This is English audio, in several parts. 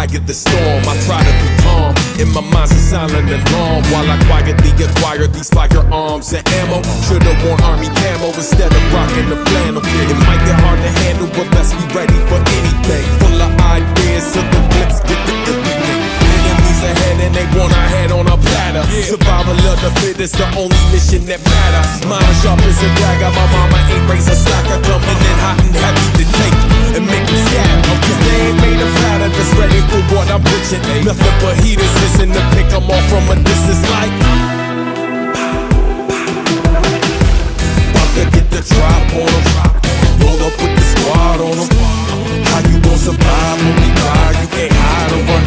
quiet the storm. I try to be calm, in my mind's a silent alarm, while I quietly acquire these firearms and ammo. Should've worn army camo instead of rocking the flannel. It might get hard to handle, but let's be ready for anything. Full of ideas, so the blips get the everything. Enemies ahead and they want our head on a platter. Survival of the fittest, the only mission that matters. Mind sharp as a dagger, my mama ain't raised a slacker. Coming in hot and heavy to take and make them scatter. Cause they ain't made a platter that's ready for what I'm pitching. Nothing but heaters missing to pick them off from a distance like. About to get the drop on them. Roll up with the squad on them. How you gon' survive when we ride? You can't hide or run.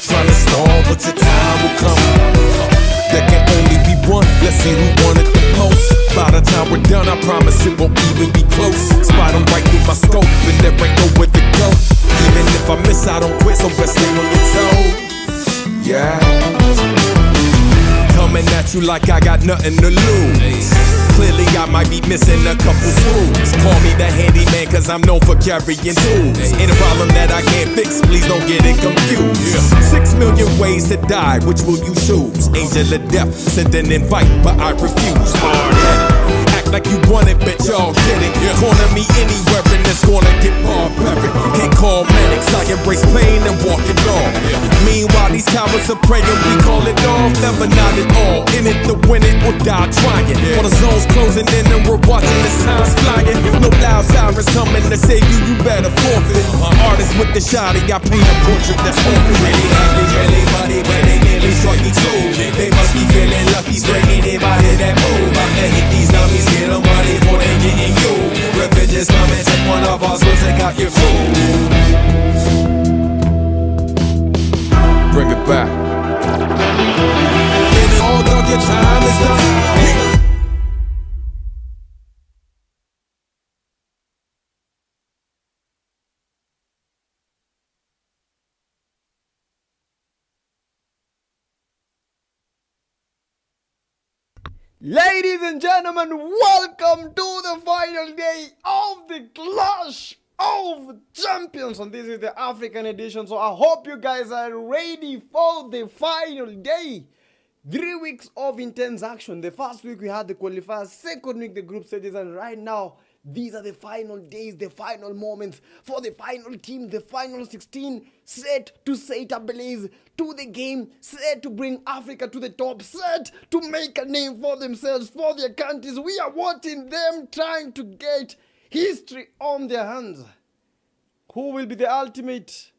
Tryna stall, but your time will come. There can only be one. Let's see who won it the most. By the time we're done, I promise it won't even be close. Spot them right through my scope, and there ain't nowhere to go. Even if I miss, I don't quit, so best stay on your toes. Yeah. Coming at you like I got nothing to lose. Clearly I might be missing a couple screws. Call me the handyman cause I'm known for carrying tools. Ain't a problem that I can't fix, please don't get it confused. 6 million ways to die, which will you choose? Angel of death, send an invite, but I refuse. Act like you want it, bitch, y'all get it. Corner me anywhere in this corner, get barbaric. Can't call medics, I embrace pain and walk it off. Meanwhile, these cowards are praying, we call it off. Never not at all, in it to win it or die trying. All the zones closing in and we're watching this time's flying. No loud sirens coming to save you, you better forfeit. Artist with the shotty, I paint a portrait that's awkward. Really happy, really funny, but they nearly struck me too. They must be feeling lucky, straight anybody that move. I'm gonna hit these dummies, get them money before they getting you. Revenge is coming, take one of ours, we'll take out your food. Bring it back. All dog, your time is done. Ladies and gentlemen, welcome to the final day of the Clash of Champions, and this is the African edition, so I hope you guys are ready for the final day. 3 weeks of intense action. The first week we had the qualifiers, second week the group stages, and right now these are the final days, the final moments for the final team, the final 16, set to set ablaze to the game, set to bring Africa to the top, set to make a name for themselves, for their countries. We are watching them trying to get history on their hands. Who will be the ultimate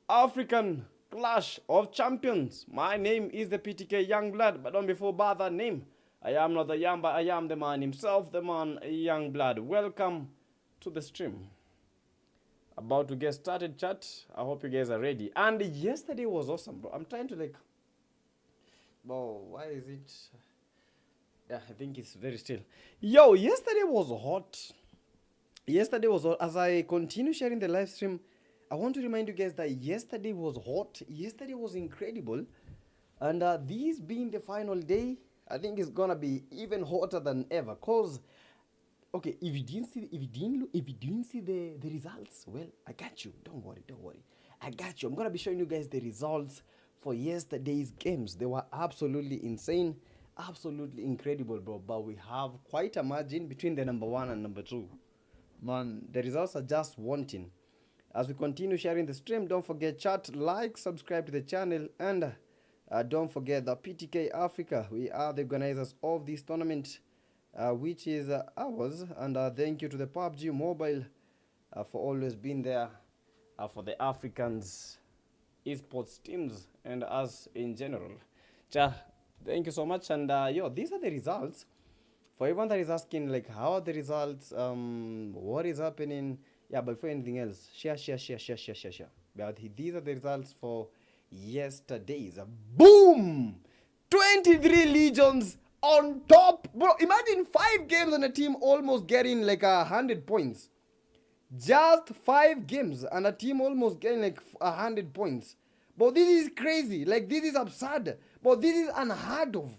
African Clash of Champions? My name is the PTK Youngblood, but don't before bother name. I am not the Yamba, I am the man himself, the man Youngblood. Welcome to the stream. About to get started, chat. I hope you guys are ready. And yesterday was awesome, bro. I'm trying to like... Oh, why is it... Yeah, I think it's very still. Yo, yesterday was hot. Yesterday was hot. As I continue sharing the live stream, I want to remind you guys that yesterday was hot. Yesterday was incredible. And this being the final day, I think it's gonna be even hotter than ever. Cause, okay, if you didn't see the results, well, I got you. Don't worry. I got you. I'm gonna be showing you guys the results for yesterday's games. They were absolutely insane, absolutely incredible, bro. But we have quite a margin between the number 1 and number 2. Man, the results are just wanting. As we continue sharing the stream, don't forget chat, like, subscribe to the channel, and don't forget the PTK Africa. We are the organizers of this tournament, which is ours. And thank you to the PUBG Mobile for always being there for the Africans esports teams and us in general. Thank you so much. And yo, these are the results. For everyone that is asking, like, how are the results? What is happening? Yeah, but before anything else, share. But these are the results for yesterday's. Boom! 23 legions on top. Bro, imagine 5 games on a team almost getting like 100 points. Just 5 games and a team almost getting like 100 points. But this is crazy. Like, this is absurd. But this is unheard of.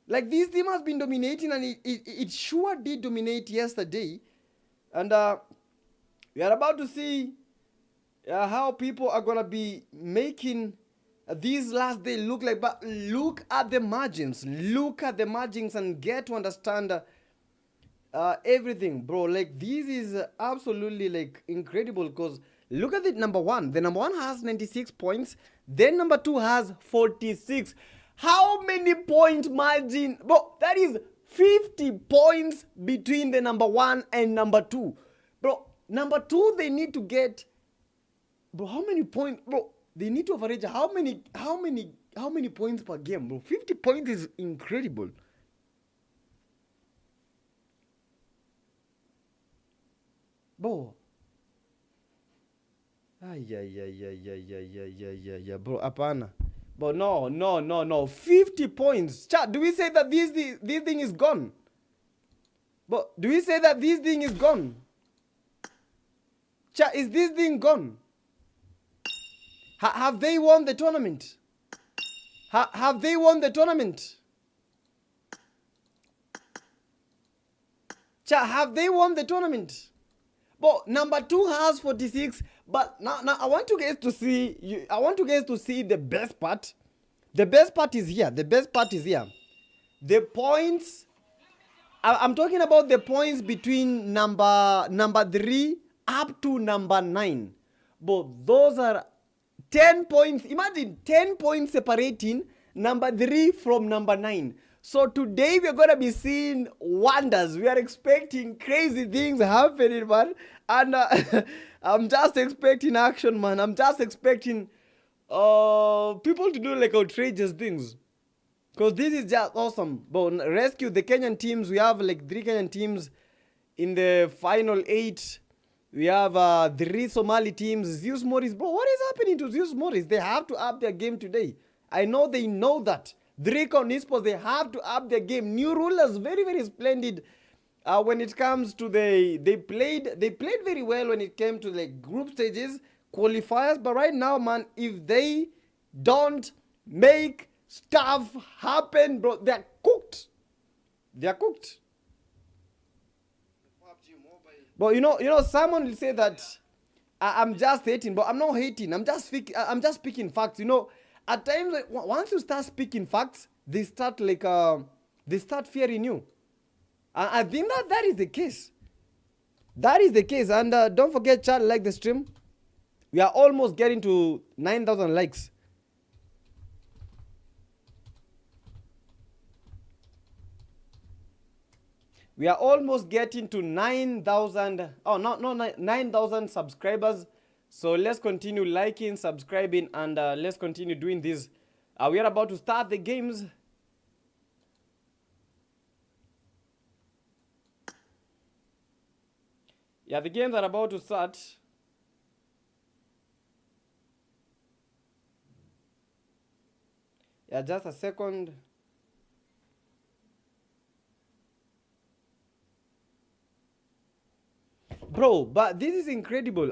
Like, this team has been dominating, and it sure did dominate yesterday. And we are about to see how people are gonna be making these last day look like. But look at the margins. Look at the margins and get to understand everything, bro. Like this is absolutely like incredible. Cause look at it. Number one, the number one has 96 points. Then number two has 46. How many point margin, bro? That is 50 points between the number one and number two, bro. Number two, they need to get, bro. How many points, bro? They need to average how many points per game, bro? 50 points is incredible. Bro. Yeah, bro. Apana. But no. 50 points. Chat, do we say that this thing is gone? But do we say that this thing is gone? Chat, is this thing gone? Have they won the tournament? Have they won the tournament? Chat, have they won the tournament? But number two has 46. But now I want you guys to see. I want you guys to see the best part. The best part is here. The best part is here. The points. I'm talking about the points between number 3 up to number 9. But those are 10 points. Imagine 10 points separating number 3 from number 9. So today we're going to be seeing wonders. We are expecting crazy things happening, man. And I'm just expecting action, man. I'm just expecting people to do like outrageous things. Because this is just awesome. But rescue the Kenyan teams. We have like 3 Kenyan teams in the final 8. We have 3 Somali teams. Zeus Morris. Bro, what is happening to Zeus Morris? They have to up their game today. I know they know that. Dracon Esports, they have to up their game. New rulers, very, very splendid. When it comes to they played very well when it came to like group stages, qualifiers. But right now, man, if they don't make stuff happen, bro, they're cooked. They're cooked. But you know, someone will say that I'm just hating, but I'm not hating. I'm just speaking facts. You know, at times, like, once you start speaking facts, they start fearing you. I think that is the case. That is the case. And don't forget, chat, like the stream. We are almost getting to 9,000 likes. We are almost getting to 9,000. Oh, no, 9,000 subscribers. So let's continue liking, subscribing, and let's continue doing this. We are about to start the games. Yeah, the games are about to start. Yeah, just a second. Bro, but this is incredible.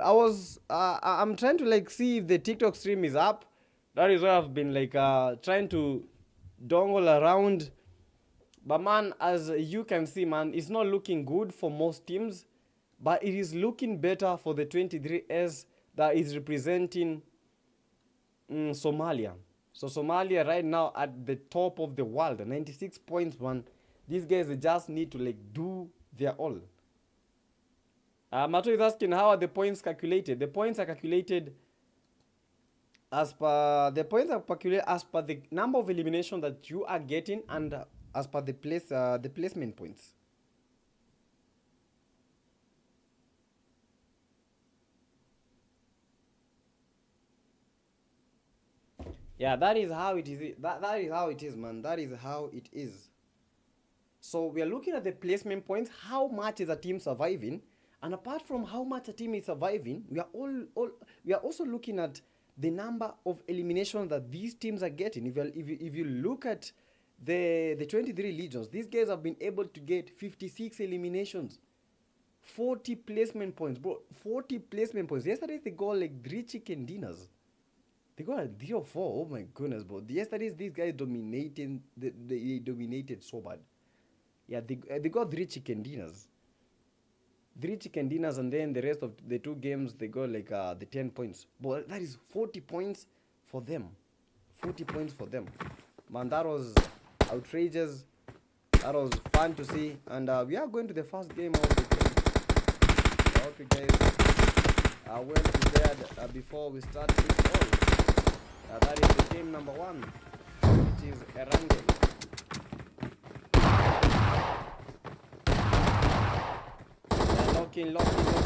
I'm trying to like see if the TikTok stream is up. That is why I've been like trying to dongle around. But man, as you can see, man, it's not looking good for most teams. But it is looking better for the 23S that is representing Somalia. So Somalia right now at the top of the world, 96 points, man. These guys, they just need to like do their all. Mato is asking, how are the points calculated? The points are calculated as per the number of elimination that you are getting and as per the placement points. Yeah, that is how it is. That is how it is, man. That is how it is. So we are looking at the placement points. How much is a team surviving? And apart from how much a team is surviving, we are also looking at the number of eliminations that these teams are getting. If you look at the 23 legions, these guys have been able to get 56 eliminations, 40 placement points, bro. 40 placement points. Yesterday they got like 3 chicken dinners. They got like 3 or 4. Oh my goodness, bro. Yesterday these guys dominated. They dominated so bad. Yeah, they got 3 chicken dinners. 3 chicken dinners, and then the rest of the 2 games they go like the 10 points. But that is 40 points for them. 40 points for them. Man, that was outrageous. That was fun to see. And we are going to the first game of the game. I hope you guys are well prepared before we start it all. That is the game number 1, which is Erangel. Lock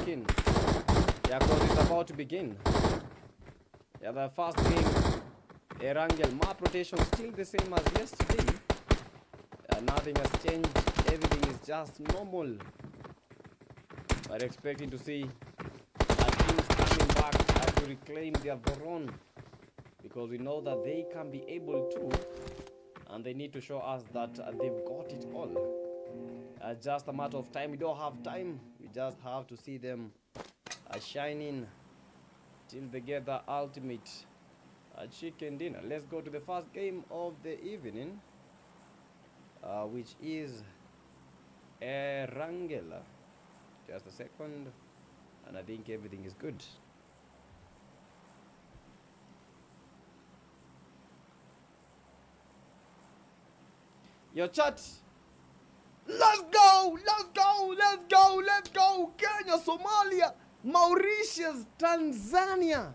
in. Yeah, because it's about to begin. Yeah, the first game, Erangel. Map rotation still the same as yesterday. Nothing has changed. Everything is just normal. But expecting to see teams coming back to reclaim their throne, because we know that they can be able to, and they need to show us that they've got it all. Just a matter of time. We don't have time. We just have to see them shining till they get the ultimate chicken dinner. Let's go to the first game of the evening, which is Erangel. Just a second, and I think everything is good. Your chat. Let's go! Kenya, Somalia, Mauritius, Tanzania,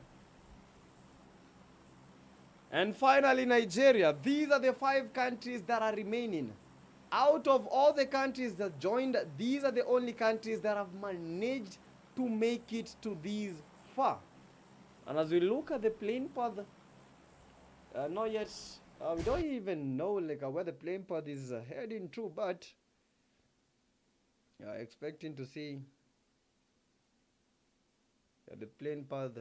and finally Nigeria. These are the 5 countries that are remaining. Out of all the countries that joined, these are the only countries that have managed to make it to this far. And as we look at the playing path, not yet, we don't even know where the playing path is heading to, but expecting to see the playing path.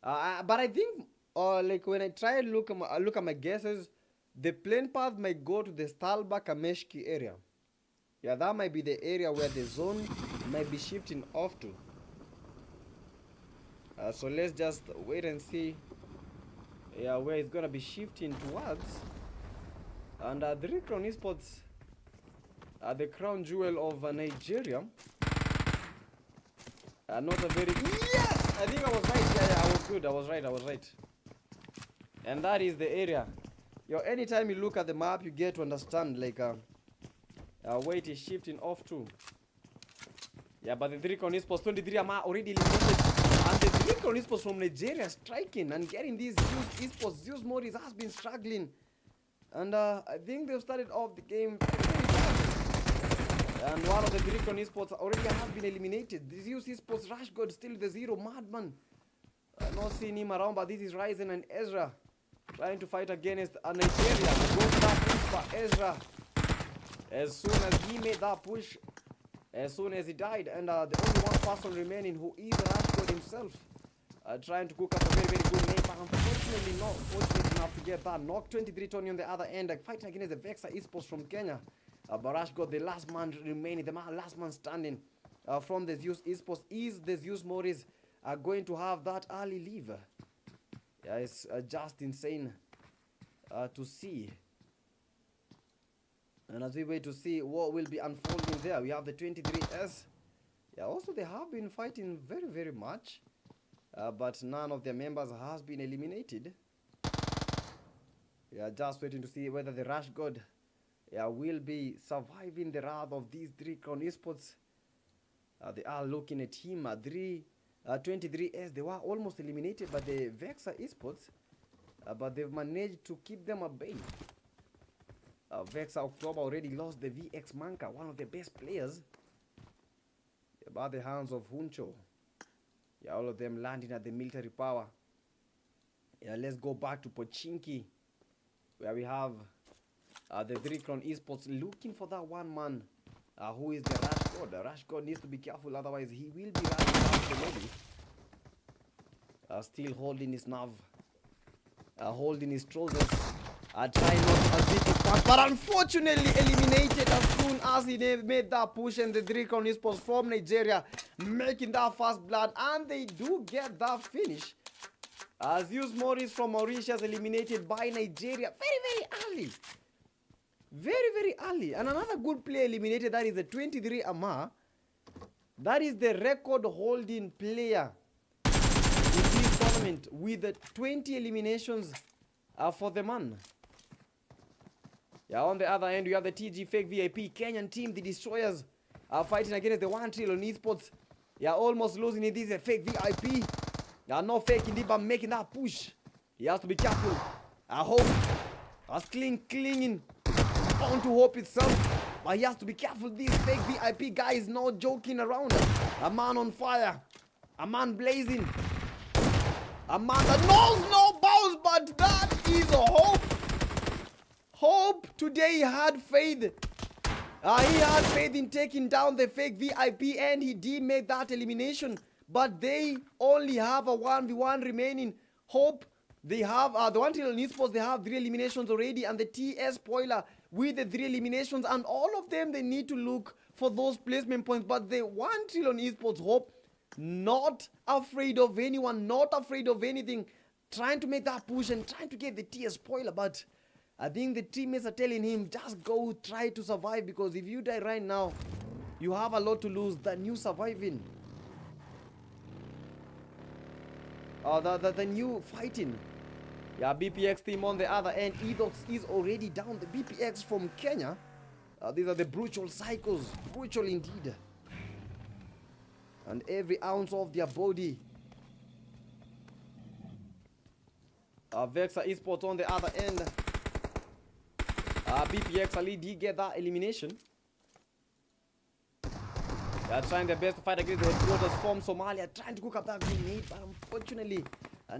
But I think, when I try to look at my guesses, the playing path might go to the Stalba Kameshki area. Yeah, that might be the area where the zone might be shifting off to. So let's just wait and see where it's gonna be shifting towards. And the Recron Esports, the crown jewel of Nigeria. Not a very... Yes! I think I was right. Yeah, I was good. I was right. And that is the area. Anytime you look at the map, you get to understand where it is shifting off to. Yeah, but the 3 Crown Esports 23 are already eliminated. And the 3 Crown Esports from Nigeria striking and getting these Zeus Esports. Zeus Morris has been struggling. And I think they've started off the game very bad. And one of the 3 Crown Esports already has been eliminated. This Zeus Esports Rush God still the 0 Madman. I'm not seeing him around, but this is Ryzen and Ezra trying to fight against Nigeria. Goes that push for Ezra. As soon as he made that push, as soon as he died, and the only one person remaining, who is Rashford himself, trying to cook up a very, very good name, but unfortunately not fortunate enough to get that knock. 23 Tony on the other end, fighting against the Vexa Esports from Kenya. Barash got the last man remaining, the last man standing from the Zeus Esports. Is the Zeus Morris going to have that early leave? Yeah, it's just insane to see. And as we wait to see what will be unfolding there, we have the 23S. Yeah, also they have been fighting very, very much. But none of their members has been eliminated. We are just waiting to see whether the Rush God will be surviving the wrath of these 3 Crown Esports. They are looking at him. 23S, they were almost eliminated by the Vexa Esports. But they've managed to keep them at bay. Vexa October already lost the VX Manka, one of the best players, by the hands of Huncho. Yeah, all of them landing at the military power. Yeah, let's go back to Pochinki, where we have the 3 Crown Esports looking for that one man who is the Rush God. The Rush God needs to be careful, otherwise he will be running out the lobby. Still holding his nerve, holding his trousers. Trying not to beat his punch, but unfortunately eliminated as soon as he made that push, and the 3 Crown Esports from Nigeria making that first blood, and they do get that finish. Zeus Morris from Mauritius eliminated by Nigeria very, very early. Very, very early. And another good player eliminated, that is the 23 Amar. That is the record-holding player in this tournament with 20 eliminations for the man. Yeah, on the other end, you have the TG Fake VIP Kenyan team, the Destroyers, are fighting against the 1 trillion esports. Yeah, almost losing it. This is a Fake VIP. Yeah, no fake indeed, but making that push. He has to be careful. I hope. As clinging on to hope itself. But he has to be careful. This Fake VIP guy is not joking around. A man on fire. A man blazing. A man that knows no bounds, but that is hope. Hope today had faith. He had faith in taking down the Fake VIP, and he did make that elimination. But they only have a 1v1 remaining. Hope they have the 1 trillion esports, they have 3 eliminations already, and the TS spoiler with the 3 eliminations, and all of them they need to look for those placement points. But the 1 trillion esports, Hope, not afraid of anyone, not afraid of anything, trying to make that push and trying to get the TS spoiler. But I think the teammates are telling him, just go try to survive, because if you die right now, you have a lot to lose than you surviving. The new fighting. Yeah, BPX team on the other end. Edox is already down. The BPX from Kenya. These are the brutal cycles. Brutal indeed. And every ounce of their body. Vexa Esports on the other end. BPX Ali did get that elimination. They are trying their best to fight against the headquarters from Somalia, trying to cook up that grenade, but unfortunately,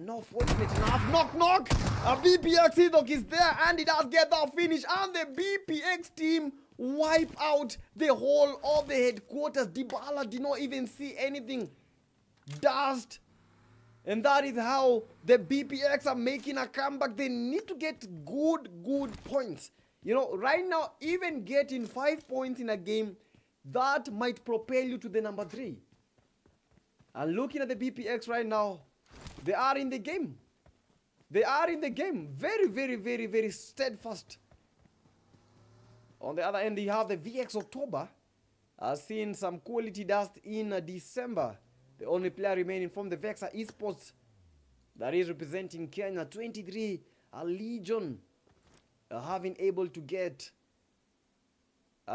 not fortunate enough. Knock! BPX Hidok is there, and he does get that finish, and the BPX team wipe out the whole of the headquarters. Dybala did not even see anything. Dust. And that is how the BPX are making a comeback. They need to get good points. You know, right now, even getting 5 points in a game, that might propel you to the number 3. And looking at the BPX right now, they are in the game. They are in the game. Very steadfast. On the other end, you have the VX October. Seeing some quality dust in December. The only player remaining from the Vexa Esports that is representing Kenya. 23, a Legion. Having able to get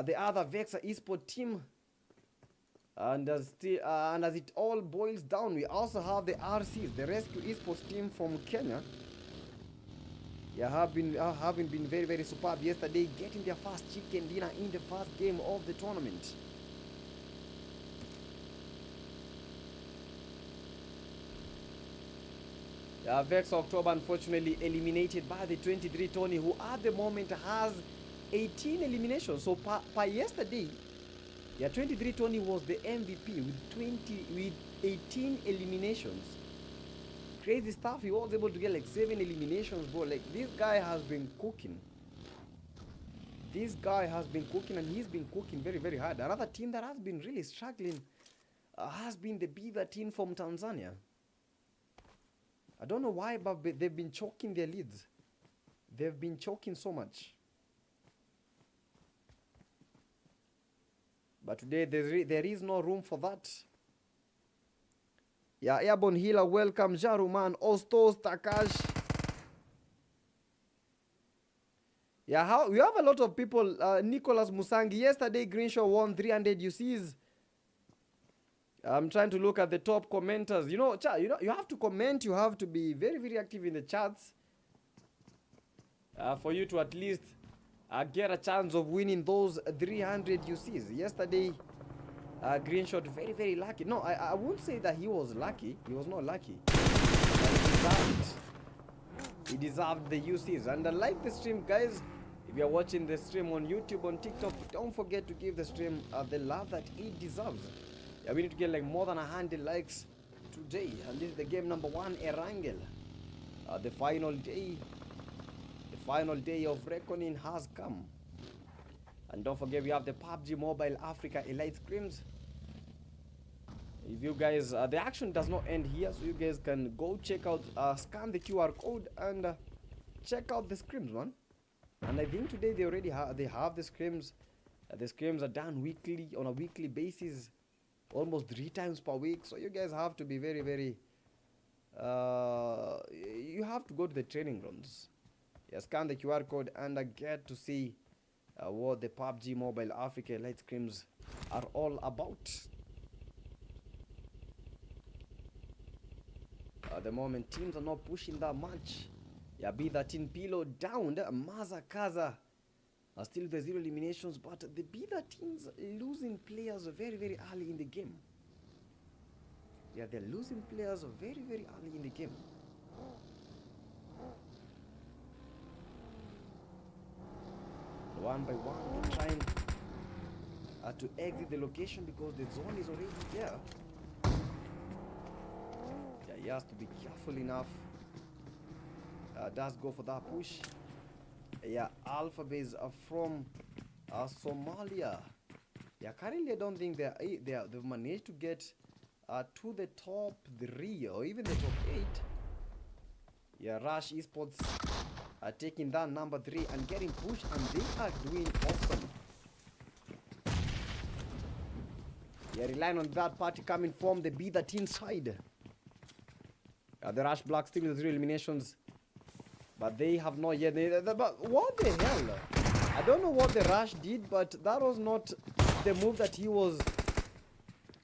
the other Vexa Esports team. And as it all boils down, we also have the RCs, the Rescue Esports team from Kenya. Yeah, having been very superb yesterday, getting their first chicken dinner in the first game of the tournament. Vex October unfortunately eliminated by the 23 Tony, who at the moment has 18 eliminations. So by yesterday, 23 Tony was the MVP with 18 eliminations. Crazy stuff. He was able to get like 7 eliminations, bro. Like, this guy has been cooking. This guy has been cooking, and he's been cooking very hard. Another team that has been really struggling has been the Beaver team from Tanzania. I don't know why, but they've been choking their leads. They've been choking so much. But today there is no room for that. Yeah, Airborne Healer, welcome. Jaruman, Ostos, Takash. Yeah, we have a lot of people. Nicholas Musangi, yesterday Greenshaw won 300 UCs. I'm trying to look at the top commenters. You know, you have to comment. You have to be very active in the chats for you to at least get a chance of winning those 300 UCs. Yesterday, Greenshot very lucky. No, I won't say that he was lucky. He was not lucky. He deserved the UCs. And like the stream, guys, if you're watching the stream on YouTube, on TikTok, don't forget to give the stream the love that it deserves. Yeah, we need to get like more than 100 likes today. And this is the game number 1, Erangel. The final day of reckoning has come. And don't forget, we have the PUBG Mobile Africa Elite Scrims. If you guys, the action does not end here, so you guys can go check out, scan the QR code and check out the scrims, man. And I think today they already have the scrims. The scrims are done weekly, on a weekly basis. almost 3 times per week. So you guys have to be very, very, you have to go to the training grounds. Yeah, scan the QR code and get to see what the PUBG Mobile Africa light scrims are all about. At the moment, teams are not pushing that much. Yeah, B13 Pilo down. Maza Kaza are still the 0 eliminations, but the B13s losing players very, very early in the game. Yeah, they're losing players very, very early in the game. One by one, they're trying to exit the location because the zone is already there. Yeah, he has to be careful enough. Does go for that push. Yeah, Alpha Base from Somalia. Yeah, currently I don't think they've managed to get to the top 3 or even the top 8. Yeah, Rush Esports are taking that number 3 and getting pushed, and they are doing awesome. Yeah, relying on that party coming from the B13 side. The Rush Black still with 0 eliminations, but they have not yet. But what the hell? I don't know what the Rush did, but that was not the move that he was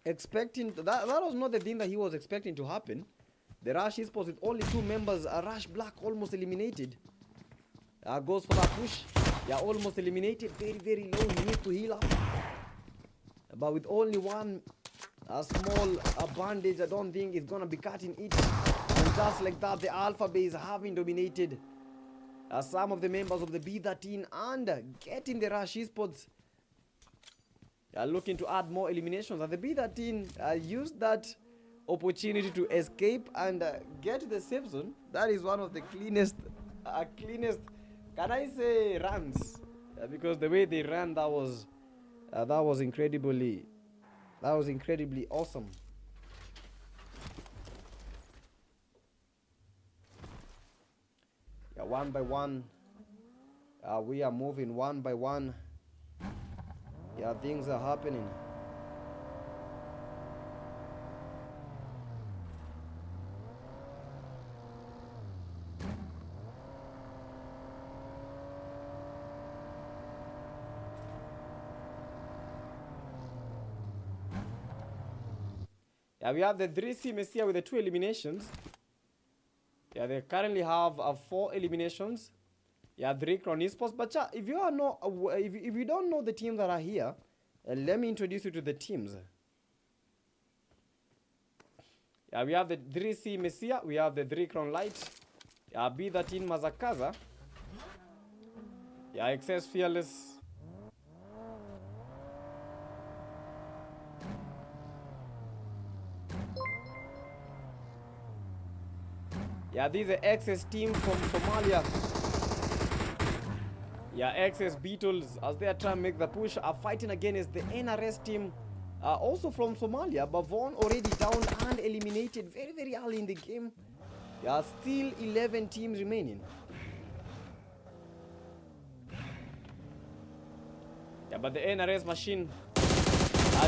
expecting. That was not the thing that he was expecting to happen. The Rush Esports with only 2 members, Rush Black almost eliminated. Goes for that push. Yeah, almost eliminated. Very, very low. He needs to heal up. But with only one small bandage, I don't think it's gonna be cutting it. And just like that, the Alpha Base having dominated some of the members of the B13 and getting the Rush Esports looking to add more eliminations. And the B13 used that opportunity to escape and get to the safe zone. That is one of the cleanest, can I say, runs? Because the way they ran, that was incredibly awesome. Yeah, one by one, we are moving one by one. Yeah, things are happening. Yeah, we have the 3C Messiah with the 2 eliminations. Yeah, they currently have 4 eliminations. Yeah, 3 Crown Esports. But if you are not, if you don't know the teams that are here, let me introduce you to the teams. Yeah, we have the 3C Messiah. We have the 3 Crown Light. Yeah, B13 Mazakaza. Yeah, XS Fearless. Yeah, this is the XS team from Somalia. Yeah, XS Beatles, as they are trying to make the push, are fighting against the NRS team, also from Somalia. Bavon already down and eliminated very, very early in the game. Yeah, still 11 teams remaining. Yeah, but the NRS machine are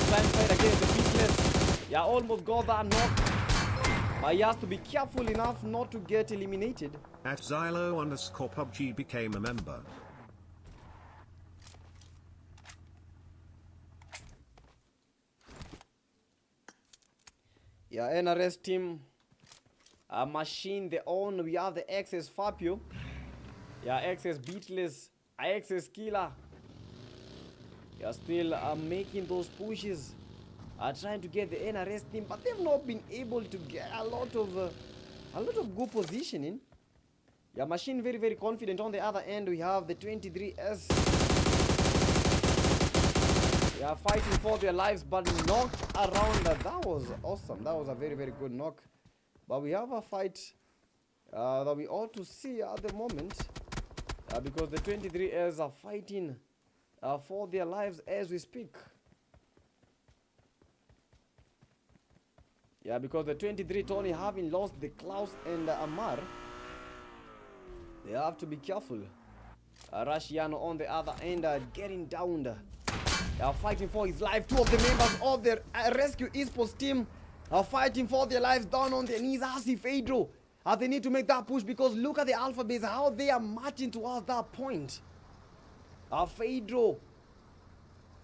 trying to fight against the Beatles. Yeah, almost got that knock. But he has to be careful enough not to get eliminated. At Xylo_PUBG became a member. Yeah, NRS team machine the own. We have the XS Fabio. Yeah, XS Beatless, XS Killer. Yeah, still making those pushes. Trying to get the NRS team, but they've not been able to get a lot of good positioning. Yeah, machine very, very confident. On the other end, we have the 23S. Yeah, fighting for their lives, but knocked around. That was awesome. That was a very, very good knock. But we have a fight that we ought to see at the moment, because the 23S are fighting for their lives as we speak. Yeah, because the 23 Tony having lost the Klaus and Amar, they have to be careful. Rashiano on the other end getting down. They are fighting for his life. Two of the members of the rescue esports team are fighting for their lives down on their knees. Asi Fedro. They need to make that push because look at the Alpha Base, how they are marching towards that point. Fedro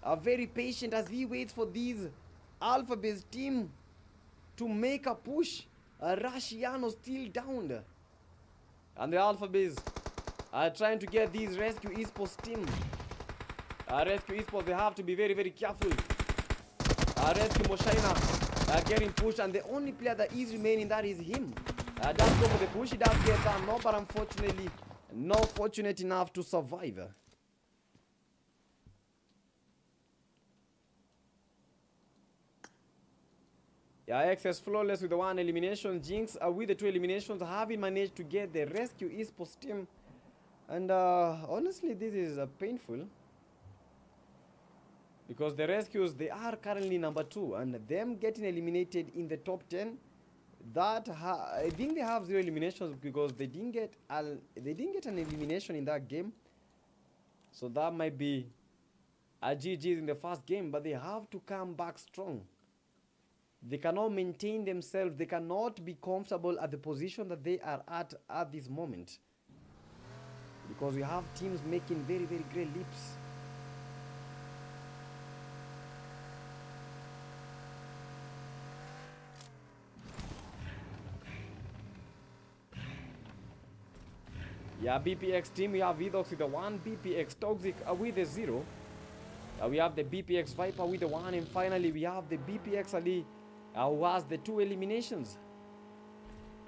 are very patient as he waits for these Alpha Base team to make a push. Rashiano still down. And the Alpha Base are trying to get these rescue esports team. Rescue esports, they have to be very, very careful. Rescue Moshaina are getting pushed, and the only player that is remaining, that is him. Does go for the push, he does get down, no, but unfortunately not fortunate enough to survive. Yeah, XS flawless with the 1 elimination. Jinx with the 2 eliminations, having managed to get the rescue esports team. And honestly, this is painful. Because the rescues, they are currently number 2. And them getting eliminated in the top 10, that I think they have 0 eliminations because they didn't get an elimination in that game. So that might be a GG's in the first game, but they have to come back strong. They cannot maintain themselves. They cannot be comfortable at the position that they are at this moment. Because we have teams making very, very great leaps. Yeah, BPX team, we have Vidox with the 1, BPX Toxic with the 0. We have the BPX Viper with the 1, and finally we have the BPX Ali who has the 2 eliminations.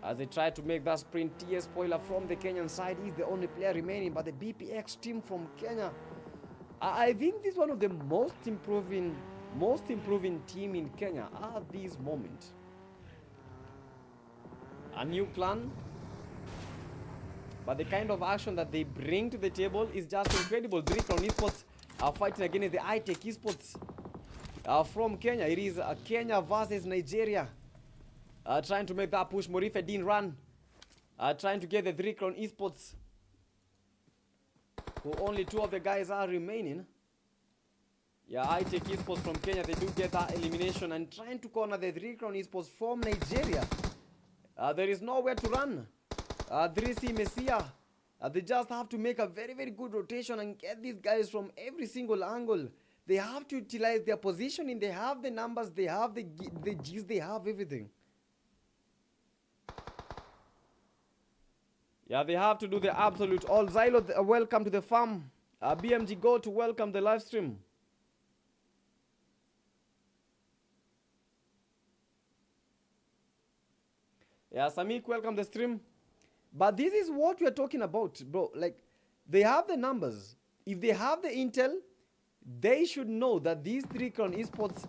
As they try to make that sprint, TS Spoiler from the Kenyan side is the only player remaining, but the BPX team from Kenya, I think this is one of the most improving team in Kenya at this moment. A new clan, but the kind of action that they bring to the table is just incredible. Drikon Esports are fighting against the iTech Esports from Kenya. It is Kenya versus Nigeria. Trying to make that push. Morife Dean run. Trying to get the Drikon Esports, who only 2 of the guys are remaining. Yeah, iTech Esports from Kenya, they do get that elimination, and trying to corner the Drikon Esports from Nigeria. There is nowhere to run. Drisi Messia, they just have to make a very, very good rotation and get these guys from every single angle. They have to utilize their positioning. They have the numbers, they have the G's, they have everything. Yeah, they have to do the absolute all. Zylo, welcome to the farm. BMG Go to welcome the live stream. Yeah, Samik, welcome the stream. But this is what we are talking about, bro. Like, they have the numbers. If they have the intel, they should know that these Drikon Esports,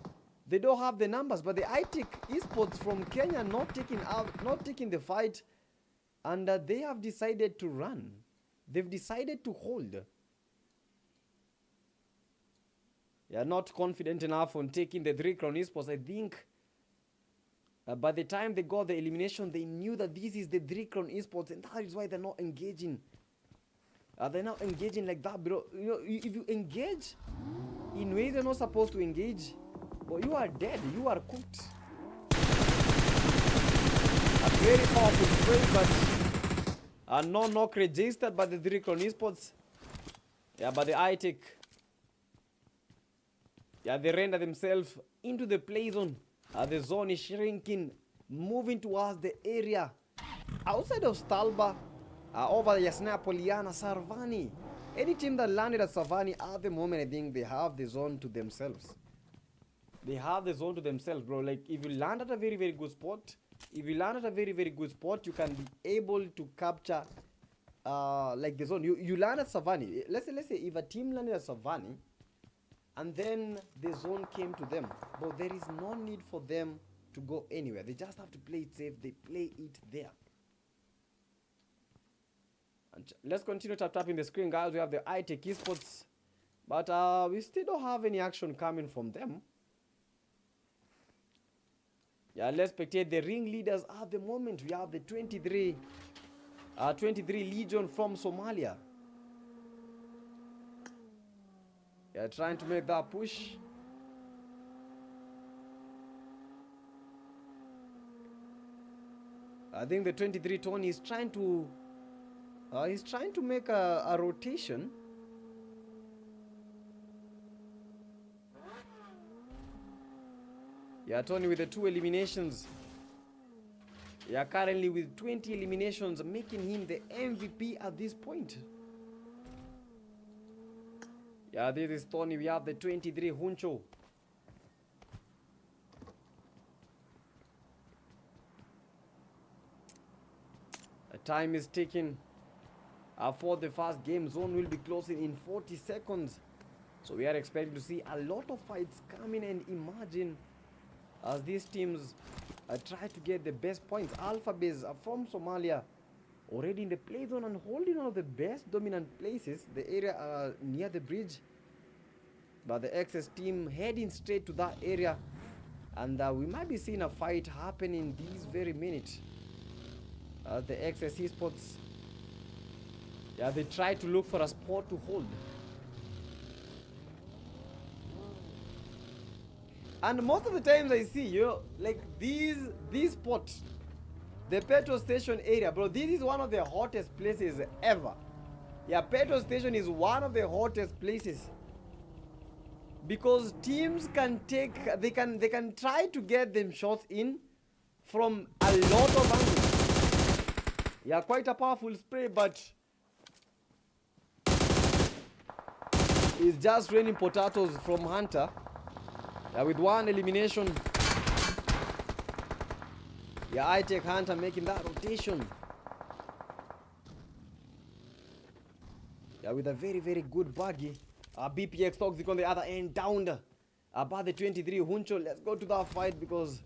they don't have the numbers. But the iTech Esports from Kenya not taking the fight, and they have decided to run. They've decided to hold. They are not confident enough on taking the Drikon Esports. I think by the time they got the elimination, they knew that this is the Drikon Esports, and that is why they're not engaging. They're not engaging like that, bro. You know, if you engage in ways you're not supposed to engage, well, you are dead. You are cooked. A very powerful spray, but no knock registered by the Drikon Esports. Yeah, but the iTech, yeah, they render themselves into the play zone. The zone is shrinking, moving towards the area outside of Stalba, over Yasna Poliana, Sarvani. Any team that landed at Sarvani at the moment, I think they have the zone to themselves. They have the zone to themselves, bro. Like, if you land at a very, very good spot, you can be able to capture like the zone. You land at Savani. Let's say if a team landed at Savani and then the zone came to them, but there is no need for them to go anywhere. They just have to play it safe. They play it there. And let's continue tapping the screen, guys. We have the iTech Esports, but we still don't have any action coming from them. Yeah, let's spectate the ring leaders at the moment. We have the 23 Legion from Somalia. Yeah, Trying to make that push. I think the 23 Tony is trying to make a rotation. Yeah, Tony with the 2 eliminations. Yeah, currently with 20 eliminations, making him the MVP at this point. Yeah, this is Tony. We have the 23 Huncho. The time is ticking. For the first game, zone will be closing in 40 seconds. So we are expecting to see a lot of fights coming and emerging as these teams try to get the best points. Alpha Base from Somalia already in the play zone and holding one of the best dominant places, the area near the bridge. But the XS team heading straight to that area, and we might be seeing a fight happening this very minute. The XS Esports, yeah, they try to look for a spot to hold. And most of the times I see, you know, like these spots, the petrol station area, bro, this is one of the hottest places ever. Yeah, petrol station is one of the hottest places. Because teams can they can try to get them shots in from a lot of angles. Yeah, quite a powerful spray, but it's just raining potatoes from Hunter. With 1 elimination. Yeah, I take Hunter making that rotation. Yeah, with a very, very good buggy. BPX Toxic on the other end, down about the 23 Huncho. Let's go to that fight because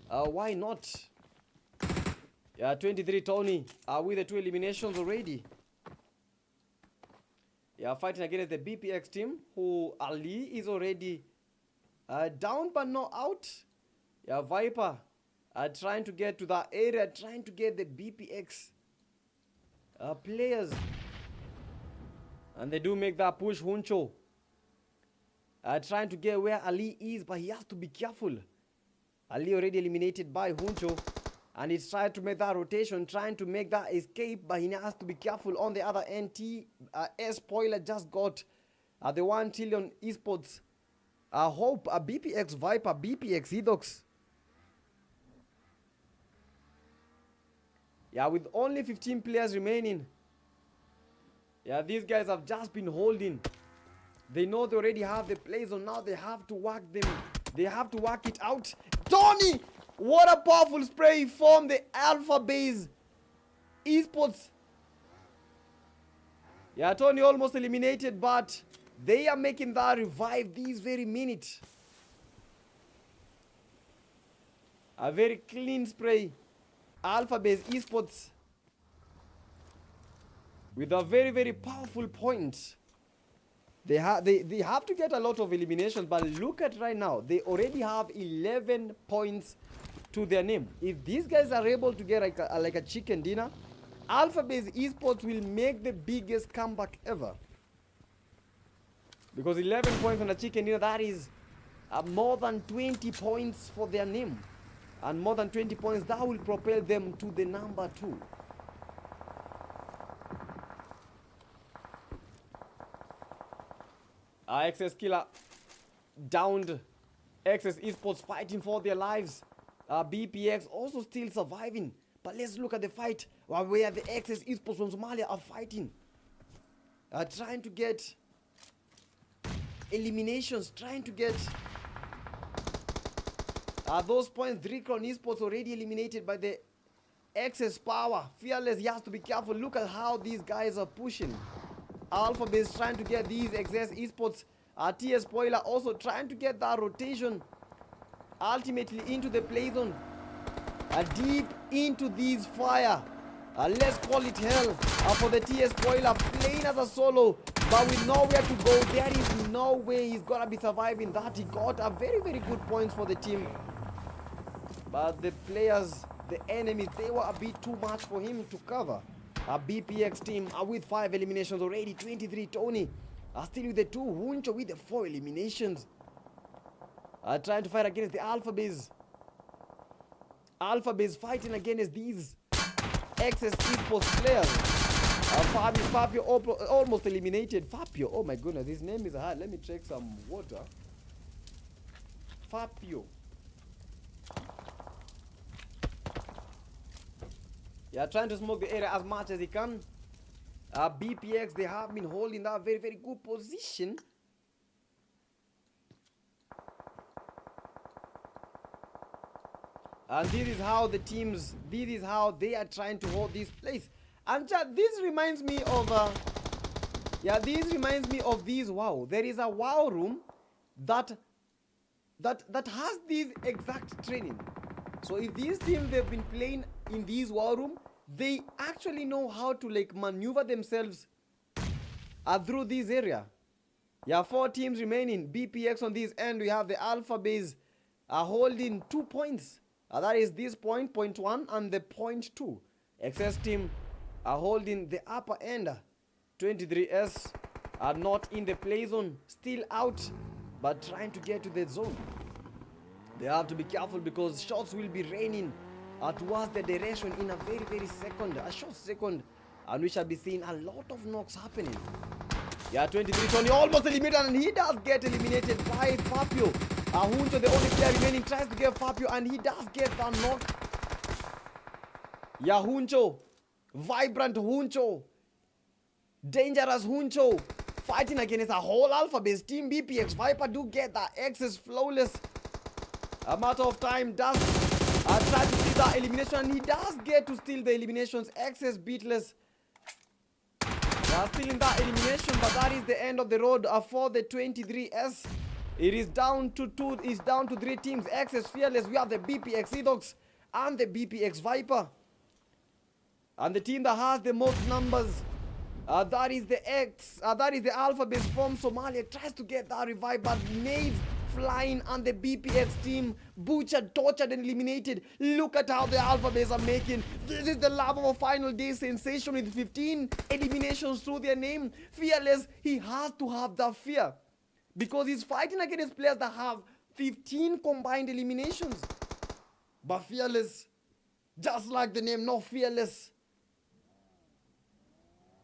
why not? Yeah, 23 Tony with the 2 eliminations already. Yeah, fighting against the BPX team, who Ali is already down but not out. Yeah, Viper trying to get to that area, trying to get the BPX players. And they do make that push. Huncho trying to get where Ali is, but he has to be careful. Ali already eliminated by Huncho, and he's trying to make that rotation, trying to make that escape, but he has to be careful. On the other end, spoiler just got the 1 trillion esports. Hope, BPX Viper, BPX Edox. Yeah, with only 15 players remaining. Yeah, these guys have just been holding. They know they already have the plays on now. They have to work them. They have to work it out. Tony! What a powerful spray from the Alpha Base Esports. Yeah, Tony almost eliminated, but they are making that revive this very minute. A very clean spray. Alpha Base Esports with a very, very powerful point. They have to get a lot of eliminations, but look at right now. They already have 11 points to their name. If these guys are able to get like a chicken dinner, Alpha Base Esports will make the biggest comeback ever. Because 11 points on a chicken dinner, that is more than 20 points for their name. And more than 20 points, that will propel them to the number 2. XS Killer downed. XS Esports fighting for their lives. BPX also still surviving. But let's look at the fight where the XS Esports from Somalia are fighting. Trying to get eliminations, trying to get those points. Dricron Esports already eliminated by the XS Power. Fearless, he has to be careful. Look at how these guys are pushing. Alpha Base trying to get these XS Esports. TS Spoiler also trying to get that rotation ultimately into the play zone. Deep into this fire. Let's call it hell for the TS Spoiler, playing as a solo, but with nowhere to go. There is no way he's gonna be surviving that. He got a very, very good points for the team, but the players, the enemies, they were a bit too much for him to cover. BPX team with 5 eliminations already. 23 Tony Still with the 2, Huncho with the 4 eliminations. Trying to fight against the Alpha Base. Alpha Base fighting against these XS Esports players. Fabio almost eliminated. Fabio, oh my goodness, his name is hard. Let me check some water. Fabio. Yeah, trying to smoke the area as much as he can. BPX, they have been holding that very, very good position. And this is how the teams, this is how they are trying to hold this place. And this reminds me of, this reminds me of these WoW. There is a WoW room that has this exact training. So if these teams, they've been playing in these WoW room, they actually know how to like maneuver themselves through this area. Yeah, 4 teams remaining. BPX on this end, we have the Alpha Base holding 2 points. That is this point 1, and the point 2. XS team are holding the upper end. 23S are not in the play zone, still out, but trying to get to the zone. They have to be careful because shots will be raining towards the direction in a very, very a short second, and we shall be seeing a lot of knocks happening. Yeah, 23 Tony almost eliminated, and he does get eliminated by Fabio. Huncho, the only player remaining, tries to get Fabio, and he does get that knock. Yeah, Huncho, vibrant Huncho, dangerous Huncho, fighting against a whole Alpha Base team. BPX Viper do get that XS flawless. A matter of time, does try to steal that elimination, and he does get to steal the eliminations. XS beatless. Stealing that elimination, but that is the end of the road for the 23S. It is down to 2, it's down to 3 teams. XS Fearless, we have the BPX Edox and the BPX Viper. And the team that has the most numbers, that is the Alpha Base from Somalia. Tries to get that revive, but nades flying, and the BPX team butchered, tortured, and eliminated. Look at how the Alpha Base are making. This is the lab of a final day sensation with 15 eliminations through their name. Fearless, he has to have that fear, because he's fighting against players that have 15 combined eliminations. But Fearless, just like the name, not fearless.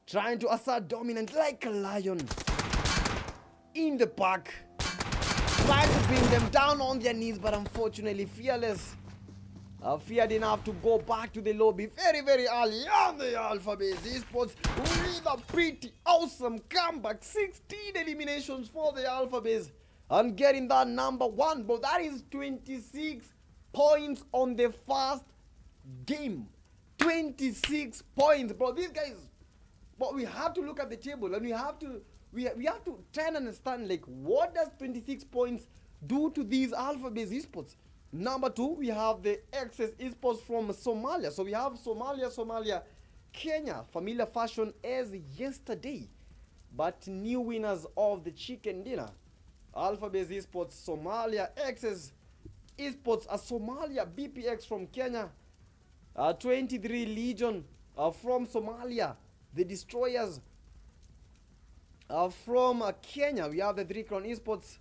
Trying to assert dominance like a lion in the pack. Trying to bring them down on their knees, but unfortunately Fearless feared enough to go back to the lobby very, very early on the Alpha Base Esports with a pretty awesome comeback. 16 eliminations for the Alpha Base and getting that number 1, bro. That is 26 points on the first game. 26 points, bro. These guys, but we have to look at the table, and we have to try and understand, like, what does 26 points do to these Alpha Base Esports? Number 2, we have the XS Esports from Somalia. So we have Somalia, Kenya, familiar fashion as yesterday, but new winners of the chicken dinner. Alpha Base Esports Somalia, XS Esports Somalia, BPX from Kenya, 23 Legion from Somalia, the Destroyers from Kenya. We have the 3 Crown Esports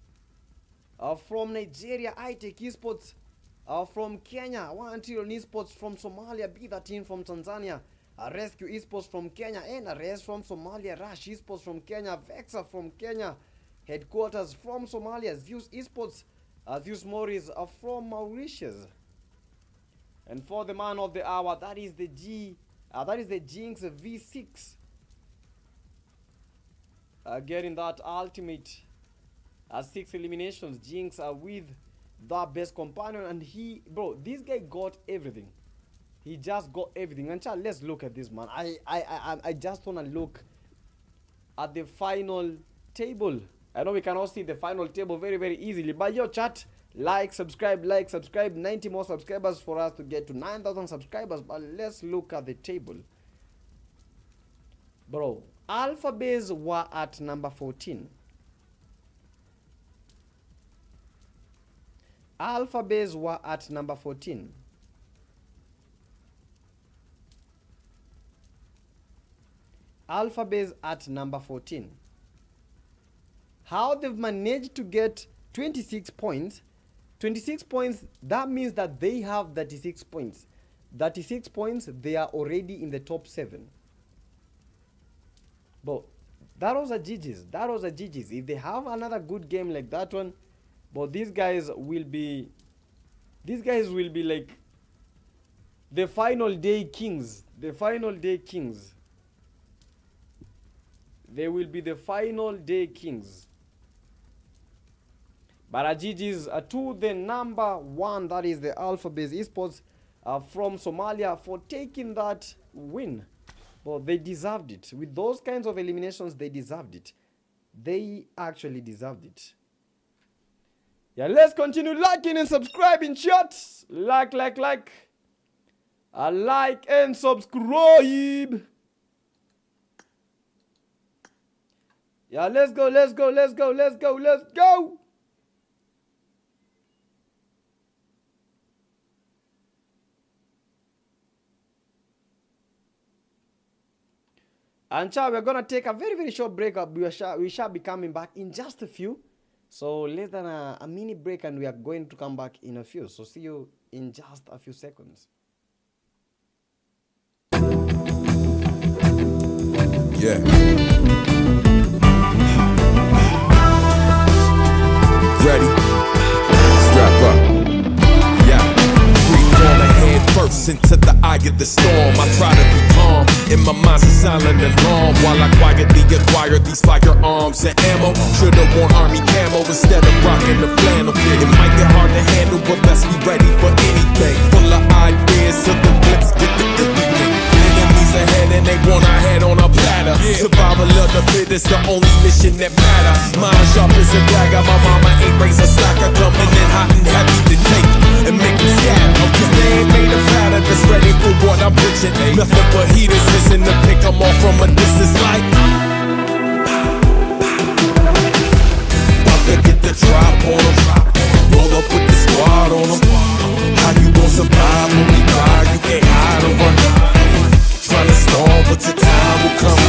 from Nigeria, iTech Esports from Kenya, 1 Trillion Esports from Somalia, B13 from Tanzania, Rescue Esports from Kenya, NRS from Somalia, Rush Esports from Kenya, Vexa from Kenya, Headquarters from Somalia, Zeus Esports, Zeus Morris from Mauritius. And for the man of the hour, that is the Jinx V6. Getting that ultimate 6 eliminations. Jinx with the best companion, and this guy got everything. He just got everything. And chat, let's look at this, man. I just wanna look at the final table. I know we can all see the final table very, very easily. But yo, chat, like, subscribe. 90 more subscribers for us to get to 9,000 subscribers. But let's look at the table, bro. Alpha Base were at number 14. Alpha Base were at number 14. Alpha Base at number 14. how they've managed to get 26 points. 26 points, that means that they have 36 points. 36 points, they are already in the top 7. But that was a GG's. That was a GG's. If they have another good game like that one, but these guys will be like the final day kings. The final day kings. They will be the final day kings. But a GG's to the number 1, that is the Alphabet Esports from Somalia, for taking that win. But they deserved it. With those kinds of eliminations, they deserved it. They actually deserved it. Yeah, let's continue liking and subscribing, chat. Like. Like and subscribe. Yeah, let's go. And ciao, we're gonna take a very short break up. We shall be coming back in just a few. So less than a mini break, and we are going to come back in a few. So see you in just a few seconds. Yeah. Ready? Strap up. Yeah. Free falling head first into the eye of the storm. I try to be calm. In my mind's a silent alarm while I quietly acquire these firearms and ammo. Should've worn army camo instead of rocking the flannel. It might get hard to handle, but best be ready for anything. Full of ideas, so the blips get the everything. Enemies ahead and they want our head on a platter. Survival of the fittest, the only mission that matter. Mind sharp as a dagger, my mama ain't raised a slacker. Coming in hot and heavy to take and make them scatter. Cause they ain't made a platter that's ready for what I'm pitching. Nothing but heaters missing to pick them off from a distance like. About to get the drop on them. Roll up with the squad on them. How you gon' survive when we ride? You can't hide or run. Tryna stall, but your time will come.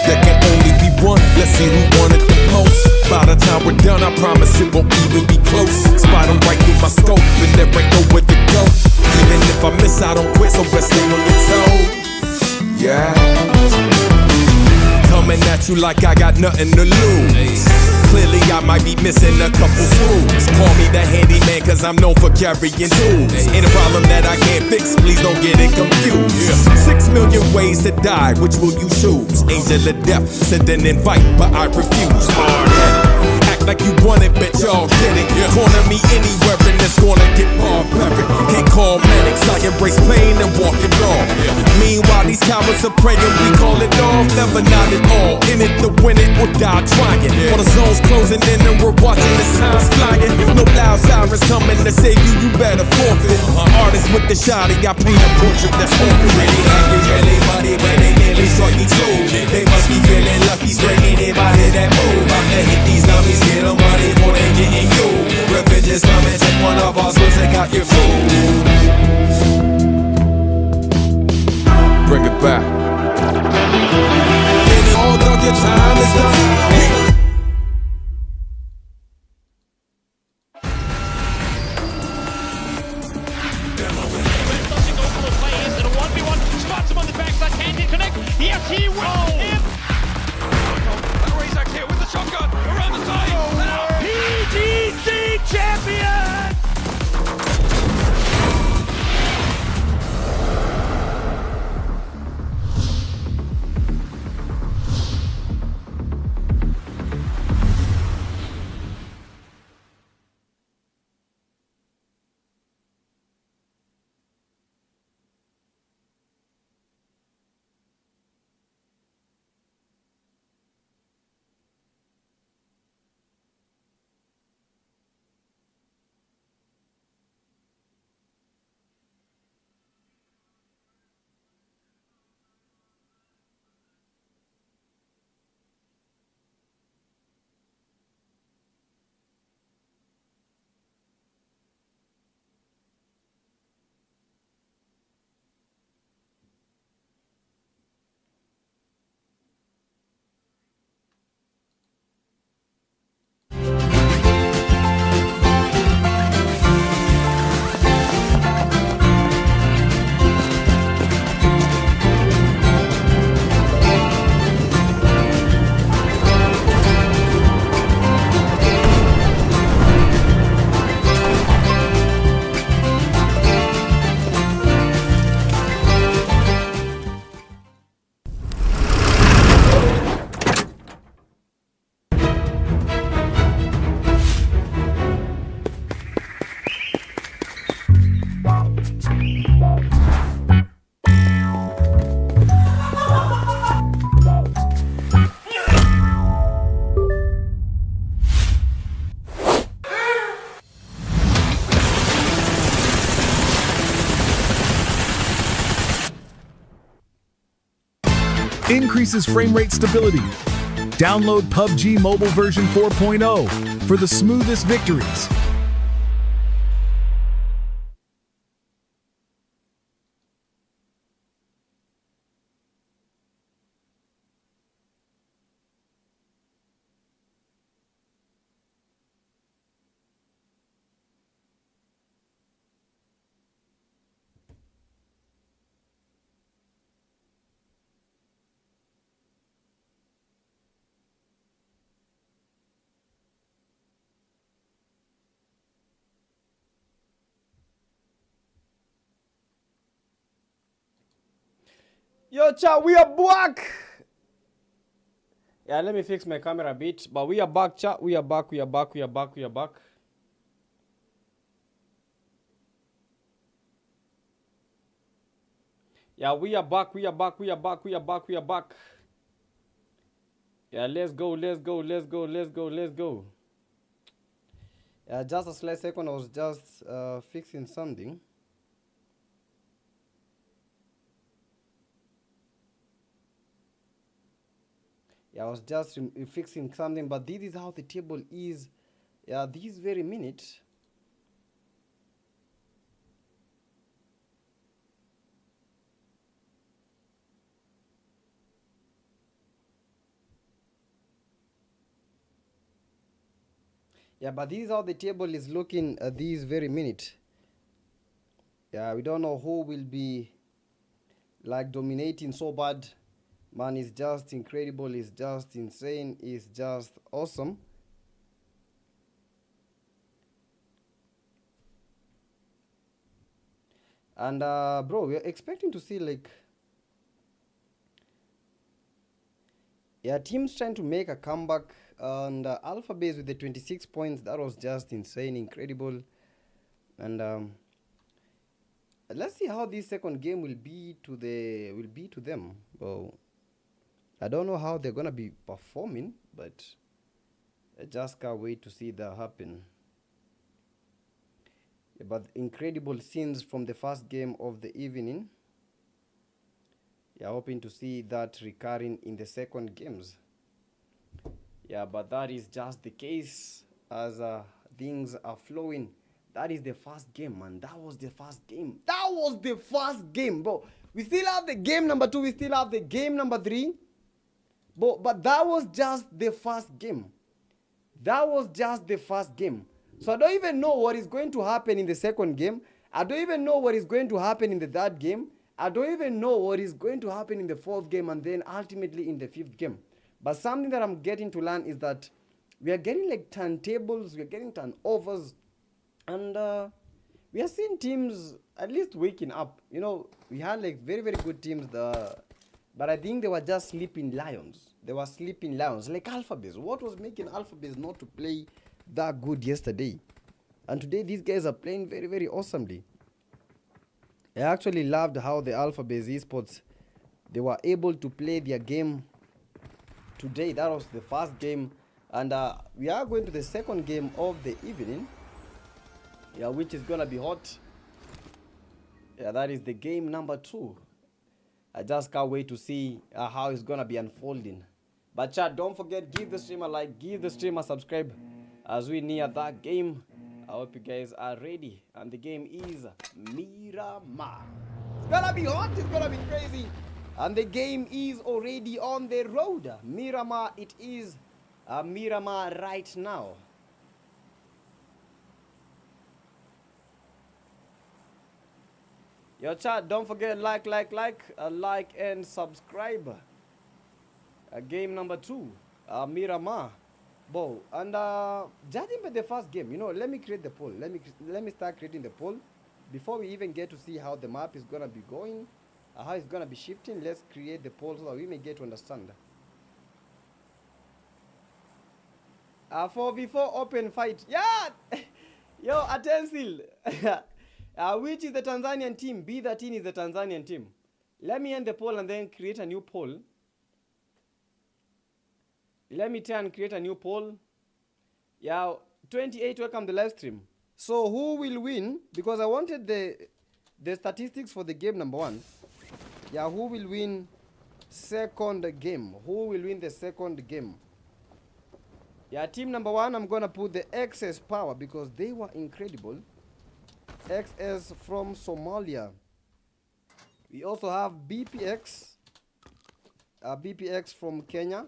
There can only be one. Let's see who won it the most. By the time we're done, I promise it won't even be close. Spot them right through my scope, and there ain't nowhere to go. Even if I miss, I don't quit, so best stay on your toes. Yeah. Coming at you like I got nothing to lose. Clearly I might be missing a couple screws. Call me the handyman cause I'm known for carrying tools. Ain't a problem that I can't fix, please don't get it confused. 6 million ways to die, which will you choose? Angel of death, send an invite, but I refuse. Hard-headed, act like you want it, bet y'all get it. Corner me anywhere and it's gonna get barbaric. Can't call medics, I embrace pain and walk it off. Meanwhile these cowards are praying, we call it off. Never not at all, in it to win it or die trying. While the zone's closing in and we're watching as time's flying. No loud sirens coming to save you, you better forfeit. Artist with the shotty, I paint a portrait that's open. Really happy, really money, but they nearly struck me too. They must be feeling lucky, straight anybody that move. I'm gonna hit these dummies, get them money before they getting you. Revenge is coming, take one of us, we'll take out your food. Bring it back. All dog, your time is done. Yes, he will! And Razak here with the shotgun around the side! And out! PGC champion! increases frame rate stability. Download PUBG Mobile version 4.0 for the smoothest victories. Yo, chat, we are back. Yeah, let me fix my camera a bit. But we are back, chat. We are back. Yeah, we are back. Yeah, let's go. Yeah, just a slight second. I was just fixing something. Yeah, I was just fixing something, but this is how the table is. Yeah, this very minute. Yeah, but this is how the table is looking at this very minute. Yeah, we don't know who will be like dominating so bad. Man, it's just incredible. It's just insane. It's just awesome. And bro, we're expecting to see like teams trying to make a comeback. And Alpha Base with the 26 points, that was just insane, incredible. And let's see how this second game will be to them. Well, I don't know how they're gonna be performing, but I just can't wait to see that happen. Yeah, but incredible scenes from the first game of the evening. Yeah, hoping to see that recurring in the second games. Yeah, but that is just the case as things are flowing. That is the first game, man. That was the first game, bro. We still have the game number 2. We still have the game number 3. But that was just the first game. So I don't even know what is going to happen in the second game. I don't even know what is going to happen in the third game. I don't even know what is going to happen in the fourth game and then ultimately in the fifth game. But something that I'm getting to learn is that we are getting like turntables, we are getting turnovers, and we are seeing teams at least waking up. You know, we had like very, very good teams, but I think they were just sleeping lions. Like Alpha Base. What was making Alpha Base not to play that good yesterday? And today these guys are playing very, very awesomely. I actually loved how the Alpha Base esports, they were able to play their game today. That was the first game, and we are going to the second game of the evening, yeah, which is gonna be hot. Yeah, that is the game number 2. I just can't wait to see how it's gonna be unfolding. But chat, don't forget, give the stream a like, give the stream a subscribe as we near that game. I hope you guys are ready, and the game is Miramar. It's gonna be hot, it's gonna be crazy. And the game is already on the road. Miramar, it is Miramar right now. Yo chat, don't forget like and subscribe. Game number 2, Miramar. Bo, and judging by the first game, you know, let me create the poll. Let me start creating the poll before we even get to see how the map is gonna be going. How it's gonna be shifting. Let's create the poll so that we may get to understand. 4v4 open fight. Yeah! Yo, Atensil. Which is the Tanzanian team? B13 is the Tanzanian team. Let me end the poll and then create a new poll. Let me try and create a new poll. Yeah, 28, welcome the live stream. So who will win? Because I wanted the statistics for the game number 1. Yeah, who will win second game. Who will win the second game? Yeah, team number 1, I'm gonna put the XS Power because they were incredible. XS from Somalia. We also have BPX. BPX from Kenya.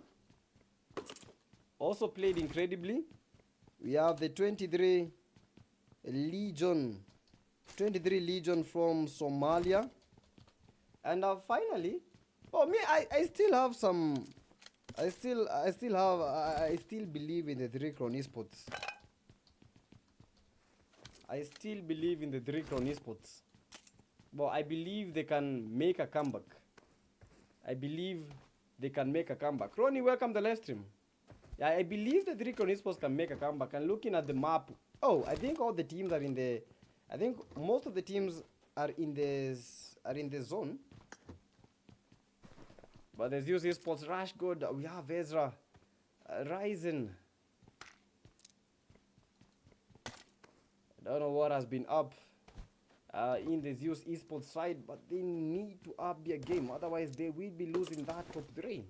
Also played incredibly. We have the 23 Legion. 23 Legion from Somalia. And finally, oh me, I still have some. I still believe in the 3 Crown Esports. I still believe in the 3 Crown Esports. But I believe they can make a comeback. I believe they can make a comeback. Ronnie, welcome to the live stream. Yeah, I believe the 3 Crown Esports can make a comeback. And looking at the map, oh, I think all the teams are in the. I think most of the teams are in the zone. But there's Zeus Esports, Rash Good, we have Ezra, Ryzen. I don't know what has been up in the Zeus Esports side, but they need to up their game, otherwise they will be losing that top 3.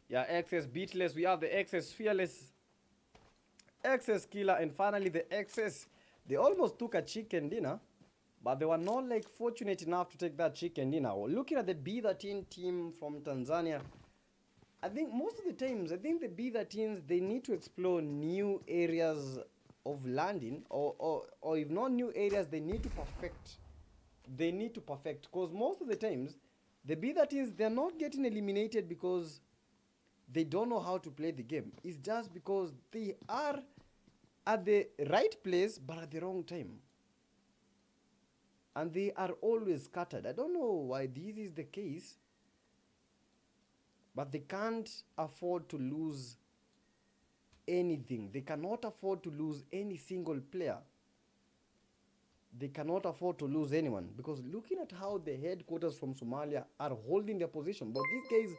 Yeah, XS Beatless, we have the XS Fearless, XS Killer, and finally the XS. They almost took a chicken dinner, but they were not like fortunate enough to take that chicken dinner. Looking at the B13 team from Tanzania, I think most of the times, I think the B13s, they need to explore new areas of landing, or if not new areas, they need to perfect. They need to perfect, because most of the times, the B13s, they're not getting eliminated because they don't know how to play the game. It's just because they are at the right place but at the wrong time. And they are always scattered. I don't know why this is the case, but they can't afford to lose anything. They cannot afford to lose any single player. They cannot afford to lose anyone, because looking at how the headquarters from Somalia are holding their position, but these guys.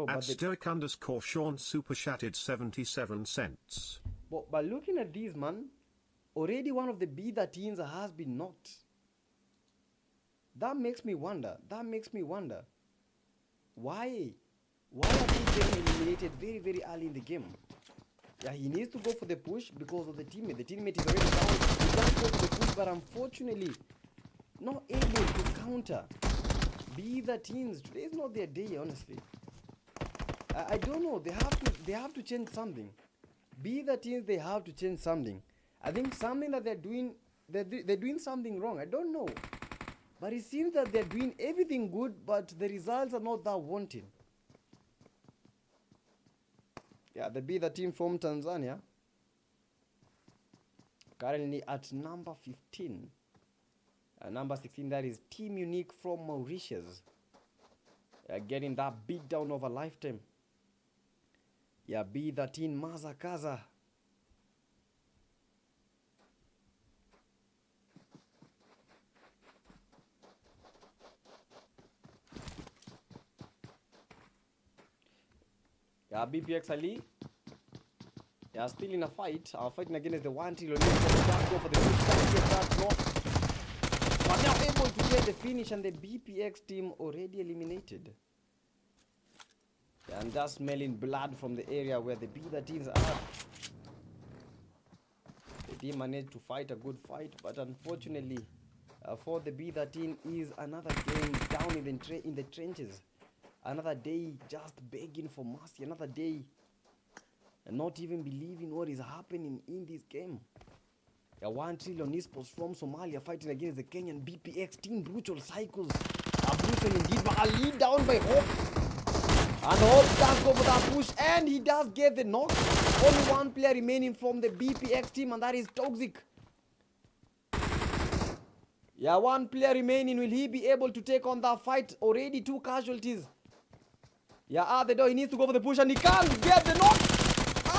At Stoic_Sean super chatted 77 cents. But looking at this, man, already one of the B13s has been knocked. That makes me wonder. Why are they getting eliminated very, very early in the game? Yeah, he needs to go for the push because of the teammate. The teammate is already down. He does go for the push, but unfortunately not able to counter B13s. Today is not their day, honestly. I don't know. They have to change something. B13s, they have to change something. I think something that they're doing something wrong. I don't know. But it seems that they're doing everything good, but the results are not that wanted. Yeah, the B13 from Tanzania. Currently at number 15. Number 16, that is Team Unique from Mauritius. Getting that beat down of a lifetime. Yeah, B13 Mazakaza. Yeah, BPX Ali. Yeah, still in a fight. Fighting against the 1 trillion. Go for the that drop. But now able to get the finish, and the BPX team already eliminated. And just smelling blood from the area where the B13s are. The team managed to fight a good fight, but unfortunately for the B13 is another game down in the trenches. Another day just begging for mercy. Another day and not even believing what is happening in this game. 1 trillion esports from Somalia fighting against the Kenyan BPX team. Brutal cycles. Brutal indeed, but a lead down by Hope. And Hope does go for that push, and he does get the knock. Only 1 player remaining from the BPX team, and that is Toxic. Yeah, 1 player remaining. Will he be able to take on that fight? Already 2 casualties. Yeah, at the door, he needs to go for the push, and he can't get the knock.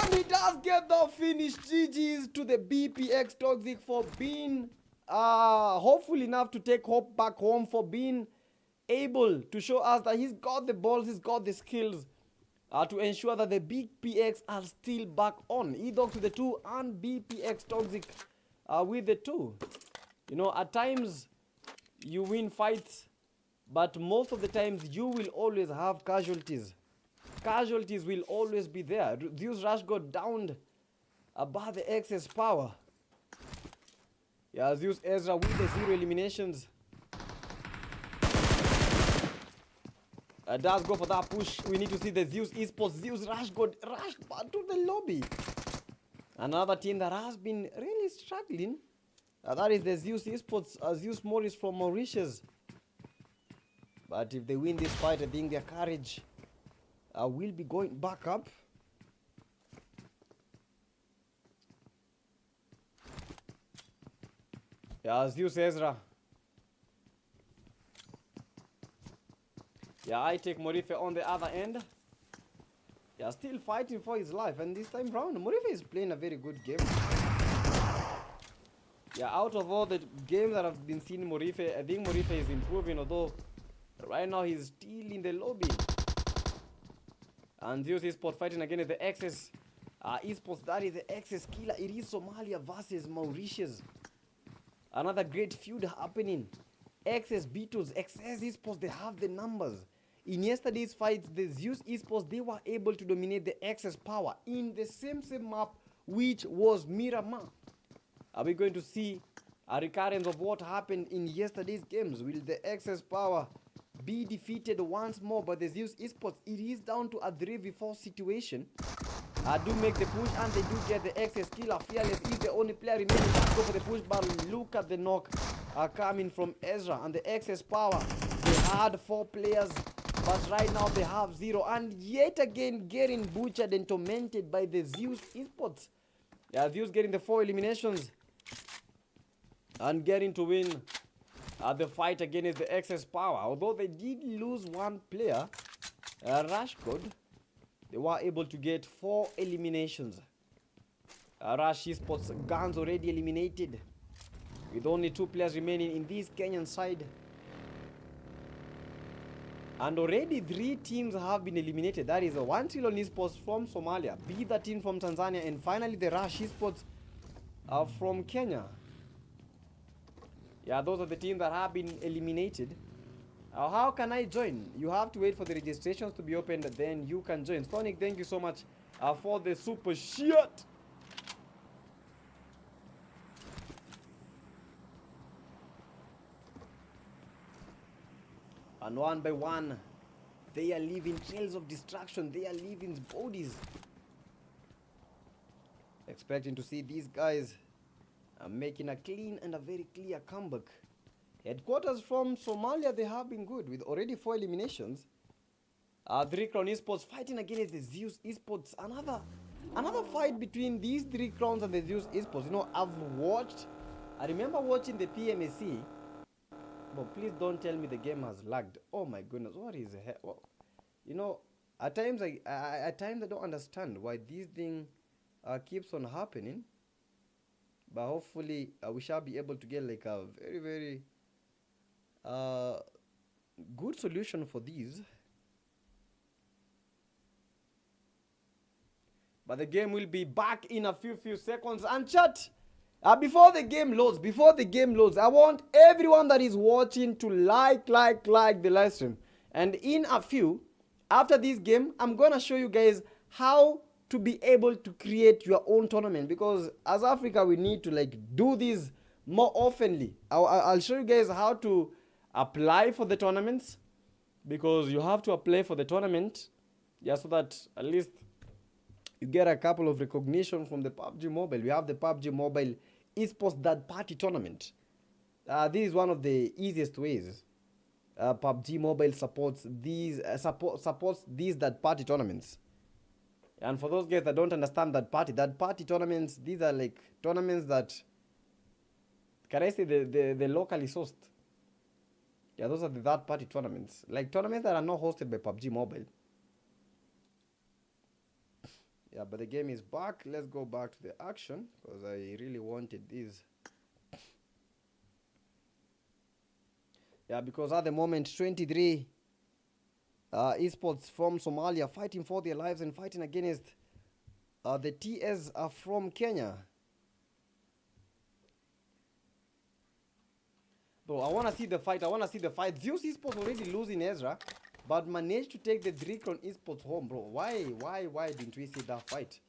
And he does get the finish. GG's to the BPX Toxic for being hopeful enough to take Hope back home, for being able to show us that he's got the balls, he's got the skills to ensure that the big PX are still back on. E-Dogs with the 2 and BPX Toxic with the 2. You know, at times you win fights, but most of the times you will always have casualties. Casualties will always be there. Zeus Rush got downed by the excess power. Yeah, Zeus Ezra with the 0 eliminations. Does go for that push. We need to see the Zeus Esports. Zeus Rush got rushed back to the lobby. Another team that has been really struggling. That is the Zeus Esports. Zeus Morris from Mauritius. But if they win this fight, I think their courage will be going back up. Yeah, Zeus Ezra. Yeah, I take Morife on the other end. Yeah, still fighting for his life. And this time round, Morife is playing a very good game. Yeah, out of all the games that I've been seeing Morife, I think Morife is improving. Although, right now he's still in the lobby. And Zeus Esports fighting against the XS Esports. That is the XS killer. It is Somalia versus Mauritius. Another great feud happening. XS Beatles, XS Esports, they have the numbers. In yesterday's fights, the Zeus Esports, they were able to dominate the XS power in the same map, which was Miramar. Are we going to see a recurrence of what happened in yesterday's games? Will the XS power be defeated once more by the Zeus Esports? It is down to a 3v4 situation. Do make the push, and they do get the XS killer. Fearless is the only player remaining to go for the push, but look at the knock coming from Ezra and the XS power. They had 4 players, but right now they have 0, and yet again getting butchered and tormented by the Zeus Esports. Yeah, Zeus getting the 4 eliminations and getting to win the fight against the XS power. Although they did lose 1 player, Rush Code, they were able to get 4 eliminations. Rush Esports guns already eliminated, with only 2 players remaining in this Kenyan side. And already 3 teams have been eliminated. That is 1 Trillion Esports from Somalia, B13 from Tanzania, and finally the Rush Esports from Kenya. Yeah, those are the teams that have been eliminated. How can I join? You have to wait for the registrations to be opened, then you can join. Stonic, thank you so much for the super shit. And one by one, they are leaving trails of destruction. They are leaving bodies. Expecting to see these guys making a clean and a very clear comeback. Headquarters from Somalia, they have been good with already 4 eliminations. 3 Crown Esports fighting against the Zeus Esports. Another fight between these 3 Crowns and the Zeus Esports. You know, I remember watching the PMAC. But please don't tell me the game has lagged. Oh my goodness, what is the heck? Well, you know, at times I don't understand why this thing keeps on happening. But hopefully we shall be able to get like a very, very good solution for these. But the game will be back in a few seconds. And chat, before the game loads, I want everyone that is watching to like the live stream. And in a few, after this game, I'm gonna show you guys how to be able to create your own tournament, because as Africa we need to like do this more oftenly. I'll show you guys how to apply for the tournaments, because you have to apply for the tournament, yeah, so that at least you get a couple of recognition from the PUBG Mobile. We have the PUBG Mobile Esports third-party tournament. This is one of the easiest ways. PUBG Mobile supports these third-party tournaments. And for those guys that don't understand third-party tournaments, these are like tournaments that, can I say, the locally sourced. Yeah, those are the third-party tournaments. Like tournaments that are not hosted by PUBG Mobile. Yeah, but the game is back. Let's go back to the action, because I really wanted this. Yeah, because at the moment 23 esports from Somalia fighting for their lives and fighting against the TS from Kenya. Bro, I want to see the fight. Zeus Esports already losing Ezra, but managed to take the Dricon Esports home, bro. Why didn't we see that fight?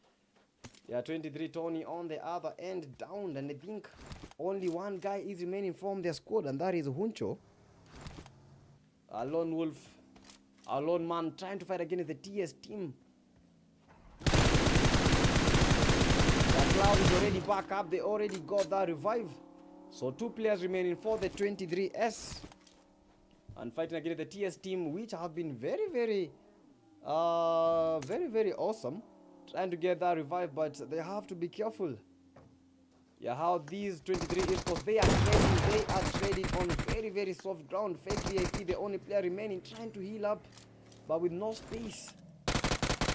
Yeah, 23 Tony on the other end, down, and I think only one guy is remaining from their squad, and that is Huncho. A lone wolf, a lone man trying to fight against the TS team. The Cloud is already back up. They already got that revive. So 2 players remaining for the 23S. And fighting against the TS team, which have been very awesome. Trying to get that revive, but they have to be careful. Yeah, how these 23 esports, they are trading on very soft ground. Fake VIP, the only player remaining, trying to heal up, but with no space.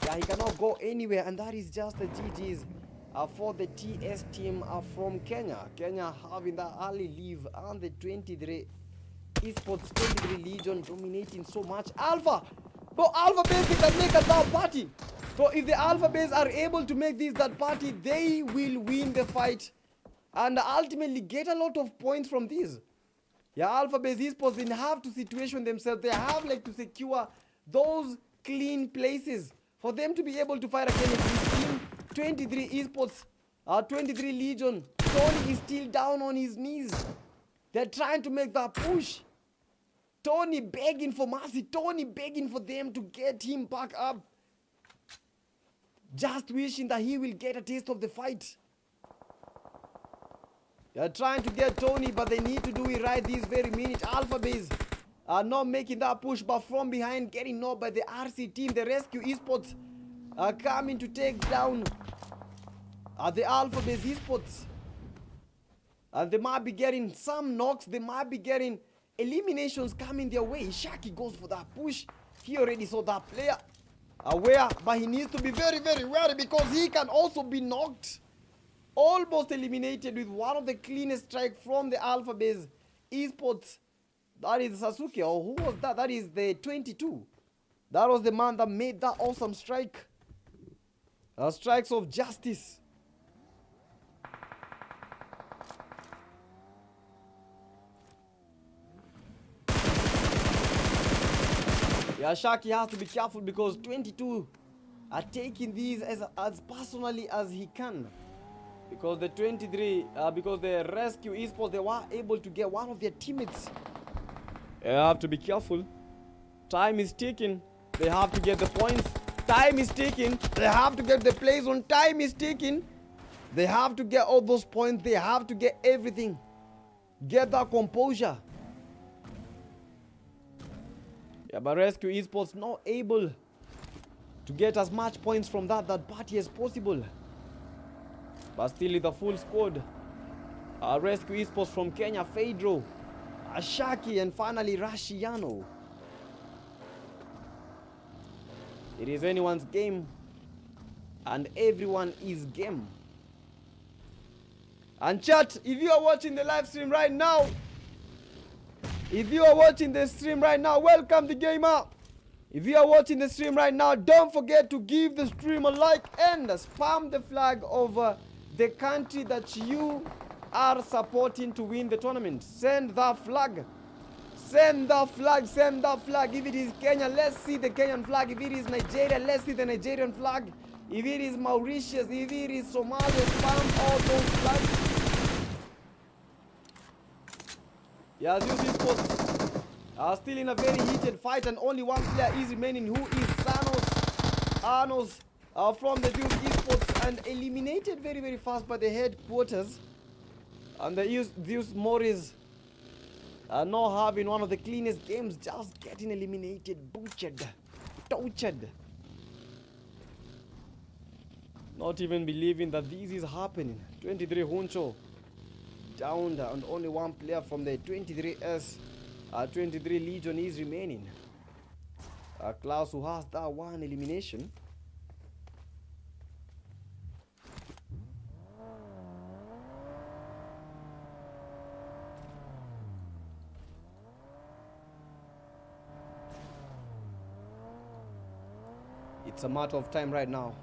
Yeah, he cannot go anywhere, and that is just the GG's for the TS team from Kenya. Kenya having the early leave, and the 23 esports 23 Legion dominating so much. Alpha! Bro, Alpha base, they can make a third party. So if the Alpha base are able to make this that party, they will win the fight and ultimately get a lot of points from this. Yeah, Alpha base esports, they have to situation themselves. They have like to secure those clean places for them to be able to fight against this team. 23 esports, 23 Legion. Tony is still down on his knees. They're trying to make that push. Tony begging for mercy. Tony begging for them to get him back up. Just wishing that he will get a taste of the fight. They're trying to get Tony, but they need to do it right this very minute. Alpha base are not making that push, but from behind getting knocked by the RC team. The Rescue Esports are coming to take down the Alpha base Esports. And they might be getting some knocks. They might be getting eliminations coming their way. Shaki goes for that push. He already saw that player aware, but he needs to be very wary because he can also be knocked. Almost eliminated with one of the cleanest strikes from the Alpha base esports. That is Sasuke, or who was that? That is the 22. That was the man that made that awesome strike. Strikes of justice. Yeah, Shaki has to be careful because 22 are taking these as personally as he can. Because the 23, because the Rescue Esports, they were able to get one of their teammates. They have to be careful. Time is ticking. They have to get the points. Time is ticking. They have to get the plays on. Time is ticking. They have to get all those points. They have to get everything. Get that composure. Yeah, but Rescue Esports not able to get as much points from that party as possible. But still with the full squad. Rescue Esports from Kenya, Fedro, Ashaki, and finally Rashiano. It is anyone's game, and everyone is game. And chat, if you are watching the live stream right now, welcome the gamer. If you are watching the stream right now, don't forget to give the stream a like and spam the flag of the country that you are supporting to win the tournament. Send that flag. Send that flag. Send that flag. If it is Kenya, let's see the Kenyan flag. If it is Nigeria, let's see the Nigerian flag. If it is Mauritius, if it is Somalia, spam all those flags. Yeah, Zeus Esports are still in a very heated fight, and only one player is remaining, who is Anos from the Zeus Esports, and eliminated very fast by the headquarters. And the Zeus Morris not having one of the cleanest games, just getting eliminated, butchered, tortured. Not even believing that this is happening. 23 Huncho down, and only one player from the 23S 23 Legion is remaining. Klaus, who has that one elimination. It's a matter of time right now.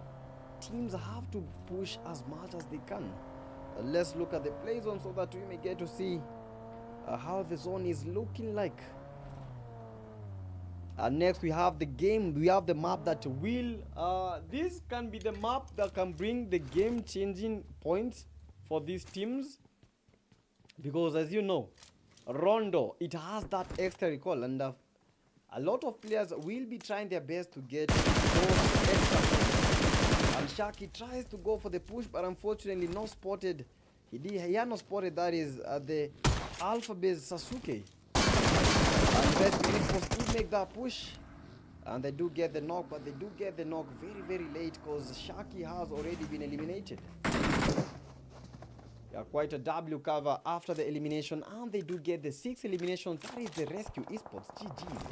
Teams have to push as much as they can. Let's look at the play zone so that we may get to see how the zone is looking like. Next we have the game. We have the map that will this can be the map that can bring the game changing points for these teams, because as you know, Rondo, it has that extra recall, and a lot of players will be trying their best to get those extra points. And Shaki tries to go for the push, but unfortunately not spotted. He had not spotted, that is the Alpha Base Sasuke. And best believe make that push, and they do get the knock, but they do get the knock very late because Shaki has already been eliminated. Yeah, quite a W cover after the elimination, and they do get the 6 eliminations. That is the Rescue Esports. GG's.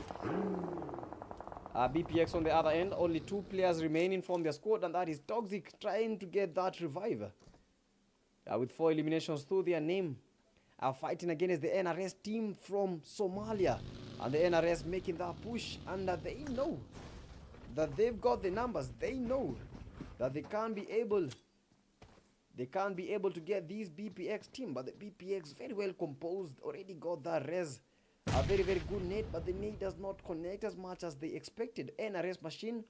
BPX on the other end, only 2 players remaining from their squad, and that is Toxic trying to get that revive. With 4 eliminations to their name. Fighting against the NRS team from Somalia, and the NRS making that push, and they know that they've got the numbers. They know that they can't be able to get these BPX team, but the BPX very well composed, already got that res, a very good net, but the net does not connect as much as they expected. NRS machine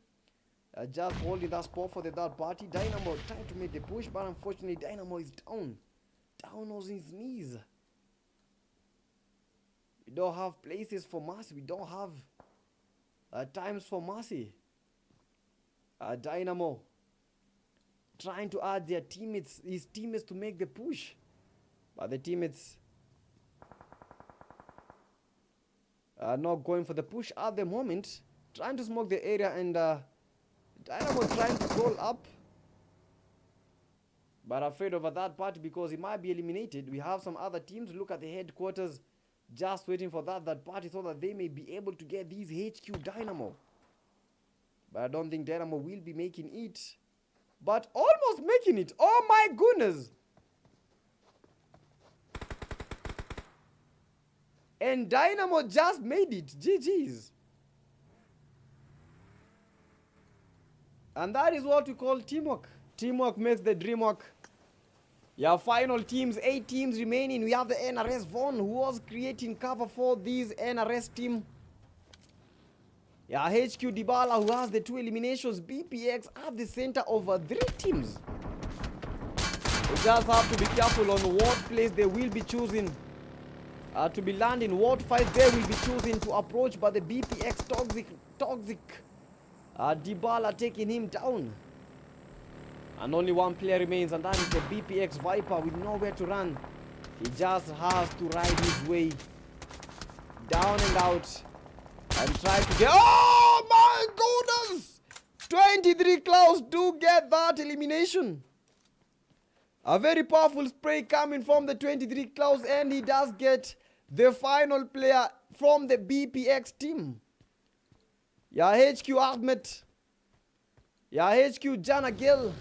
just holding that spot for the third party. Dynamo trying to make the push, but unfortunately Dynamo is down on his knees. We don't have places for mercy. We don't have times for mercy. Dynamo trying to add his teammates to make the push, but the teammates are not going for the push at the moment. Trying to smoke the area, and Dynamo trying to roll up, but afraid of that party because he might be eliminated. We have some other teams. Look at the headquarters, just waiting for that party so that they may be able to get these HQ Dynamo. But I don't think Dynamo will be making it. But almost making it. Oh my goodness. And Dynamo just made it. GG's. And that is what we call teamwork. Teamwork makes the dream work. Yeah, final teams, 8 teams remaining. We have the NRS Von, who was creating cover for these NRS team. Yeah, HQ Dybala, who has the 2 eliminations. BPX at the center of 3 teams. We just have to be careful on what place they will be choosing to be landing, what fight they will be choosing to approach. But the BPX toxic Dybala taking him down. And only 1 player remains, and that is the BPX Viper with nowhere to run. He just has to ride his way down and out and try to get... Oh my goodness! 23 Clouds do get that elimination. A very powerful spray coming from the 23 Clouds, and he does get the final player from the BPX team. Yeah, HQ Ahmed. Yeah, HQ Jana Gill.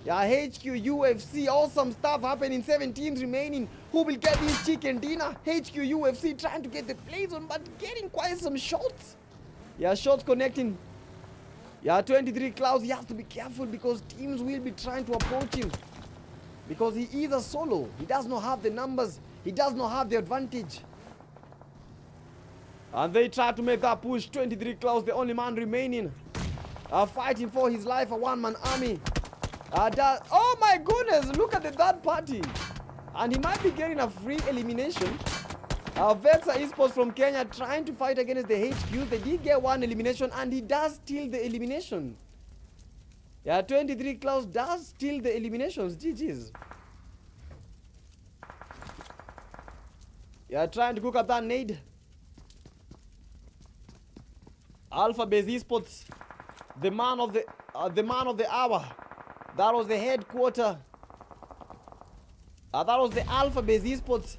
Yeah, HQ UFC. Awesome stuff happening. 7 teams remaining. Who will get this chicken dinner? HQ UFC trying to get the plays on, but getting quite some shots. Yeah, shots connecting. Yeah, 23 Clouds. He has to be careful because teams will be trying to approach him. Because he is a solo. He does not have the numbers. He does not have the advantage. And they try to make that push. 23 Clouds, the only man remaining. Fighting for his life, a 1-man army. Oh my goodness, look at the third party. And he might be getting a free elimination. Vexa Esports from Kenya trying to fight against the HQ. They did get 1 elimination, and he does steal the elimination. Yeah, 23 Clouds does steal the eliminations. GG's. Yeah, trying to cook up that nade. Alpha Base Esports, the man of the hour. That was the headquarter. That was the Alpha Base Esports.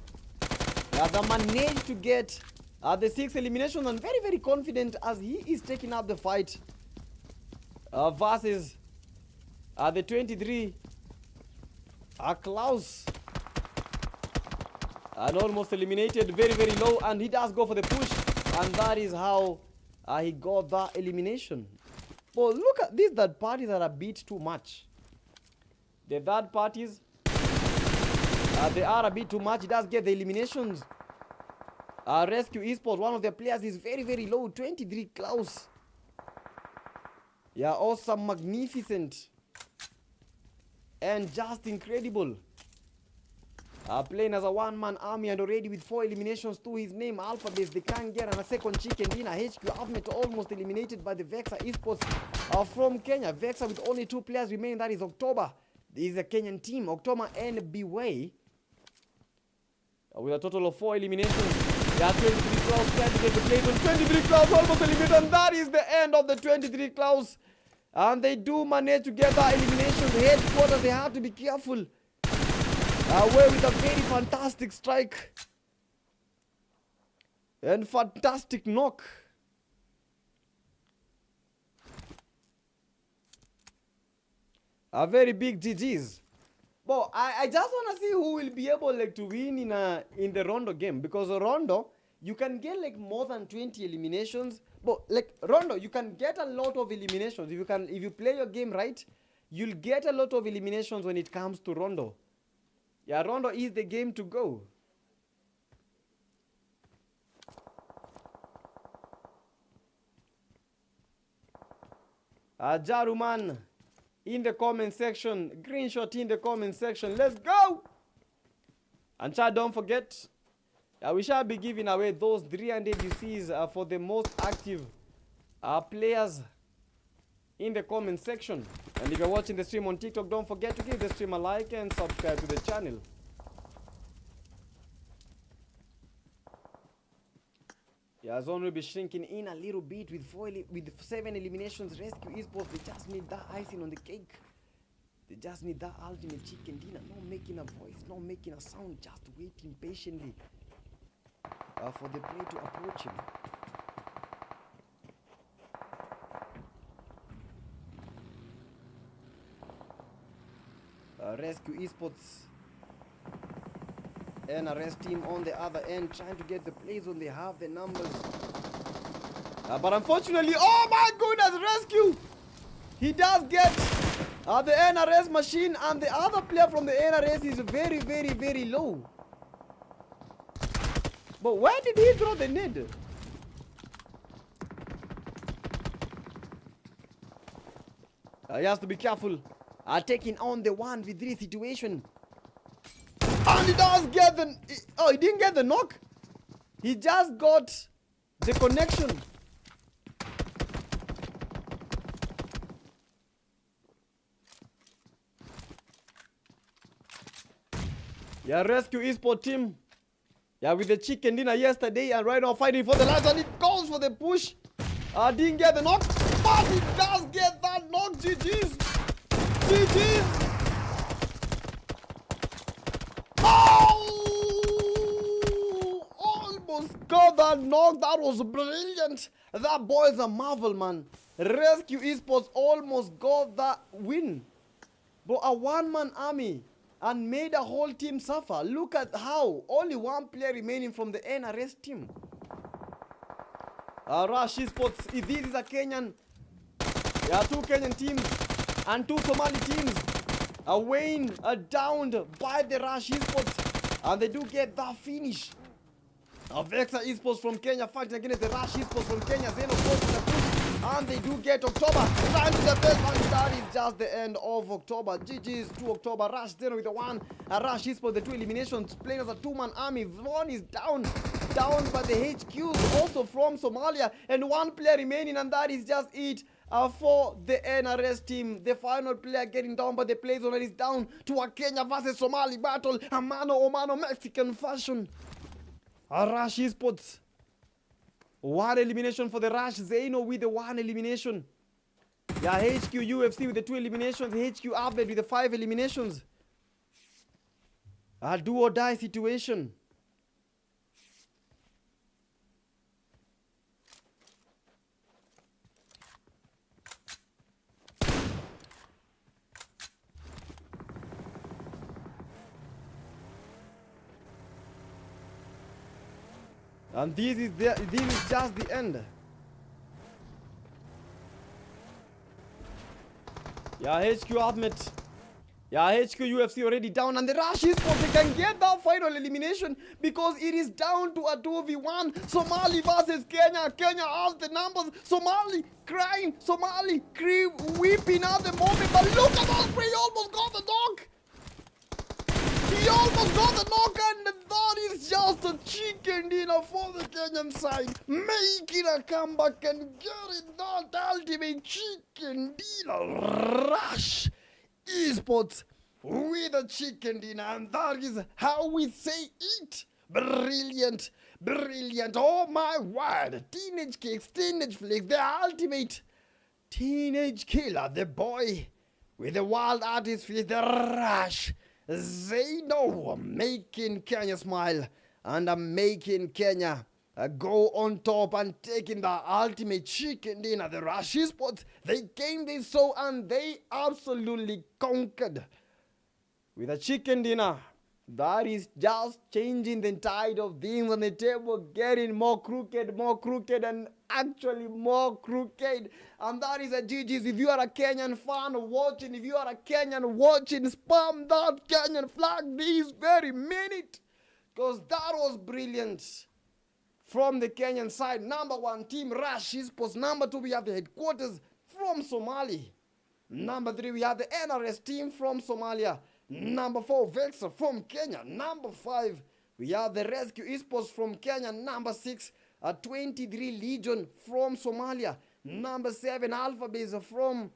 The man managed to get the 6 eliminations, and very confident as he is taking up the fight versus the 23 Klaus. And almost eliminated, very low, and he does go for the push, and that is how he got that elimination. But look at these third parties that are beat too much. The third parties, they are a bit too much. It does get the eliminations. Rescue Esports, one of their players is very, very low. 23 Klaus. Yeah, awesome, magnificent. And just incredible. Playing as a one-man army and already with 4 eliminations to his name. Alphabet, they can't get on a second chicken dinner. HQ Ahmed almost eliminated by the Vexa Esports from Kenya. Vexa with only 2 players remaining. That is October. This is a Kenyan team. October and Beway. With a total of 4 eliminations. Yeah, 23 Klaus trying to get the place on 23 Klaus almost eliminated. And that is the end of the 23 Klaus. And they do manage to get that elimination. The headquarters, they have to be careful. Away with a very fantastic strike. And fantastic knock. A very big GG's. But I just want to see who will be able to win in the Rondo game. Because Rondo, you can get more than 20 eliminations. But Rondo, you can get a lot of eliminations. If you play your game right, you'll get a lot of eliminations when it comes to Rondo. Yeah, Rondo is the game to go. Jaruman in the comment section. Green shot in the comment section. Let's go! And chat, don't forget, we shall be giving away those 300 UCs for the most active players in the comment section. And if you're watching the stream on TikTok, don't forget to give the stream a like and subscribe to the channel. Yeah, Zone will be shrinking in a little bit with 7 eliminations. Rescue Esports, they just need that icing on the cake. They just need that ultimate chicken dinner. Not making a voice, not making a sound, just waiting patiently for the prey to approach him. Rescue Esports and Arrest team on the other end trying to get the plays when they have the numbers. But unfortunately, oh my goodness, Rescue! He does get the NRS machine, and the other player from the NRS is very, very, very low. But where did he throw the nade? He has to be careful. Taking on the 1v3 situation. And he does get the... Oh, he didn't get the knock. He just got the connection. Yeah, Rescue Esports team. Yeah, with the chicken dinner yesterday and right now fighting for the last, and it goes for the push. Didn't get the knock, but he does get that knock. GG's. GG's. Oh! Almost got that knock. That was brilliant. That boy is a marvel, man. Rescue Esports almost got that win. But a one-man army and made a whole team suffer. Look at how only 1 player remaining from the NRS team. Rush Esports, this is a Kenyan. There are 2 Kenyan teams and 2 Somali teams. Wayne downed by the Rush Esports, and they do get that finish. Vexa Esports from Kenya fighting against the Rush Esports from Kenya. Zeno goes to the push, and they do get October. Time to the best, and that is just the end of October. GG's to October. Rush Zeno with the 1. Rush Esports, the 2 eliminations. Playing as a 2-man army. One is down by the HQs, also from Somalia, and 1 player remaining, and that is just it. For the NRS team, the final player getting down by the play zone is down to a Kenya versus Somali battle, a mano-o-mano Mexican fashion. Rush Esports, 1 elimination for the Rush. Zeno with the 1 elimination. Yeah, HQ UFC with the 2 eliminations. HQ Abed with the 5 eliminations. A do or die situation. And this is just the end. Yeah, HQ Ahmed. Yeah, HQ UFC already down, and the Rush Esports, they can get that final elimination because it is down to a 2v1. Somali versus Kenya. Kenya has the numbers. Somali crying. Somali weeping at the moment. But look at Osprey, he almost got the knock. He almost got the knock, and that is just a chicken dinner for the Kenyan side. Making a comeback and getting that ultimate chicken dinner. Rush Esports with a chicken dinner, and that is how we say it. Brilliant, brilliant. Oh my word. Teenage Cakes, Teenage Flakes, the ultimate teenage killer, the boy with the wild artist face, the Rush. They know making Kenya smile and making Kenya go on top and taking the ultimate chicken dinner. The Rush Esports, they came, they saw, and they absolutely conquered with a chicken dinner. That is just changing the tide of things on the table, getting more crooked, and actually more crooked. And that is a GG's. If you are a Kenyan fan watching, if you are a Kenyan watching, spam that Kenyan flag this very minute, because that was brilliant. From the Kenyan side, number 1 team, Rush Esports. Number 2, we have the headquarters from Somali. Number 3, we have the NRS team from Somalia. Number 4, Vexer from Kenya. Number 5, we have the Rescue Esports from Kenya. Number 6, a 23 Legion from Somalia. Number 7, Alpha Base from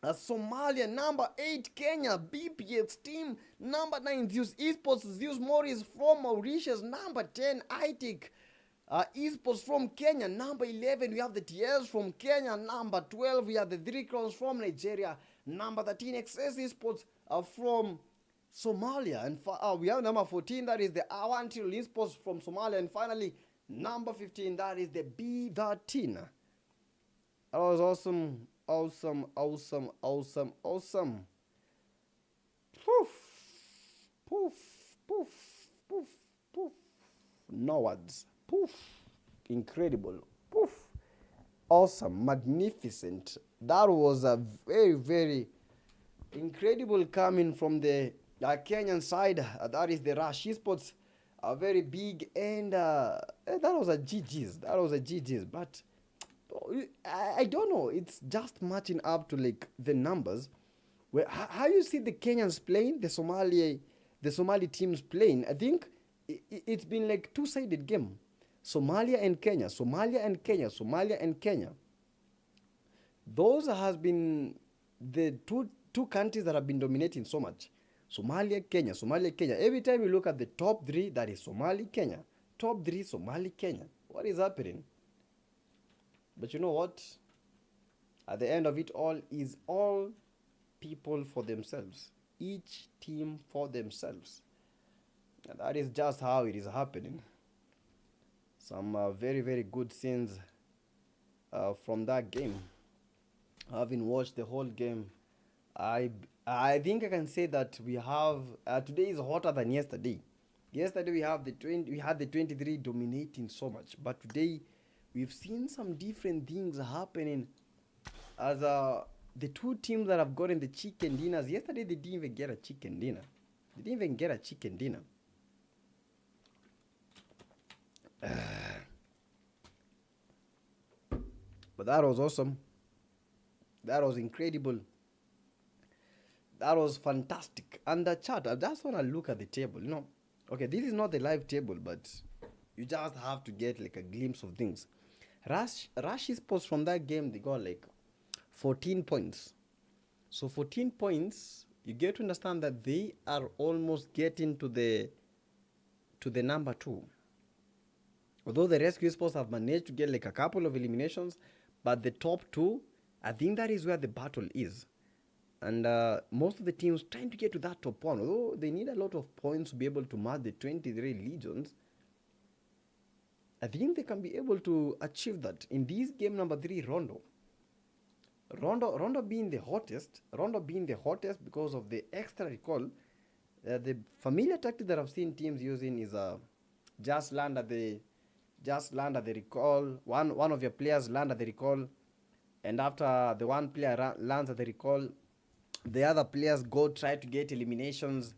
Somalia. Number 8, Kenya, BPX team. Number 9, Zeus Esports, Zeus Morris from Mauritius. Number 10, ITIC Esports from Kenya. Number 11, we have the TS from Kenya. Number 12, we have the 3 Crowns from Nigeria. Number 13, XS Esports from Somalia. And we have number 14, that is the Awantil Esports from Somalia. And finally, number 15, that is the B13. That was awesome, awesome, awesome, awesome, awesome. Poof, poof, poof, poof, poof. No words. Poof. Incredible. Poof. Awesome. Magnificent. That was a very, very incredible coming from the Kenyan side. That is the Rush Esports. A very big, and that was a GG's. That was a GG's. But I don't know. It's just matching up to like the numbers. Where how you see the Kenyans playing, the Somali teams playing. I think it's been like two-sided game. Somalia and Kenya, Somalia and Kenya, Somalia and Kenya. Those has been the two countries that have been dominating so much. Somalia, Kenya, Somalia, Kenya. Every time you look at the top 3, that is Somali, Kenya. Top 3, Somali, Kenya. What is happening? But you know what? At the end of it all is all people for themselves. Each team for themselves. And that is just how it is happening. Some very, very good scenes from that game. Having watched the whole game, I think I can say that we have today is hotter than yesterday. Yesterday we had the 23 dominating so much, but today we've seen some different things happening. As the two teams that have gotten the chicken dinners, yesterday they didn't even get a chicken dinner. They didn't even get a chicken dinner. But that was awesome. That was incredible. That was fantastic. And the chat, I just want to look at the table. You know, okay, this is not the live table, but you just have to get like a glimpse of things. Rush Esports from that game, they got like 14 points. So 14 points, you get to understand that they are almost getting to the number 2. Although the Rescue Esports have managed to get like a couple of eliminations, but the top 2, I think that is where the battle is. And most of the teams trying to get to that top 1, although they need a lot of points to be able to match the 23 legions. I think they can be able to achieve that in this game number 3, Rondo being the hottest. Rondo being the hottest because of the extra recall. The familiar tactic that I've seen teams using is just land at the recall. One of your players land at the recall, and after the one player lands at the recall, the other players go try to get eliminations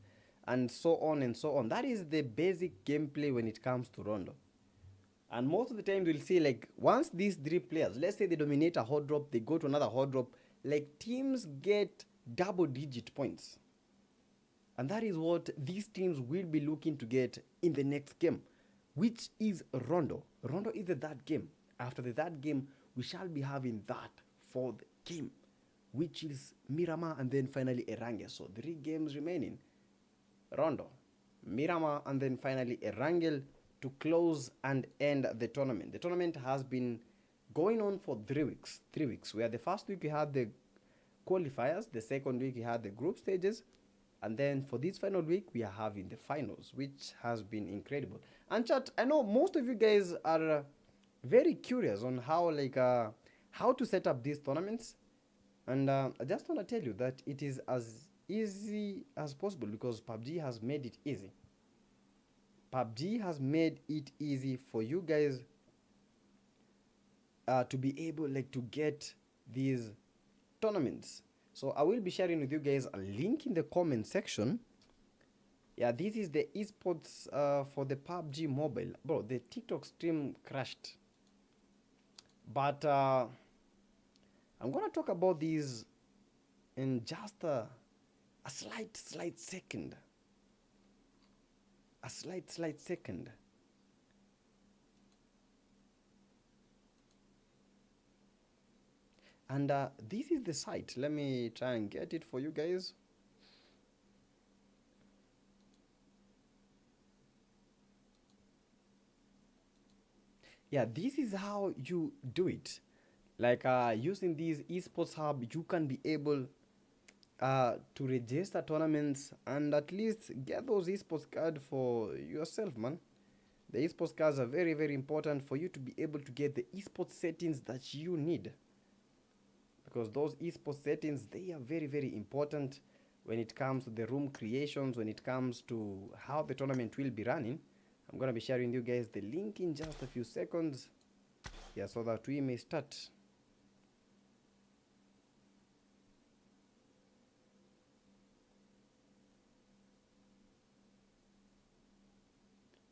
and so on and so on. That is the basic gameplay when it comes to Rondo. And most of the time we'll see, like, once these three players, let's say they dominate a hot drop, they go to another hot drop, like teams get double digit points. And that is what these teams will be looking to get in the next game, which is Rondo. Rondo is the third game. After the third game, we shall be having that fourth game, which is Miramar and then finally Erangel. So 3 games remaining. Rondo, Miramar, and then finally Erangel to close and end the tournament. The tournament has been going on for 3 weeks. 3 weeks, where the first week we had the qualifiers, the second week we had the group stages, and then for this final week we are having the finals, which has been incredible. And chat, I know most of you guys are very curious on how to set up these tournaments, and I just want to tell you that it is as easy as possible because PUBG has made it easy. PUBG has made it easy for you guys to be able to get these tournaments. So I will be sharing with you guys a link in the comment section. Yeah, this is the esports for the PUBG mobile. Bro, the TikTok stream crashed. But I'm gonna talk about these in just a slight second. A slight second. And this is the site. Let me try and get it for you guys. Yeah, this is how you do it. Like using this esports hub, you can be able to register tournaments and at least get those esports cards for yourself, man. The esports cards are very, very important for you to be able to get the esports settings that you need. Because those esports settings, they are very, very important when it comes to the room creations, when it comes to how the tournament will be running. I'm going to be sharing you guys the link in just a few seconds. Yeah, so that we may start.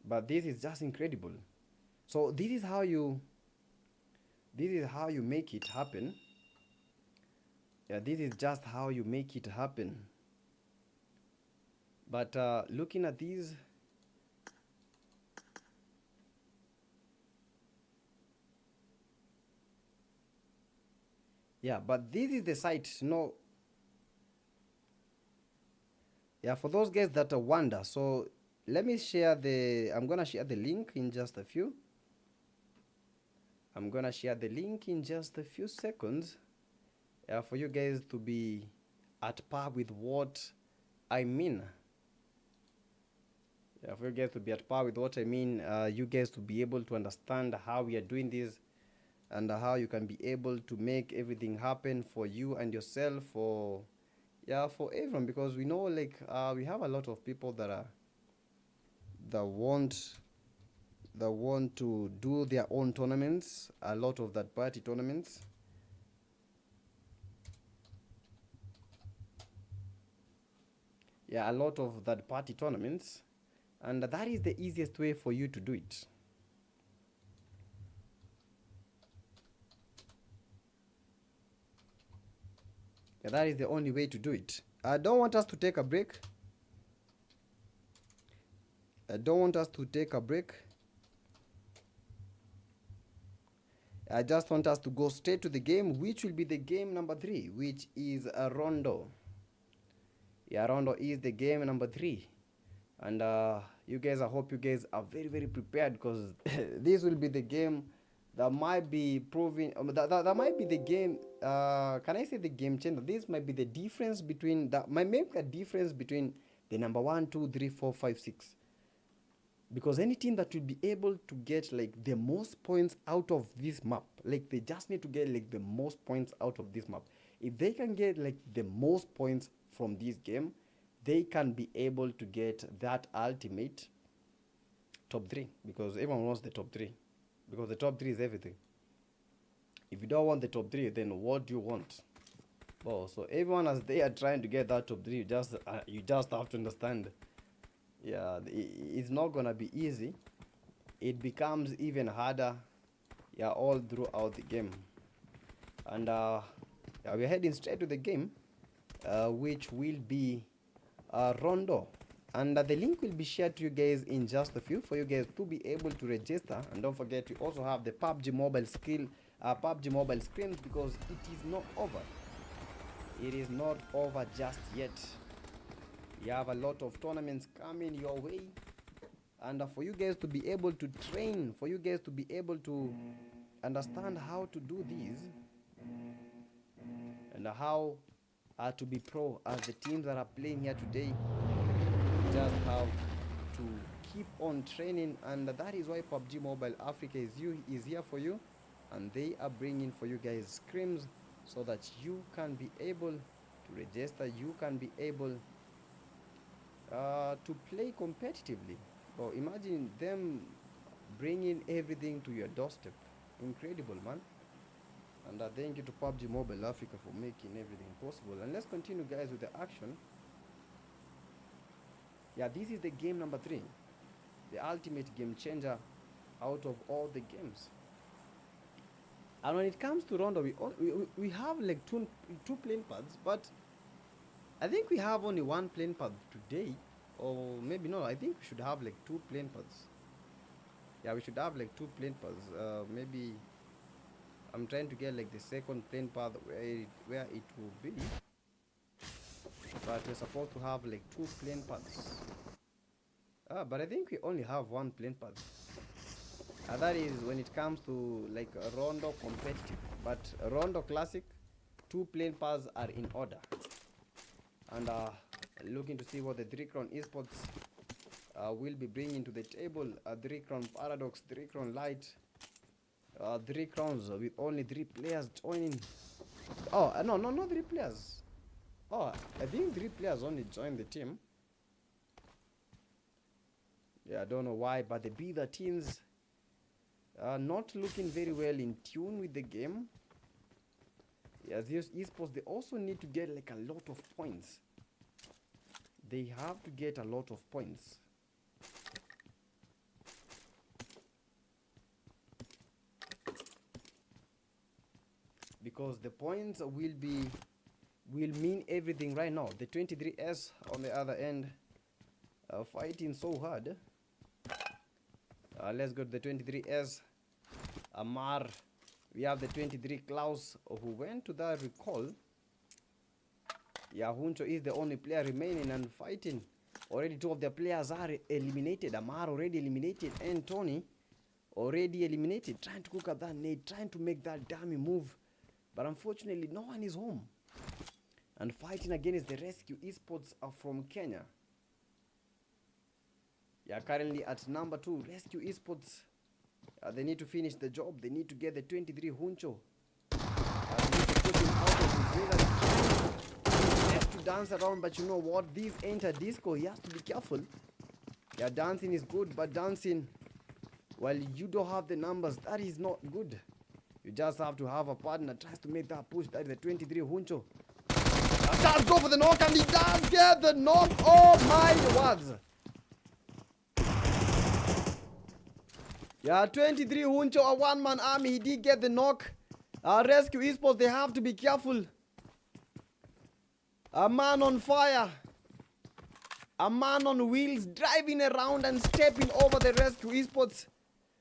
But this is just incredible. So this is how you make it happen. Yeah, this is just how you make it happen. But looking at these, yeah, but this is the site. No, yeah, for those guys that wonder. So let me share I'm gonna share the link in just a few. I'm gonna share the link in just a few seconds. For you guys to be at par with what I mean. Yeah, for you guys to be at par with what I mean, you guys to be able to understand how we are doing this and how you can be able to make everything happen for you and yourself, for everyone, because we know we have a lot of people that want to do their own tournaments, a lot of that party tournaments. Yeah, a lot of that party tournaments, and that is the easiest way for you to do it. Yeah, that is the only way to do it. I don't want us to take a break. I just want us to go straight to the game, which will be the game number 3, which is Rondo. Yeah, Rondo is the game number 3. And you guys, I hope you guys are very, very prepared, because this will be the game that might be proving, that might be the game, can I say the game changer? This might be the difference between, that might make a difference between the number 1, 2, 3, 4, 5, 6. Because any team that will be able to get the most points out of this map, they just need to get the most points out of this map. If they can get the most points from this game, they can be able to get that ultimate top 3, because everyone wants the top 3, because the top 3 is everything. If you don't want the top 3, then what do you want? Oh, so everyone as they are trying to get that top 3, you just have to understand. Yeah, it's not gonna be easy. It becomes even harder. Yeah, all throughout the game. And yeah, we're heading straight to the game, which will be Rondo. And the link will be shared to you guys in just a few for you guys to be able to register. And don't forget, we also have the PUBG Mobile PUBG Mobile screens, because it is not over. It is not over just yet. You have a lot of tournaments coming your way, and for you guys to be able to train, for you guys to be able to understand how to do these, and how to be pro as the teams that are playing here today. Just have to keep on training, and that is why PUBG Mobile Africa is here for you, and they are bringing for you guys scrims so that you can be able to register, you can be able to play competitively. Well, imagine them bringing everything to your doorstep. Incredible, man. And thank you to PUBG Mobile Africa for making everything possible. And let's continue, guys, with the action. Yeah, this is the game number 3, the ultimate game changer out of all the games. And when it comes to Rondo, we have like two playing pads, but I think we have only one playing pad today, or maybe no. I think we should have like 2 playing pads. Yeah, we should have like 2 playing pads. Maybe I'm trying to get like the second playing pad where it will be. But we're supposed to have like 2 playing pads. But I think we only have 1 playing pad. That is when it comes to like a Rondo competitive. But a Rondo classic, 2 playing pads are in order. And looking to see what the 3-Crown Esports will be bringing to the table. 3-Crown Paradox, 3-Crown Light, 3 crowns with only 3 players joining. Oh, no, not 3 players. Oh, I think 3 players only joined the team. Yeah, I don't know why, but the bigger teams are not looking very well in tune with the game. Yeah, these esports, they also need to get like a lot of points. They have to get a lot of points. Because the points will mean everything right now. The 23S on the other end fighting so hard. Let's go to the 23S. Amar. We have the 23 Klaus who went to that recall. Yeah, Huncho is the only player remaining and fighting. Already 2 of their players are eliminated. Amar already eliminated, and Tony already eliminated. Trying to cook up that nade, trying to make that dummy move. But unfortunately, no one is home. And fighting against the Rescue Esports from Kenya. Yeah, currently at number 2, Rescue Esports. They need to finish the job. They need to get the 23 Huncho. They need to put him out of his radar. He has to dance around, but you know what? This enter disco, he has to be careful. Yeah, dancing is good, but dancing while you don't have the numbers, that is not good. You just have to have a partner tries to make that push. That is the 23 Huncho. Does go for the knock, and he does get the knock. Oh my words. Yeah, 23 Huncho, a one-man army. He did get the knock. Rescue Esports, they have to be careful. A man on fire. A man on wheels driving around and stepping over the Rescue Esports.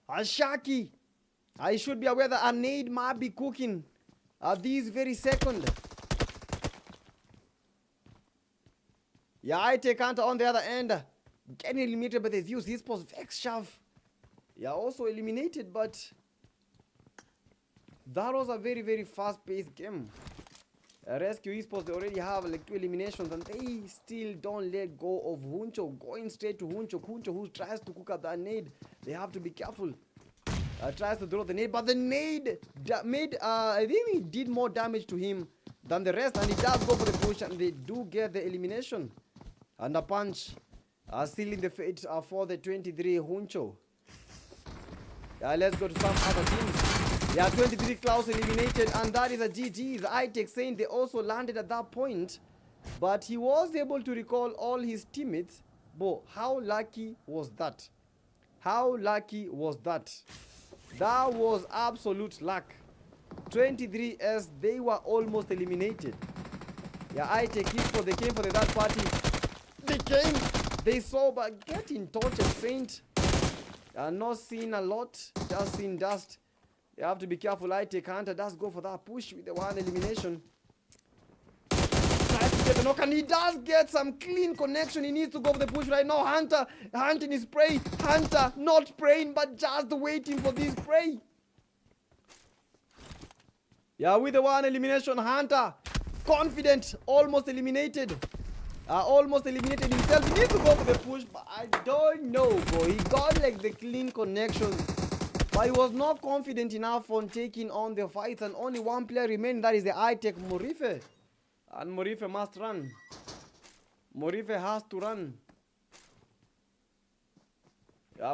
A Shaki. I should be aware that a nade might be cooking at this very second. Yeah, I take counter on the other end. Getting eliminated by the Zeus Esports. Vex Shove. Yeah, also eliminated, but that was a very, very fast-paced game. Rescue Esports, they already have like 2 eliminations, and they still don't let go of Huncho. Going straight to Huncho. Huncho, who tries to cook up that nade. They have to be careful. Tries to throw the nade, but the nade made, I think it did more damage to him than the rest, and he does go for the push, and they do get the elimination. And a punch, sealing the fate for the 23 Huncho. Let's go to some other teams. Yeah, 23 Klaus eliminated, and that is a GG's. iTech saying they also landed at that point, but he was able to recall all his teammates. But how lucky was that? How lucky was that? That was absolute luck. 23S, they were almost eliminated. Yeah, iTech Esports, they came for the third party. They saw, but getting tortured, Saint. Not seeing a lot, just seeing dust. You have to be careful. iTech Hunter does go for that push with the one elimination. Tries to get the knock, and he does get some clean connection. He needs to go for the push right now. Hunter hunting his prey. Hunter not praying, but just waiting for this prey. Yeah, with the one elimination, Hunter confident, almost eliminated. Almost eliminated himself. He needs to go for the push, but I don't know, bro. He got like the clean connection, but he was not confident enough on taking on the fights, and only one player remained. That is the iTech Morife. And Morife must run. Morife has to run.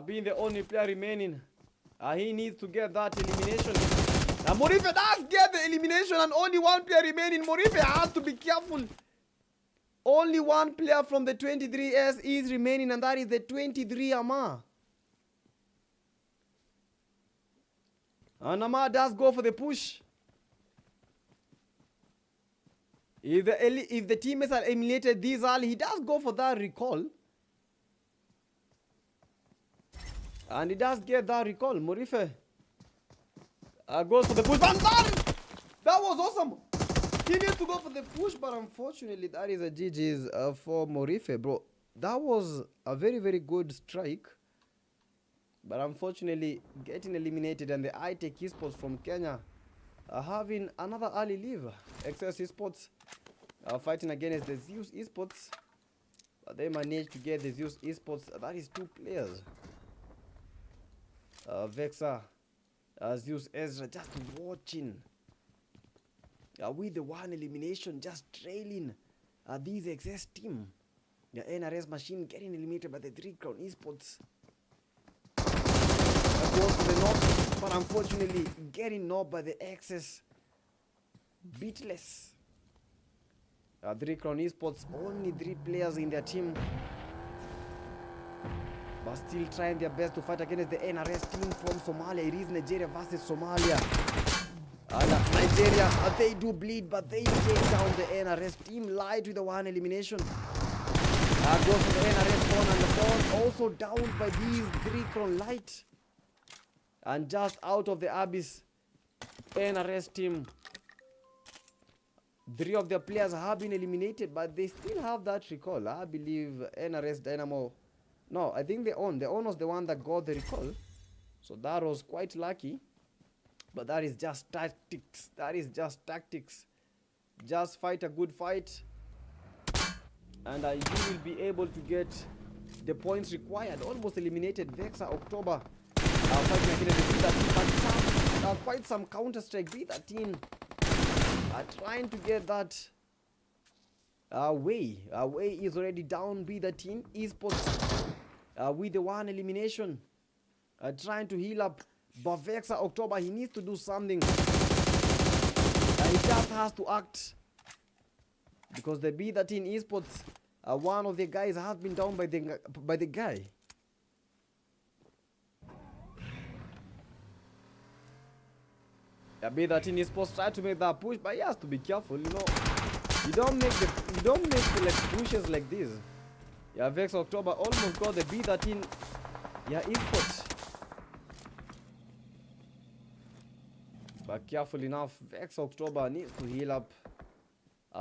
Being the only player remaining, he needs to get that elimination. Morife does get the elimination, and only one player remaining. Morife has to be careful. Only one player from the 23S is remaining, and that is the 23 Amar. And Amar does go for the push. If the teammates are eliminated this early, he does go for that recall. And he does get that recall. Morife goes for the push. And that was awesome. He needs to go for the push, but unfortunately, that is a GG's for Morife, bro. That was a very, very good strike. But unfortunately, getting eliminated, and the iTech Esports from Kenya having another early leave. XS Esports fighting against the Zeus Esports. But they managed to get the Zeus Esports. That is 2 players. Vexa, Zeus Ezra just watching. With the one elimination, just trailing this XS team. The NRS machine getting eliminated by the 3 Crown Esports. Goes to the knock, but unfortunately getting knocked by the XS Beatless. 3 Crown Esports, only 3 players in their team, but still trying their best to fight against the NRS team from Somalia. It is Nigeria versus Somalia. Nigeria, they do bleed, but they take down the NRS team. Light with the one elimination. Goes to the NRS phone, and the phone also downed by these 3 Crown Light. And just out of the abyss, NRS team. 3 of their players have been eliminated, but they still have that recall. I believe NRS Dynamo. No, I think they own. The own was the one that got the recall. So that was quite lucky. But that is just tactics. That is just tactics. Just fight a good fight, and you will be able to get the points required. Almost eliminated Vexa October. Fighting against the B13, but quite some counter-strike. B13 trying to get that way. Way is already down. B13 Esports with the one elimination. Trying to heal up. But Vexa October, he needs to do something. He just has to act. Because the B13 Esports, one of the guys has been down by the guy. B13 Esports try to make that push, but he has to be careful, you know. You don't make like pushes like this. Yeah, Vex October almost got the B13 Esports. But careful enough, Vex October needs to heal up.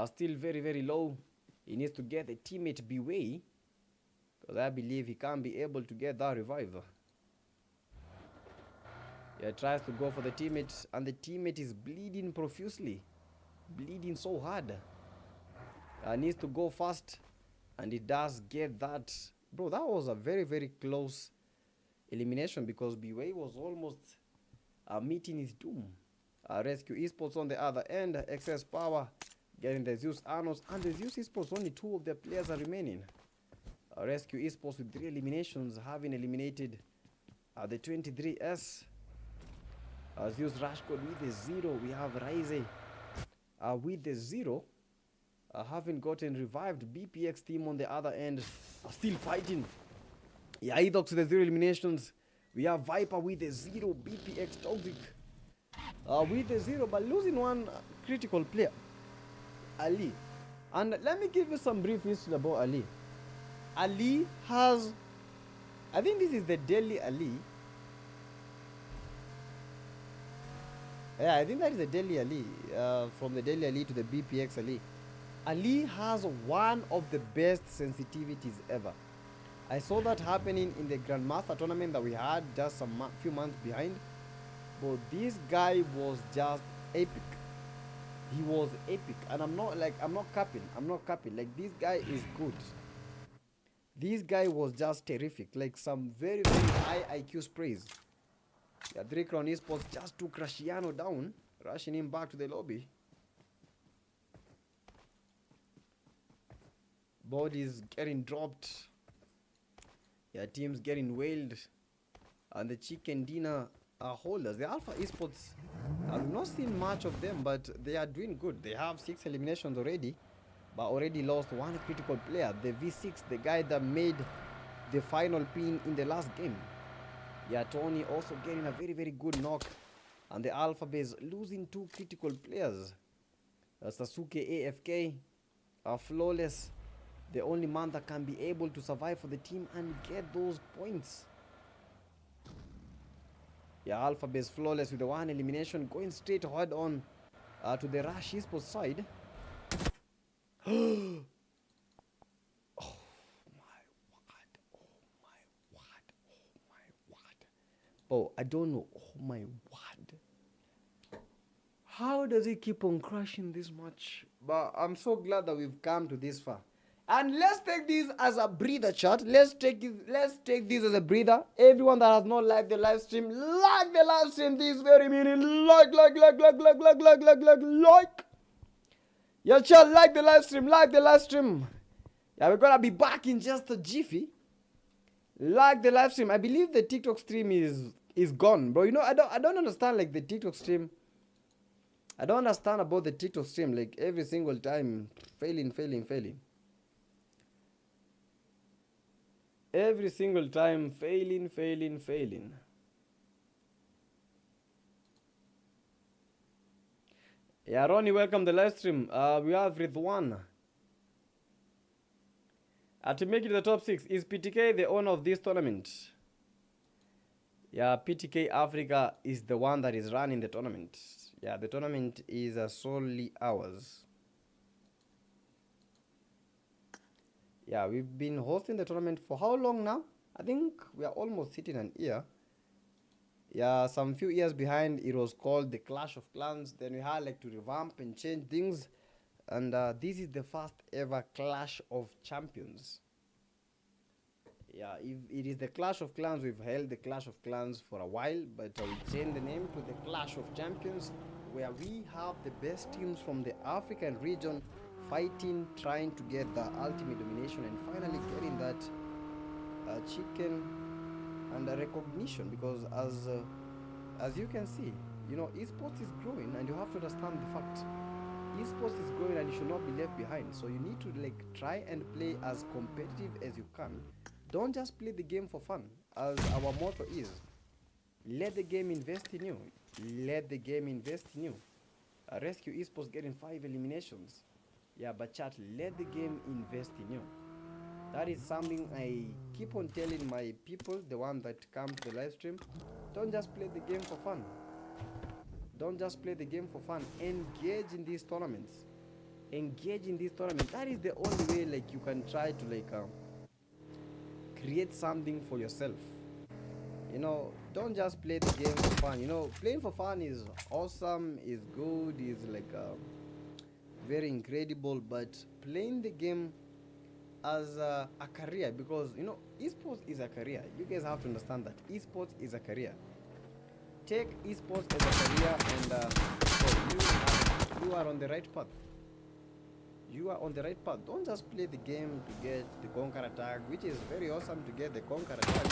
Still very, very low. He needs to get the teammate Beway, because I believe he can't be able to get that revive. Yeah, tries to go for the teammate, and the teammate is bleeding profusely. Bleeding so hard. Needs to go fast, and he does get that. Bro, that was a very, very close elimination, because Beway was almost meeting his doom. Rescue Esports on the other end. XS Power getting the Zeus Arnos, and the Zeus Esports, only 2 of their players are remaining. Rescue Esports with 3 eliminations, having eliminated the 23S. Zeus Rashcode with a 0. We have Rise with the 0. Haven't gotten revived. BPX team on the other end are still fighting. Yeah, Edox with the 0 eliminations. We have Viper with a 0. BPX Toxic with a 0, but losing one critical player, Ali. And let me give you some brief history about Ali. Ali has, I think this is the Delhi Ali. Yeah, I think that is the Delhi Ali. From the Delhi Ali to the BPX Ali. Ali has one of the best sensitivities ever. I saw that happening in the Grandmaster tournament that we had just a few months behind. But this guy was just epic. He was epic. And I'm not capping. Like, this guy is good. This guy was just terrific. Like, some very, very high IQ sprays. Yeah, 3 Crown Esports just took Rashiano down, rushing him back to the lobby. Bodies getting dropped. Yeah, teams getting wailed. And the chicken dinner holders, the Alpha Esports, I've not seen much of them, but they are doing good. They have 6 eliminations already, but already lost one critical player, the V6, the guy that made the final pin in the last game. Yeah, Tony also getting a very, very good knock. And the Alpha base losing 2 critical players. Sasuke AFK, Flawless, the only man that can be able to survive for the team and get those points. Yeah, Alpha base Flawless with the 1 elimination, going straight head on to the Rush Esports side. Oh I don't know. Oh my word. How does he keep on crashing this much? But I'm so glad that we've come to this far. And let's take this as a breather, chat. Let's take this as a breather. Everyone that has not liked the live stream, like the live stream this very minute. Like. Yeah, chat, like the live stream. Yeah, we're gonna be back in just a jiffy. Like the live stream. I believe the TikTok stream is gone, bro. You know, I don't understand, like, the TikTok stream. I don't understand about the TikTok stream. Like, every single time failing. Every single time failing. Yeah, Ronnie, welcome to the live stream. We have Ridwan. To make it to the top 6, is PTK the owner of this tournament? Yeah, PTK Africa is the one that is running the tournament. Yeah, the tournament is solely ours. Yeah, we've been hosting the tournament for how long now? I think we are almost hitting an year. Yeah, some few years behind, it was called the Clash of Clans. Then we had, like, to revamp and change things. And this is the first ever Clash of Champions. Yeah, if it is the Clash of Clans, we've held the Clash of Clans for a while, but we changed the name to the Clash of Champions, where we have the best teams from the African region fighting, trying to get the ultimate domination and finally getting that chicken and recognition. Because as you can see, you know, esports is growing, and you have to understand the fact. Esports is growing and you should not be left behind. So you need to, like, try and play as competitive as you can. Don't just play the game for fun, as our motto is. Let the game invest in you. Rescue Esports getting 5 eliminations. Yeah, but chat, let the game invest in you. That is something I keep on telling my people, the one that come to the live stream. Don't just play the game for fun. Engage in these tournaments. That is the only way, like, you can try to, like, create something for yourself. You know, don't just play the game for fun. You know, playing for fun is awesome, is good, is like very incredible, but playing the game as a career, because, you know, esports is a career. You guys have to understand that esports is a career. Take esports as a career, and you are on the right path. Don't just play the game to get the conquer attack, which is very awesome to get the conquer attack.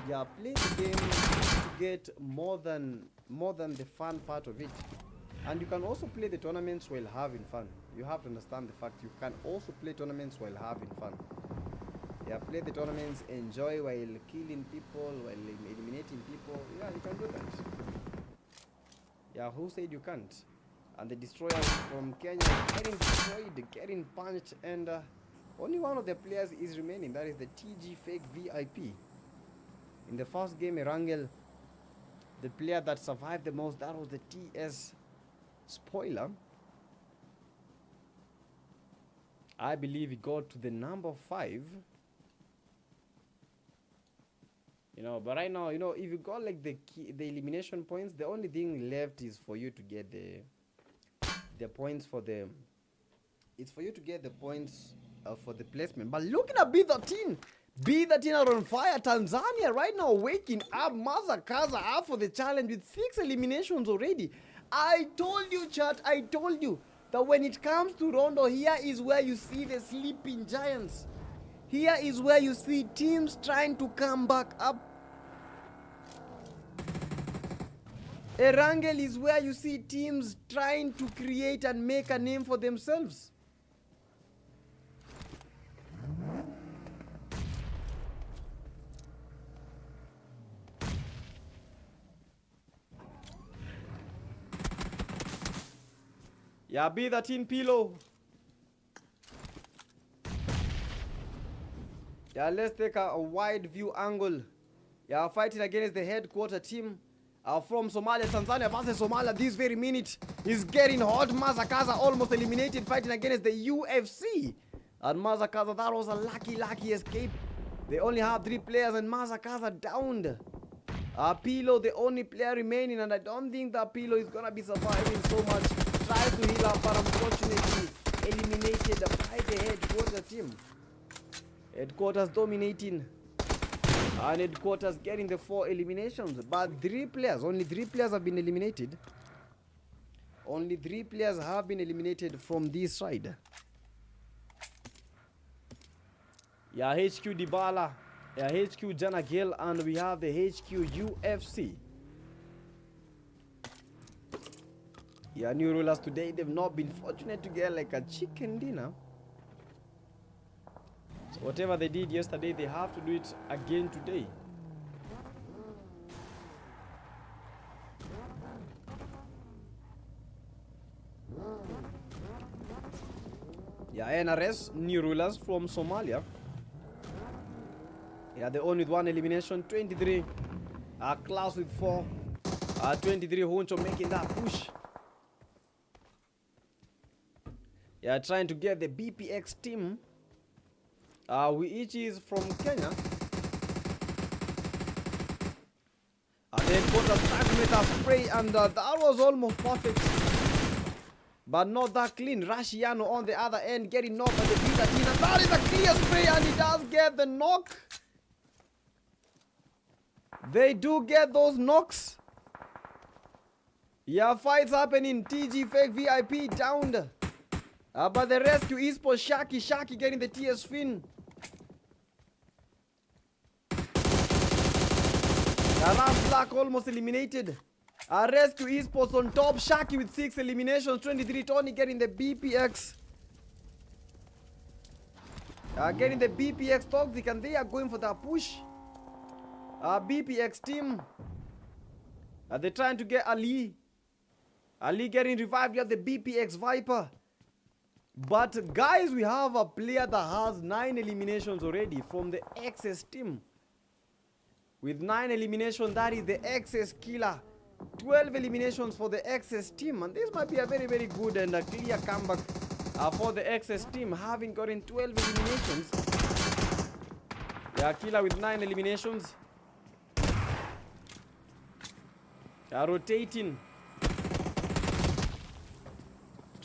Yeah, play the game to get more than the fun part of it. And you can also play the tournaments while having fun. You have to understand the fact you can also play tournaments while having fun. Yeah, play the tournaments, enjoy while killing people, while eliminating people. Yeah, you can do that. Yeah, who said you can't? And the destroyers from Kenya getting destroyed, getting punched, and only one of the players is remaining. That is the TG Fake VIP. In the first game, Erangel, the player that survived the most, that was the TS Spoiler. I believe he got to the number 5. You know, but right now, you know, if you got like the elimination points, the only thing left is for you to get the points for the. It's for you to get the points for the placement. But looking at B13, B13 are on fire. Tanzania right now waking up. Mazakaza up for the challenge with 6 eliminations already. I told you, chat. I told you that when it comes to Rondo, here is where you see the sleeping giants. Here is where you see teams trying to come back up. Erangel is where you see teams trying to create and make a name for themselves. Yeah, B13 Pillow. Yeah, let's take a wide view angle. Yeah, fighting against the headquarter team from Somalia. Tanzania versus Somalia this very minute is getting hot. Mazakaza almost eliminated, fighting against the UFC. And Mazakaza, that was a lucky escape. They only have 3 players and Mazakaza downed. Pilo, the only player remaining, and I don't think that Pilo is gonna be surviving so much. Tries to heal up, but unfortunately eliminated by the headquarter team. Headquarters dominating, and headquarters getting the 4 eliminations. But 3 players, only 3 players have been eliminated. Only 3 players have been eliminated from this side. Yeah, HQ Dybala, yeah, HQ Janagel, and we have the HQ UFC. Yeah, new rulers today, they've not been fortunate to get like a chicken dinner. So whatever they did yesterday, they have to do it again today. Yeah, NRS, new rulers from Somalia. Yeah, they only with 1 elimination, 23. Klaus with 4. 23 Honcho making that push. Yeah, trying to get the BPX team, which is from Kenya. And then put a tag with a spray, and that was almost perfect. But not that clean. Rashiano on the other end getting knocked by the B13, and that is a clear spray, and he does get the knock. They do get those knocks. Yeah, fights happening. TG Fake VIP downed. But the rescue is for Shaki getting the TS Fin. Ram Black almost eliminated. Rescue Esports on top. Shaki with 6 eliminations. 23 Tony getting the BPX. Getting the BPX Toxic, and they are going for that push. BPX team. They're trying to get Ali. Ali getting revived. You have the BPX Viper. But guys, we have a player that has 9 eliminations already from the XS team. With 9 eliminations, that is the XS killer. 12 eliminations for the XS team. And this might be a very, very good and a clear comeback for the XS team, having gotten 12 eliminations. Yeah, killer with 9 eliminations. Rotating.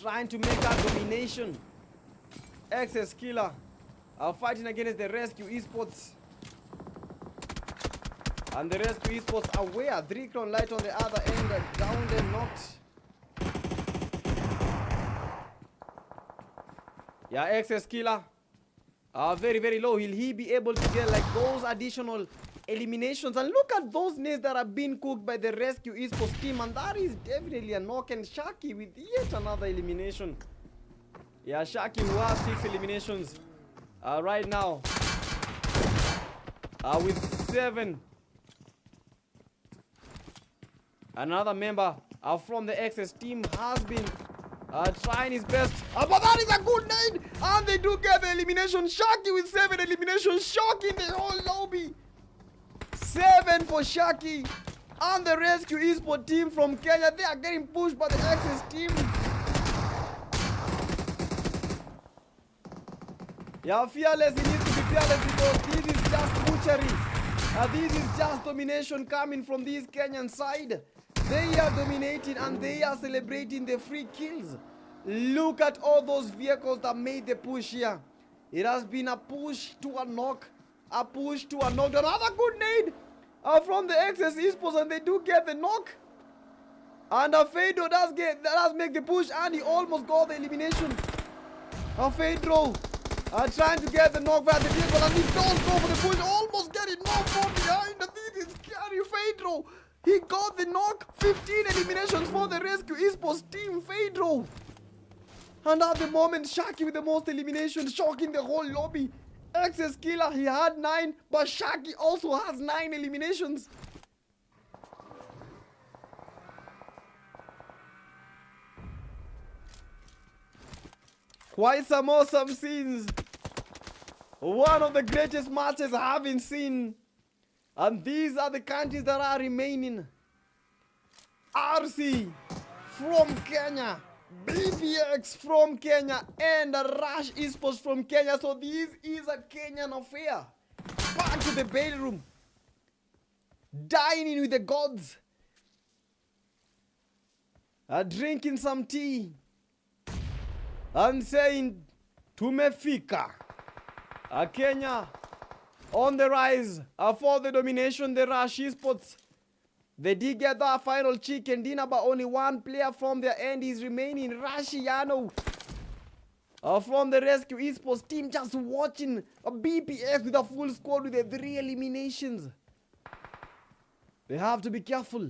Trying to make that domination. XS killer fighting against the Rescue Esports. And the Rescue Esports aware. 3 crown light on the other end. Down and knocked. Yeah, XS killer. Very, very low. Will he be able to get like those additional eliminations. And look at those nades that are being cooked by the Rescue Esports team. And that is definitely a knock. And Shaki with yet another elimination. Yeah, Shaki who has 6 eliminations right now. With 7. Another member from the XS team has been trying his best. But that is a good nade. And they do get the elimination. Shaki with 7 eliminations. Shocking the whole lobby. 7 for Shaki. And the Rescue Esports team from Kenya. They are getting pushed by the XS team. Yeah, fearless. He needs to be fearless because this is just butchery. This is just domination coming from this Kenyan side. They are dominating and they are celebrating the free kills. Look at all those vehicles that made the push here. It has been a push to a knock. A push to a knock. Another good nade from the XS Esports, and they do get the knock. And Fedro does make the push, and he almost got the elimination. Fedro trying to get the knock via the vehicle, and he does go for the push. Almost get it knocked from behind. I think it's scary. Fedro. He got the knock. 15 eliminations for the Rescue Esports team. Fedro. And at the moment, Shaki with the most eliminations, shocking the whole lobby. XS Killer, he had 9, but Shaki also has 9 eliminations. Quite some awesome scenes. One of the greatest matches I haven't seen. And these are the countries that are remaining. RC from Kenya, BPX from Kenya, and Rush Esports from Kenya. So this is a Kenyan affair. Back to the bedroom. Dining with the gods. Drinking some tea. And saying, Tumefika. Kenya on the rise for the domination. The Rush Esports, they did get that final chicken dinner, but only one player from their end is remaining. Rashiano from the Rescue Esports team just watching a BPS with a full squad with the 3 eliminations. They have to be careful.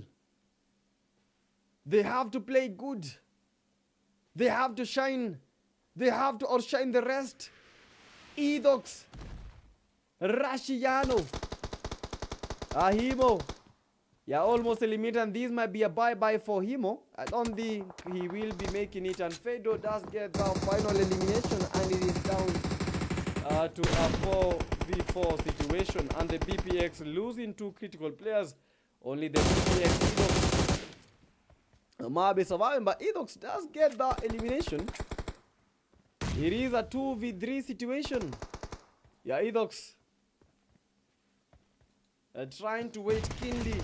They have to play good. They have to shine. They have to outshine the rest. Edox, Rashiano, Himo. Yeah, almost eliminated, and this might be a bye-bye for Himo. I don't think he will be making it, and Fedro does get the final elimination, and it is down to a 4v4 situation, and the BPX losing 2 critical players. Only the BPX Edox might be surviving, but Edox does get the elimination. It is a 2v3 situation. Yeah, Edox trying to wait keenly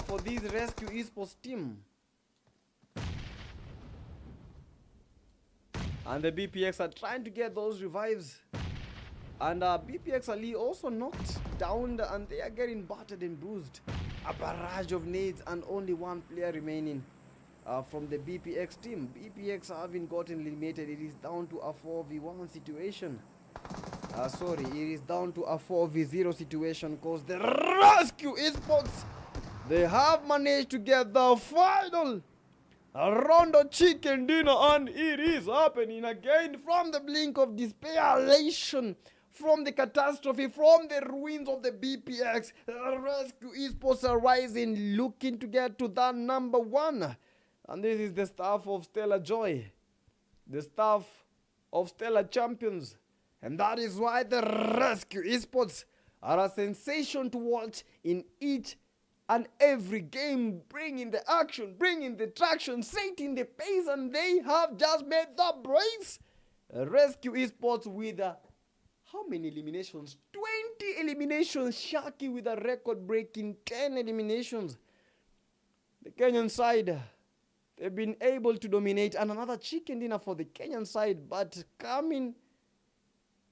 for this Rescue Esports team. And the BPX are trying to get those revives. And BPX Ali also knocked down, and they are getting battered and bruised. A barrage of nades and only one player remaining from the BPX team. BPX haven't gotten eliminated. It is down to a 4v1 situation. Sorry, it is down to a 4v0 situation because the Rescue Esports, they have managed to get the final round of chicken dinner, and it is happening again from the blink of desperation, from the catastrophe, from the ruins of the BPX. Rescue Esports are rising, looking to get to that number 1. And this is the staff of Stellar Joy, the staff of Stellar Champions. And that is why the Rescue Esports are a sensation to watch in each and every game, bringing the action, bringing the traction, setting the pace, and they have just made the brace. Rescue Esports with how many eliminations? 20 eliminations. Shaki with a record-breaking 10 eliminations. The Kenyan side, they've been able to dominate, and another chicken dinner for the Kenyan side, but coming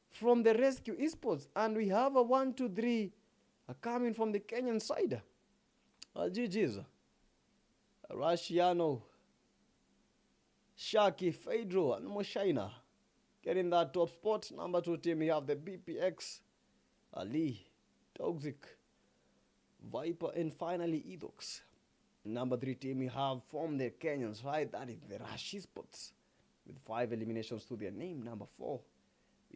from the Rescue Esports. And we have a 1, 2, 3 coming from the Kenyan side. GG's. Rashiano, Shaki, Fedro, and Moshaina getting that top spot. Number 2 team, we have the BPX, Ali, Toxic, Viper, and finally Edox. Number 3 team we have from the Kenyans, right? That is the Rush Esports with 5 eliminations to their name. Number 4,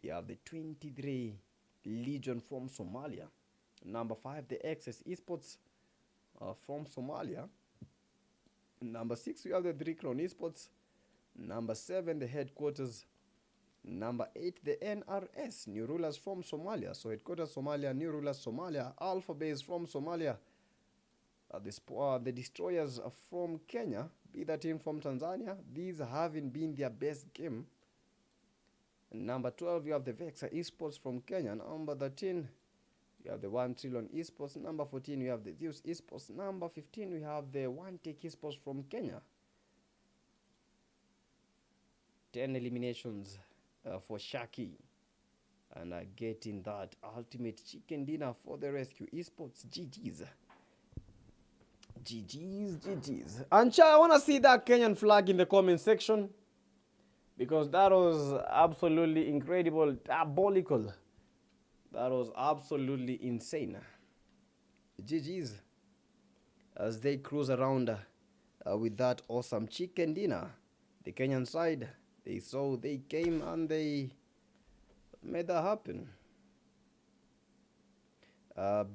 we have the 23 Legion from Somalia. Number 5, the XS Esports from Somalia. Number 6, we have the 3 Crown Esports. Number 7, the Headquarters. Number 8, the NRS, New Rulers from Somalia. So Headquarters Somalia, New Rulers Somalia, Alpha Base from Somalia. The Destroyers are from Kenya, be that team from Tanzania. These haven't been their best game. And number 12, you have the Vexa Esports from Kenya. Number 13, you have the 1 Trillion Esports. Number 14, we have the Zeus Esports. Number 15, we have the One Take Esports from Kenya. 10 eliminations for Shaki. And getting that ultimate chicken dinner for the Rescue Esports. GG's. GG's. And I want to see that Kenyan flag in the comment section, because that was absolutely incredible, diabolical. That was absolutely insane. GG's as they cruise around with that awesome chicken dinner. The Kenyan side, they came and they made that happen.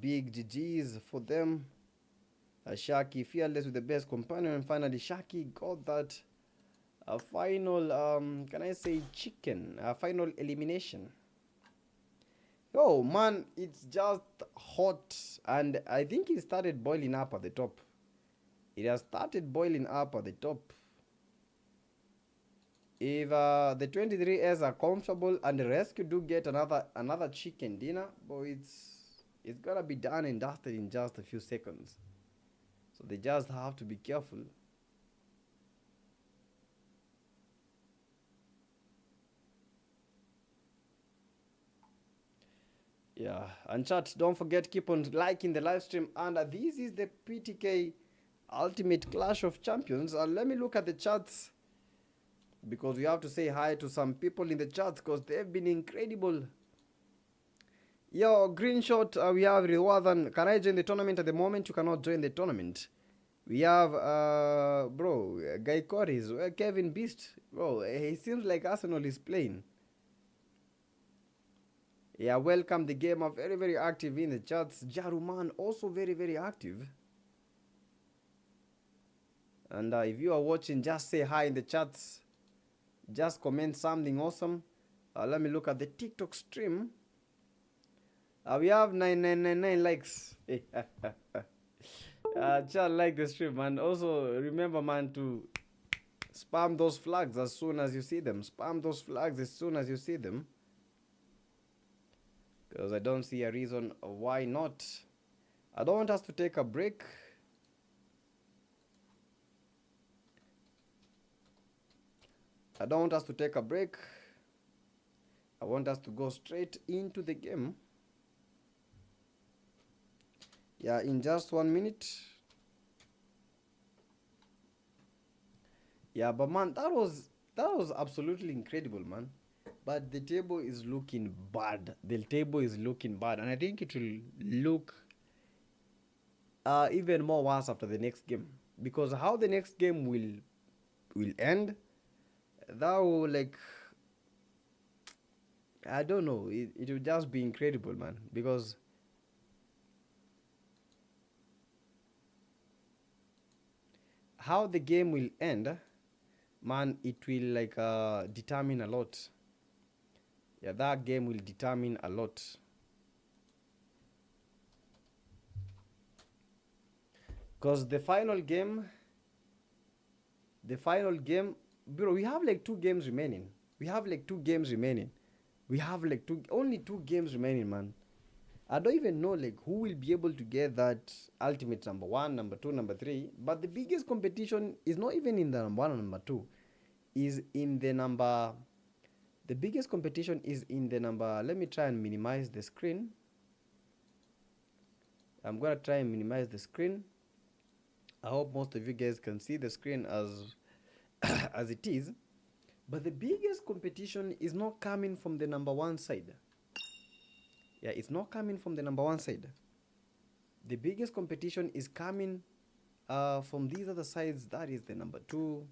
Big GG's for them. Shaki fearless with the best companion, and finally Shaki got that final can I say chicken, final elimination. Oh man, it's just hot, and I think it started boiling up at the top. It has started boiling up at the top. If the 23s are comfortable and the Rescue do get another chicken dinner, but it's gonna be done and dusted in just a few seconds. So they just have to be careful. Yeah, and chat, don't forget, keep on liking the live stream. And this is the PTK Ultimate Clash of Champions. Let me look at the chats, because we have to say hi to some people in the chats, because they've been incredible. Yo, Green Shot, we have Rewardan. Can I join the tournament? At the moment, you cannot join the tournament. We have, Guy Corris, Kevin Beast. Bro, he seems like Arsenal is playing. Yeah, welcome the game. Are very, very active in the chats. Jaruman, also very, very active. And if you are watching, just say hi in the chats. Just comment something awesome. Let me look at the TikTok stream. We have 9999 likes. Just like the stream, and also remember, man, to spam those flags as soon as you see them. Spam those flags as soon as you see them, because I don't see a reason why not. I don't want us to take a break. I don't want us to take a break. I want us to go straight into the game. Yeah, in just 1 minute. Yeah, but man, that was absolutely incredible, man. But the table is looking bad. The table is looking bad, and I think it will look even more worse after the next game, because how the next game will end, that will, like, I don't know. It will just be incredible, man, because how the game will end, man, it will, like, determine a lot. Yeah, that game will determine a lot. Because the final game, bro, we have like 2 games remaining. We have like 2 games remaining. We have like only 2 games remaining, man. I don't even know like who will be able to get that ultimate number 1, number 2, number 3. But the biggest competition is not even in the number 1 and number 2. Is in the number. The biggest competition is in the number. Let me try and minimize the screen. I'm gonna try and minimize the screen. I hope most of you guys can see the screen as it is. But the biggest competition is not coming from the number 1 side. Yeah, it's not coming from the number 1 side. The biggest competition is coming from these other sides. That is the number 2,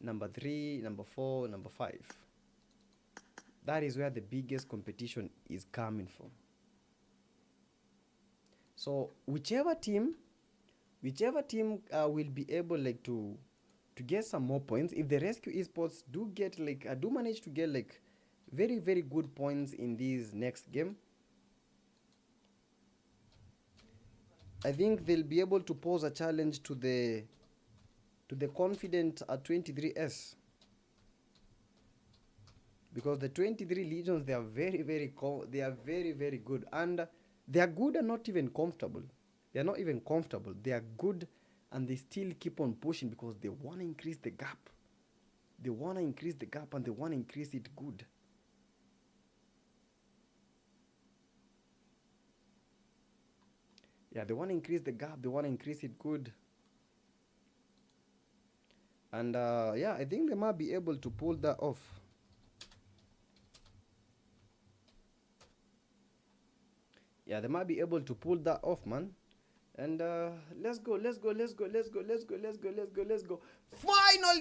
number 3, number 4, number 5. That is where the biggest competition is coming from. So whichever team will be able like to get some more points. If the Rescue Esports do get like do manage to get like very very good points in this next game, I think they'll be able to pose a challenge to the confident 23S, because the 23 Legions, they are very very good, and they are good and not even comfortable. They are not even comfortable. They are good and they still keep on pushing because they want to increase the gap. They want to increase the gap and they want to increase it good. Yeah, they want to increase the gap. They want to increase it good. And yeah, I think they might be able to pull that off. Yeah, they might be able to pull that off, man. And let's go. Final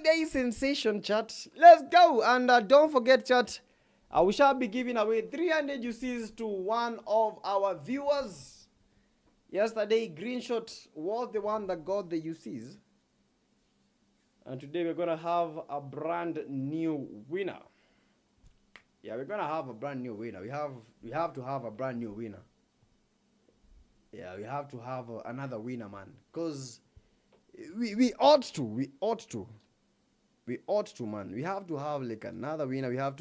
day sensation, chat. Let's go. And don't forget, chat, we shall be giving away 300 UCs to one of our viewers. Yesterday, Greenshot was the one that got the UCs. And today we're going to have a brand new winner. Yeah, we're going to have a brand new winner. We have to have a brand new winner. Yeah, we have to have another winner, man. Because we ought to, man. We have to have like another winner. We have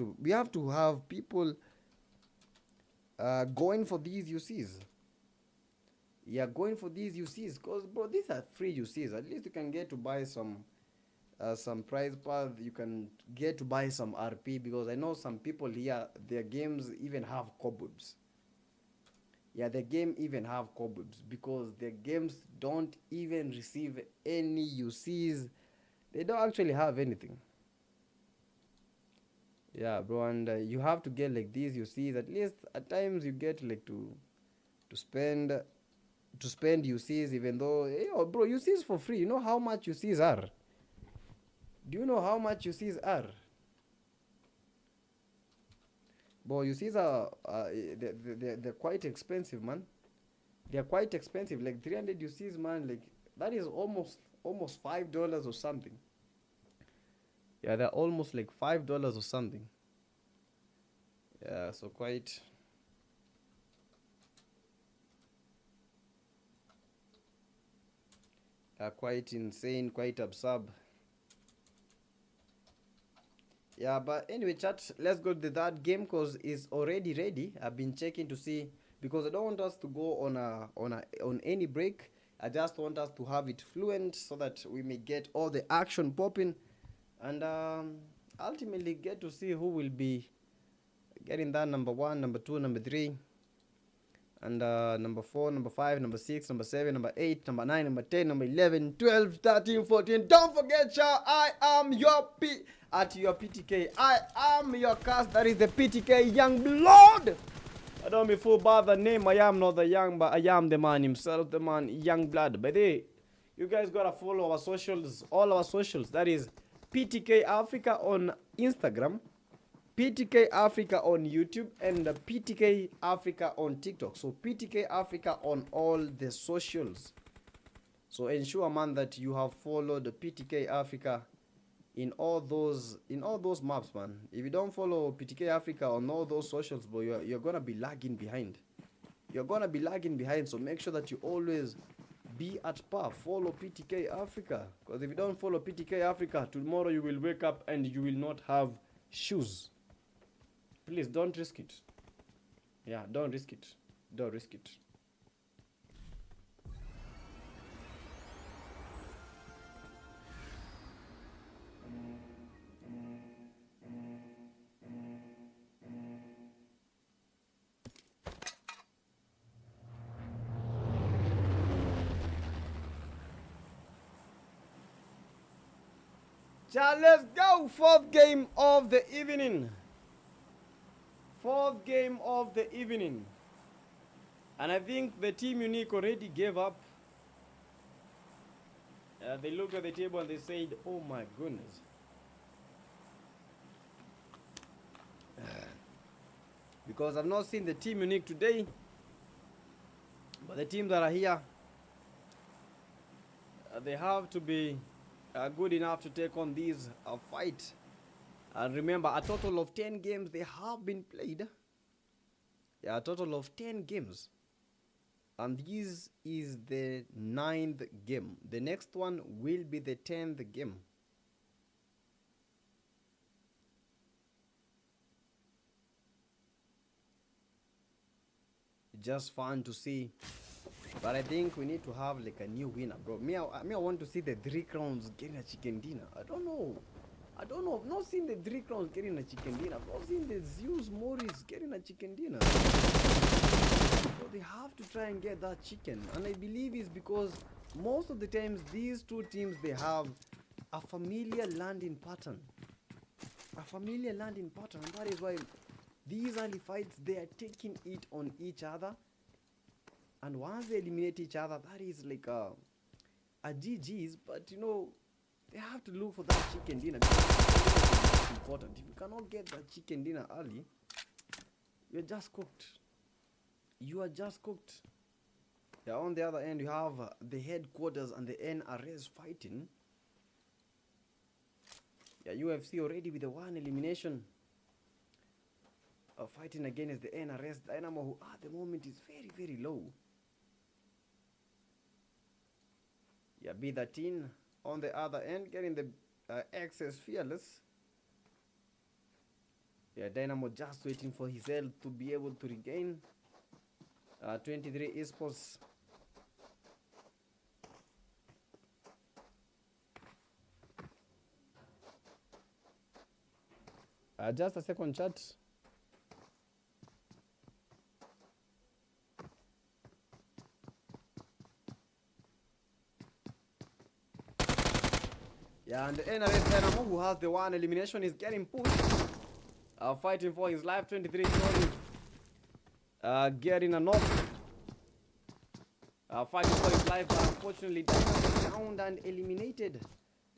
to have people going for these UCs. Yeah, going for these UCs. Because, bro, these are free UCs. At least you can get to buy some prize path. You can get to buy some RP. Because I know some people here, their games even have cobwebs. Yeah, the game even have cobwebs because the games don't even receive any UCs. They don't actually have anything. Yeah, bro, and you have to get like these UCs. At least at times you get like to spend UCs, even though, yo, bro, UCs for free. You know how much UCs are? Do you know how much UCs are? But UCs are they're quite expensive, man. They're quite expensive. Like 300 UCs, man. Like that is almost $5 or something. Yeah, they're almost like $5 or something. Yeah, so quite insane, quite absurd. Yeah, but anyway, chat, let's go to that game because it's already ready. I've been checking to see, because I don't want us to go on any break. I just want us to have it fluent so that we may get all the action popping and ultimately get to see who will be getting that number 1, number 2, number 3, and number 4, number 5, number 6, number 7, number 8, number 9, number 10, number 11, 12, 13, 14. Don't forget, chat, I am your PTK. I am your cast. That is the PTK Young Blood. I don't be fooled by the name. I am not the young, but I am the man himself, the man Young Blood. By the way, you guys gotta follow our socials, all our socials. That is PTK Africa on Instagram, PTK Africa on YouTube, and PTK Africa on TikTok. So PTK Africa on all the socials. So ensure, man, that you have followed the PTK Africa in all those maps, man. If you don't follow PTK Africa on all those socials, bro, you're gonna be lagging behind. You're gonna be lagging behind. So make sure that you always be at par. Follow PTK Africa, because if you don't follow PTK Africa, tomorrow you will wake up and you will not have shoes. Please don't risk it. Yeah, don't risk it. Don't risk it. Let's go. Fourth game of the evening. And I think the team Unique already gave up. They looked at the table and they said, oh my goodness. Because I've not seen the team Unique today. But the teams that are here, they have to be good enough to take on this fight. And remember, a total of 10 games they have been played. Yeah, a total of 10 games. And this is the 9th game. The next one will be the 10th game. Just fun to see. But I think we need to have like a new winner, bro. Me, I want to see the 3 crowns getting a chicken dinner. I don't know. I've not seen the 3 crowns getting a chicken dinner. I've not seen the Zeus Morris getting a chicken dinner. So they have to try and get that chicken. And I believe it's because most of the times these two teams, they have a familiar landing pattern. A familiar landing pattern. And that is why these early fights, they are taking it on each other. And once they eliminate each other, that is like a GG's. But you know, they have to look for that chicken dinner. It's important. If you cannot get that chicken dinner early, you're just cooked. You are just cooked. Yeah, on the other end, you have the headquarters and the NRS fighting. Yeah, UFC already with the 1 elimination. Fighting against the NRS Dynamo, who at the moment is very, very low. Yeah, B13 on the other end, getting the XS Fearless. Yeah, Dynamo just waiting for his health to be able to regain. 23 esports. Just a second, chat. Yeah, and the NRS Dynamo, who has the 1 elimination, is getting pushed. Fighting for his life. 23 getting a knock. Fighting for his life, but unfortunately Dynamo down and eliminated.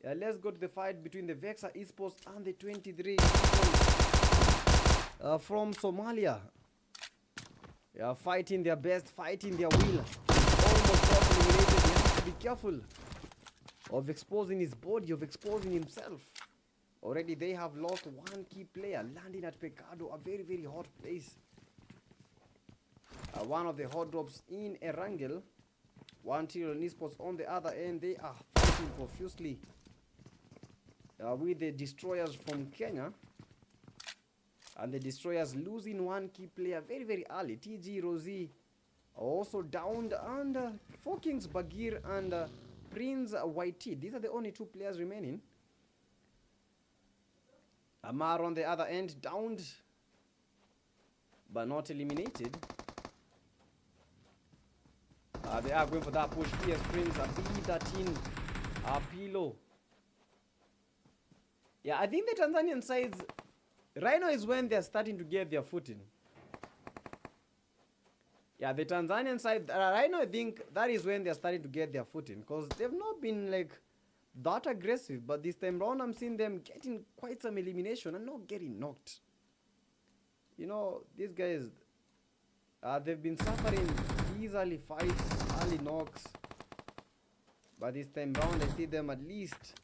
Let's go to the fight between the Vexa Esports and the 23 from Somalia. Fighting their best, fighting their will. Almost got eliminated. He has to be careful of exposing his body, of exposing himself. Already they have lost 1 key player, landing at Pecado, a very, very hot place. One of the hot drops in Erangel. 1 Tyrion Esports on the other end, they are fighting profusely with the Destroyers from Kenya. And the Destroyers losing 1 key player very, very early. TG Rosie also downed, and 4 Kings Bagir and Prince YT. These are the only 2 players remaining. Amar on the other end, downed but not eliminated. They are going for that push. PS Prince, a B13, Pilo. Yeah, I think the Tanzanian sides, right now is when they're starting to get their footing. Yeah, the Tanzanian side, right now I think that is when they're starting to get their footing. Because they've not been like that aggressive. But this time round I'm seeing them getting quite some elimination and not getting knocked. You know, these guys, they've been suffering these early fights, early knocks. But this time round I see them at least,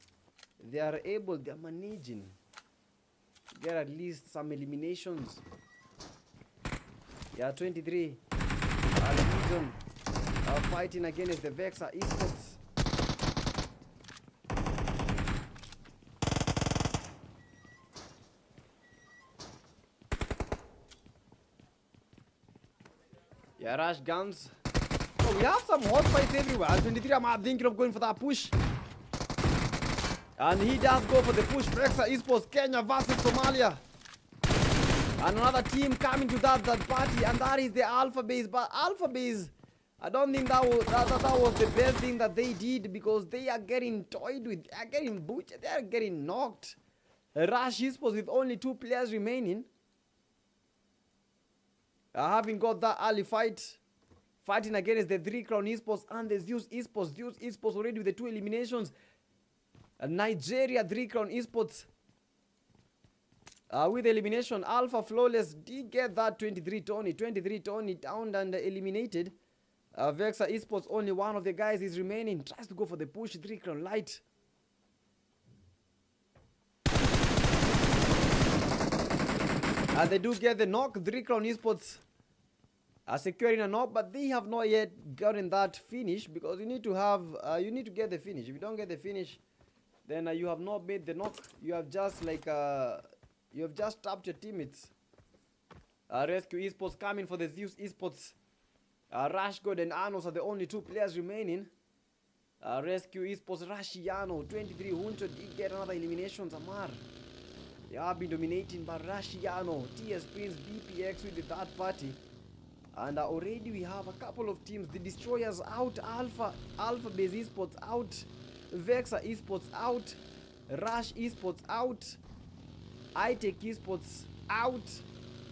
they are managing to get at least some eliminations. Yeah, 23. Legion fighting against the Vexa Esports. Yeah, rush guns. Oh, we have some hot fights everywhere. 23, I'm thinking of going for that push. And he does go for the push. Vexa Esports, Kenya versus Somalia. And another team coming to that party, and that is the Alpha Base. But Alpha Base, I don't think that was the best thing that they did, because they are getting toyed with, they are getting butchered, they are getting knocked. Rush Esports with only 2 players remaining, having got that early fight. fighting against the 3 Crown Esports and the Zeus Esports. Zeus Esports already with the 2 eliminations. Nigeria 3 Crown Esports with elimination. Alpha Flawless did get that 23 Tony down and eliminated. Vexa Esports, only one of the guys is remaining. Tries to go for the push. 3 Crown Light. And they do get the knock. 3 Crown Esports are securing a knock, but they have not yet gotten that finish, because you need to have you need to get the finish. If you don't get the finish, then you have not made the knock. You have just like you have just tapped your teammates. Rescue Esports coming for the Zeus Esports. Rashgod and Anos are the only 2 players remaining. Rescue Esports, Rashiano 23 wounded. He get another elimination. Zamar, they have been dominating by Rashiano, TS Prince, BPX with the 3rd party. And already we have a couple of teams. The Destroyers out, Alpha Base Esports out, Vexa Esports out, Rush Esports out, iTech Esports out.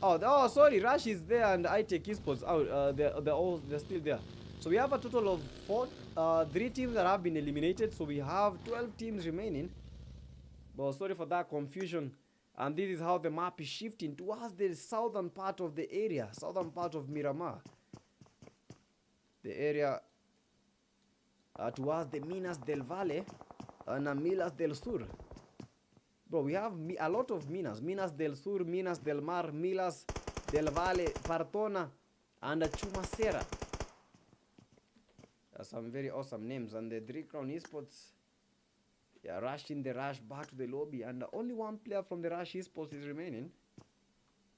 Oh, sorry, Rush is there and iTech Esports out. They're still there. So we have a total of 3 teams that have been eliminated. So we have 12 teams remaining. But sorry for that confusion. And this is how the map is shifting towards the southern part of the area, southern part of Miramar. The area towards the Minas del Valle and Minas del Sur. Bro, we have a lot of Minas. Minas del Sur, Minas del Mar, Minas del Valle, Partona, and Chumacera. Some very awesome names. And the 3 Crown Esports, yeah, rushing the Rush back to the lobby. And only 1 player from the Rush Esports is remaining.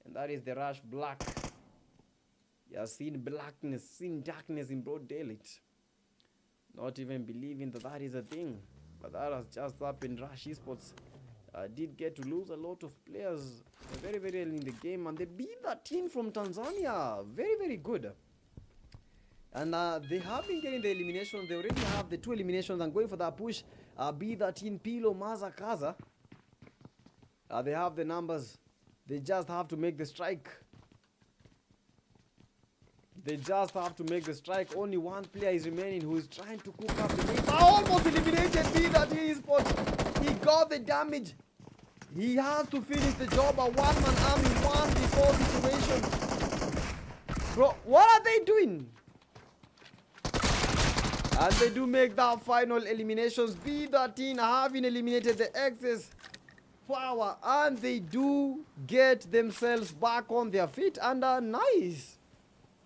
And that is the Rush Black. Yeah, seen blackness, seen darkness in broad daylight. Not even believing that that is a thing. But that has just happened. Rush Esports did get to lose a lot of players very, very early in the game. And they beat that team from Tanzania. Very, very good. And they have been getting the elimination. They already have the 2 eliminations and going for that push. B13, Pilo, Maza, Kaza. They have the numbers. They just have to make the strike. They just have to make the strike. Only 1 player is remaining who is trying to cook up the game. Almost eliminated B13 Esports. He got the damage. He has to finish the job. A 1-man army, 1v4 situation. Bro, what are they doing? And they do make that final eliminations. B13 having eliminated the excess power. And they do get themselves back on their feet. And nice.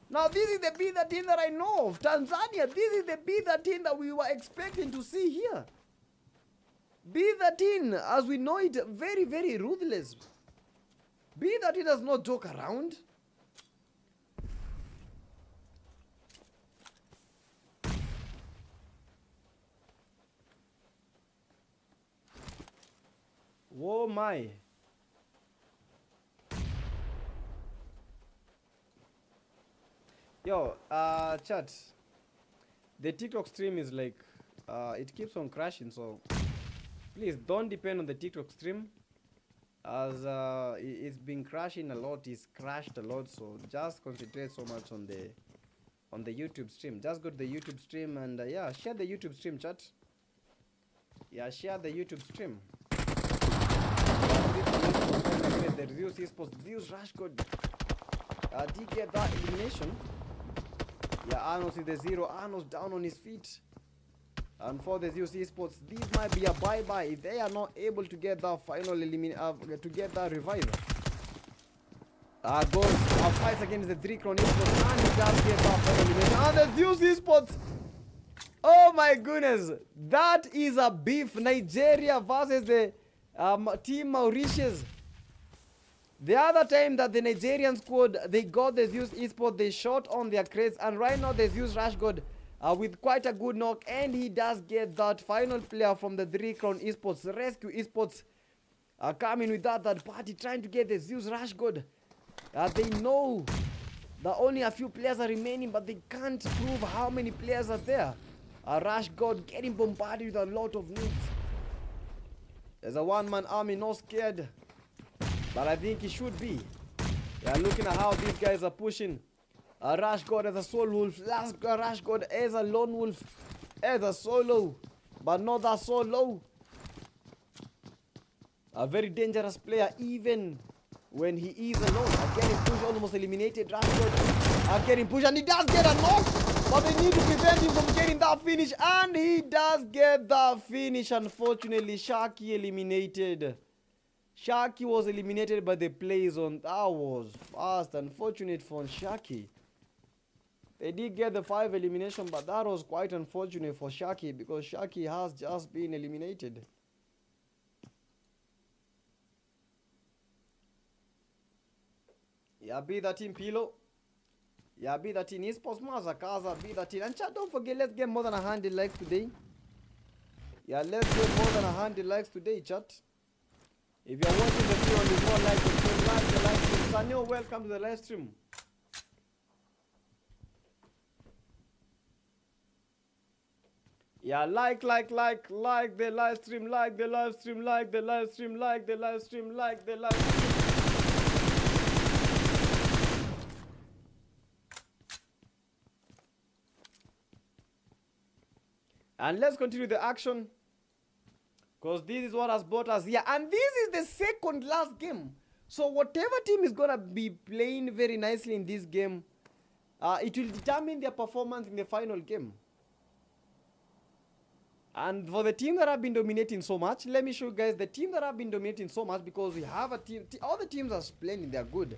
Now this is the B13 that I know of. Tanzania, this is the B13 that we were expecting to see here. B13, as we know it, very, very ruthless. B13 does not joke around. Whoa, my. Yo, chat. The TikTok stream is like, it keeps on crashing, so please don't depend on the TikTok stream, as it's been crashing a lot. It's crashed a lot, so just concentrate so much on the YouTube stream. Just go to the YouTube stream and yeah, share the YouTube stream, chat. Yeah, share the YouTube stream. The Zeus Esports, Zeus Rashgod did get that elimination. Yeah, Arnos is the 0. Arnos down on his feet. And for the Zeus Esports, this might be a bye-bye if they are not able to get that final to get that revival. Goes fights against the 3 Crown Esports, and he does get that final elimination. And the Zeus Esports, oh my goodness, that is a beef. Nigeria versus the Team Mauritius. The other time that the Nigerian squad, they got the Zeus Esports, they shot on their crates, and right now the Zeus Rashgod with quite a good knock, and he does get that final player from the 3 Crown Esports. Rescue Esports coming with that party, trying to get the Zeus Rashgod. They know that only a few players are remaining, but they can't prove how many players are there. Rashgod getting bombarded with a lot of needs. There's a 1-man army, not scared. But I think he should be. Yeah, looking at how these guys are pushing. Rush God as a soul wolf. Rush God as a lone wolf. As a solo. But not that solo. A very dangerous player even when he is alone. Again, push almost eliminated. Rush God getting pushed and he does get a knock. But they need to prevent him from getting that finish. And he does get that finish. Unfortunately, Shaki eliminated. Shaki was eliminated by the play zone. That was fast. Unfortunate for Shaki. They did get the 5 elimination, but that was quite unfortunate for Shaki because Shaki has just been eliminated. Yeah, be that in Pilo. Yeah, be that in Esports Mazakaza, be that in. And chat, don't forget, let's get more than 100 likes today. Yeah, let's get more than 100 likes today, chat. If you're watching the video and there's no like, then like the live stream. Sanyo, welcome to the live stream. Yeah, like the live stream, like the live stream, like the live stream, like the live stream, like the live stream. And let's continue the action. Because this is what has brought us here. And this is the second last game. So whatever team is going to be playing very nicely in this game, it will determine their performance in the final game. And for the team that have been dominating so much, let me show you guys the team that have been dominating so much because we have a team, all the teams are splendid, they're good.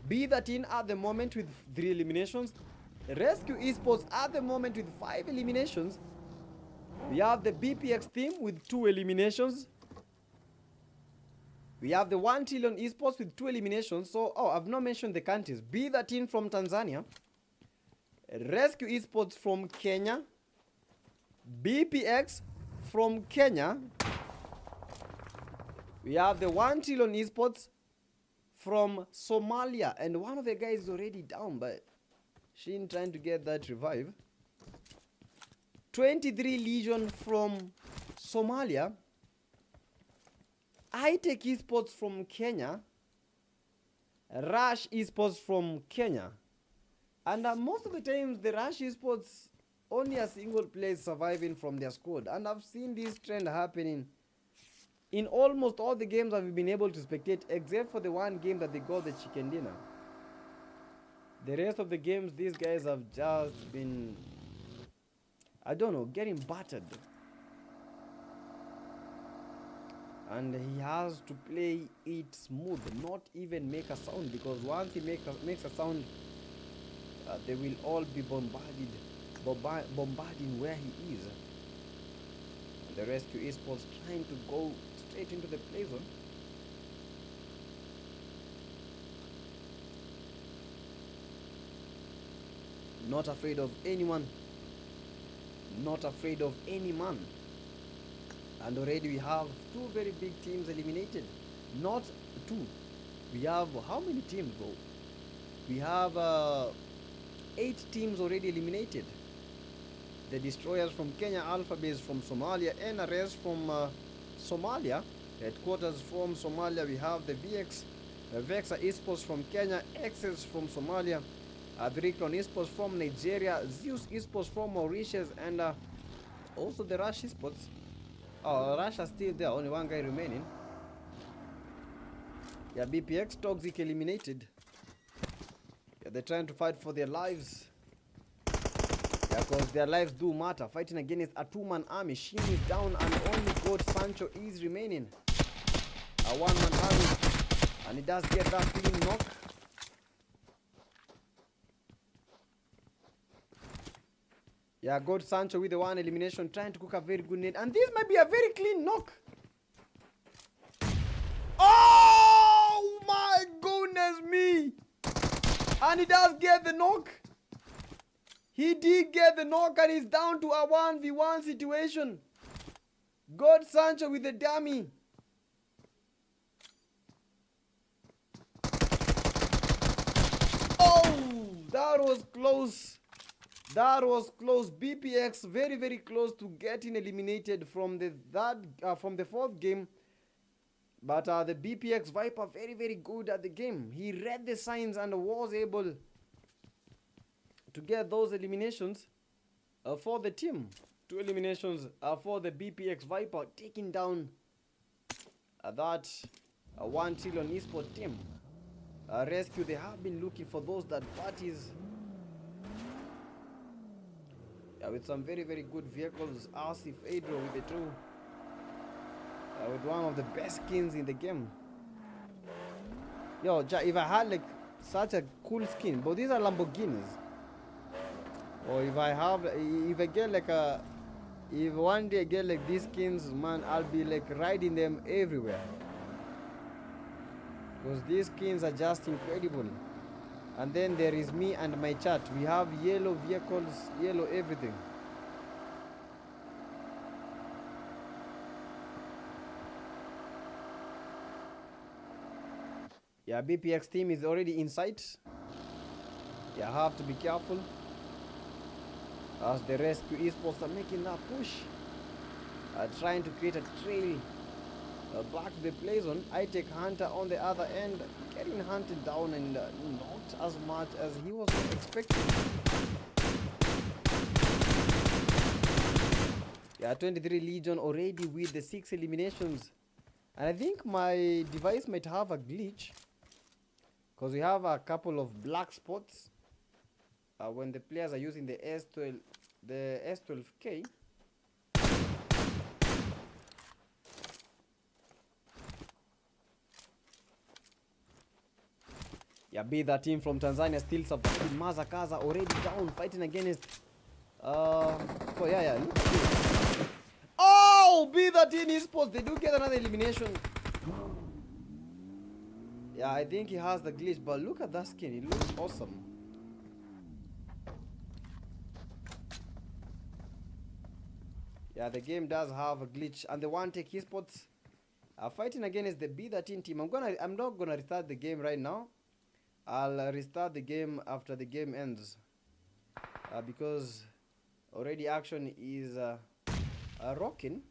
Be that in at the moment with 3 eliminations. Rescue Esports at the moment with 5 eliminations. We have the BPX team with 2 eliminations. We have the 1 trillion Esports with 2 eliminations. So, I've not mentioned the countries. Be that team from Tanzania. Rescue Esports from Kenya. BPX from Kenya. We have the 1 trillion Esports from Somalia. And one of the guys is already down, but Shin trying to get that revive. 23 Legion from Somalia. iTech Esports from Kenya. Rush Esports from Kenya. And most of the times the Rush Esports only a single player surviving from their squad. And I've seen this trend happening in almost all the games that we've been able to spectate, except for the one game that they got the chicken dinner. The rest of the games, these guys have just been, I don't know, getting battered. And he has to play it smooth, not even make a sound, because once he makes a sound, they will all be bombarding where he is. And the Rescue Esports trying to go straight into the play zone. Not afraid of anyone. Not afraid of any man. And already we have 2 very big teams eliminated. Not 2. We have, how many teams though? We have 8 teams already eliminated. The Destroyers from Kenya, Alpha Base from Somalia, NRS from Somalia, Headquarters from Somalia. We have the Vexa Esports from Kenya, Access from Somalia, Adricron Esports from Nigeria, Zeus Esports from Mauritius, and also the Rush Esports. Rush are still there, only one guy remaining. Yeah, BPX Toxic eliminated. Yeah, they're trying to fight for their lives. Yeah, because their lives do matter. Fighting against a 2-man army. Shin is down and only God Sancho is remaining. A 1-man army. And he does get that clean knock. Yeah, God Sancho with the 1 elimination, trying to cook a very good net. And this might be a very clean knock. Oh my goodness me! And he does get the knock. He did get the knock and he's down to a 1v1 situation. God Sancho with the dummy. Oh, that was close. That was close. BPX very, very close to getting eliminated from the 4th game. But the BPX Viper very, very good at the game. He read the signs and was able to get those eliminations for the team. 2 eliminations for the BPX Viper, taking down that 1 trillion esport team. Rescue, they have been looking for those that parties. With some very, very good vehicles. Asif Adro with the two. With one of the best skins in the game. Yo, if I had like such a cool skin, but these are Lamborghinis. Or if I get like if one day I get like these skins, man, I'll be like riding them everywhere. Because these skins are just incredible. And then there is me and my chat. We have yellow vehicles, yellow everything. Yeah, BPX team is already in sight. You have to be careful as the rescue esports are making that push, trying to create a trail back to the play zone. I take Hunter on the other end, getting hunted down, and not as much as he was expecting. Yeah, 23 Legion already with the 6 eliminations. And I think my device might have a glitch, because we have a couple of black spots when the players are using the S12K. Yeah, be that team from Tanzania still surviving. Mazakaza already down, fighting against oh yeah, look at this. Oh, be that team esports, they do get another elimination. Yeah, I think he has the glitch, but look at that skin, it looks awesome. Yeah, the game does have a glitch, and the One Take esports are fighting against the B13 team. I'm not gonna restart the game right now. I'll restart the game after the game ends, because already action is rocking,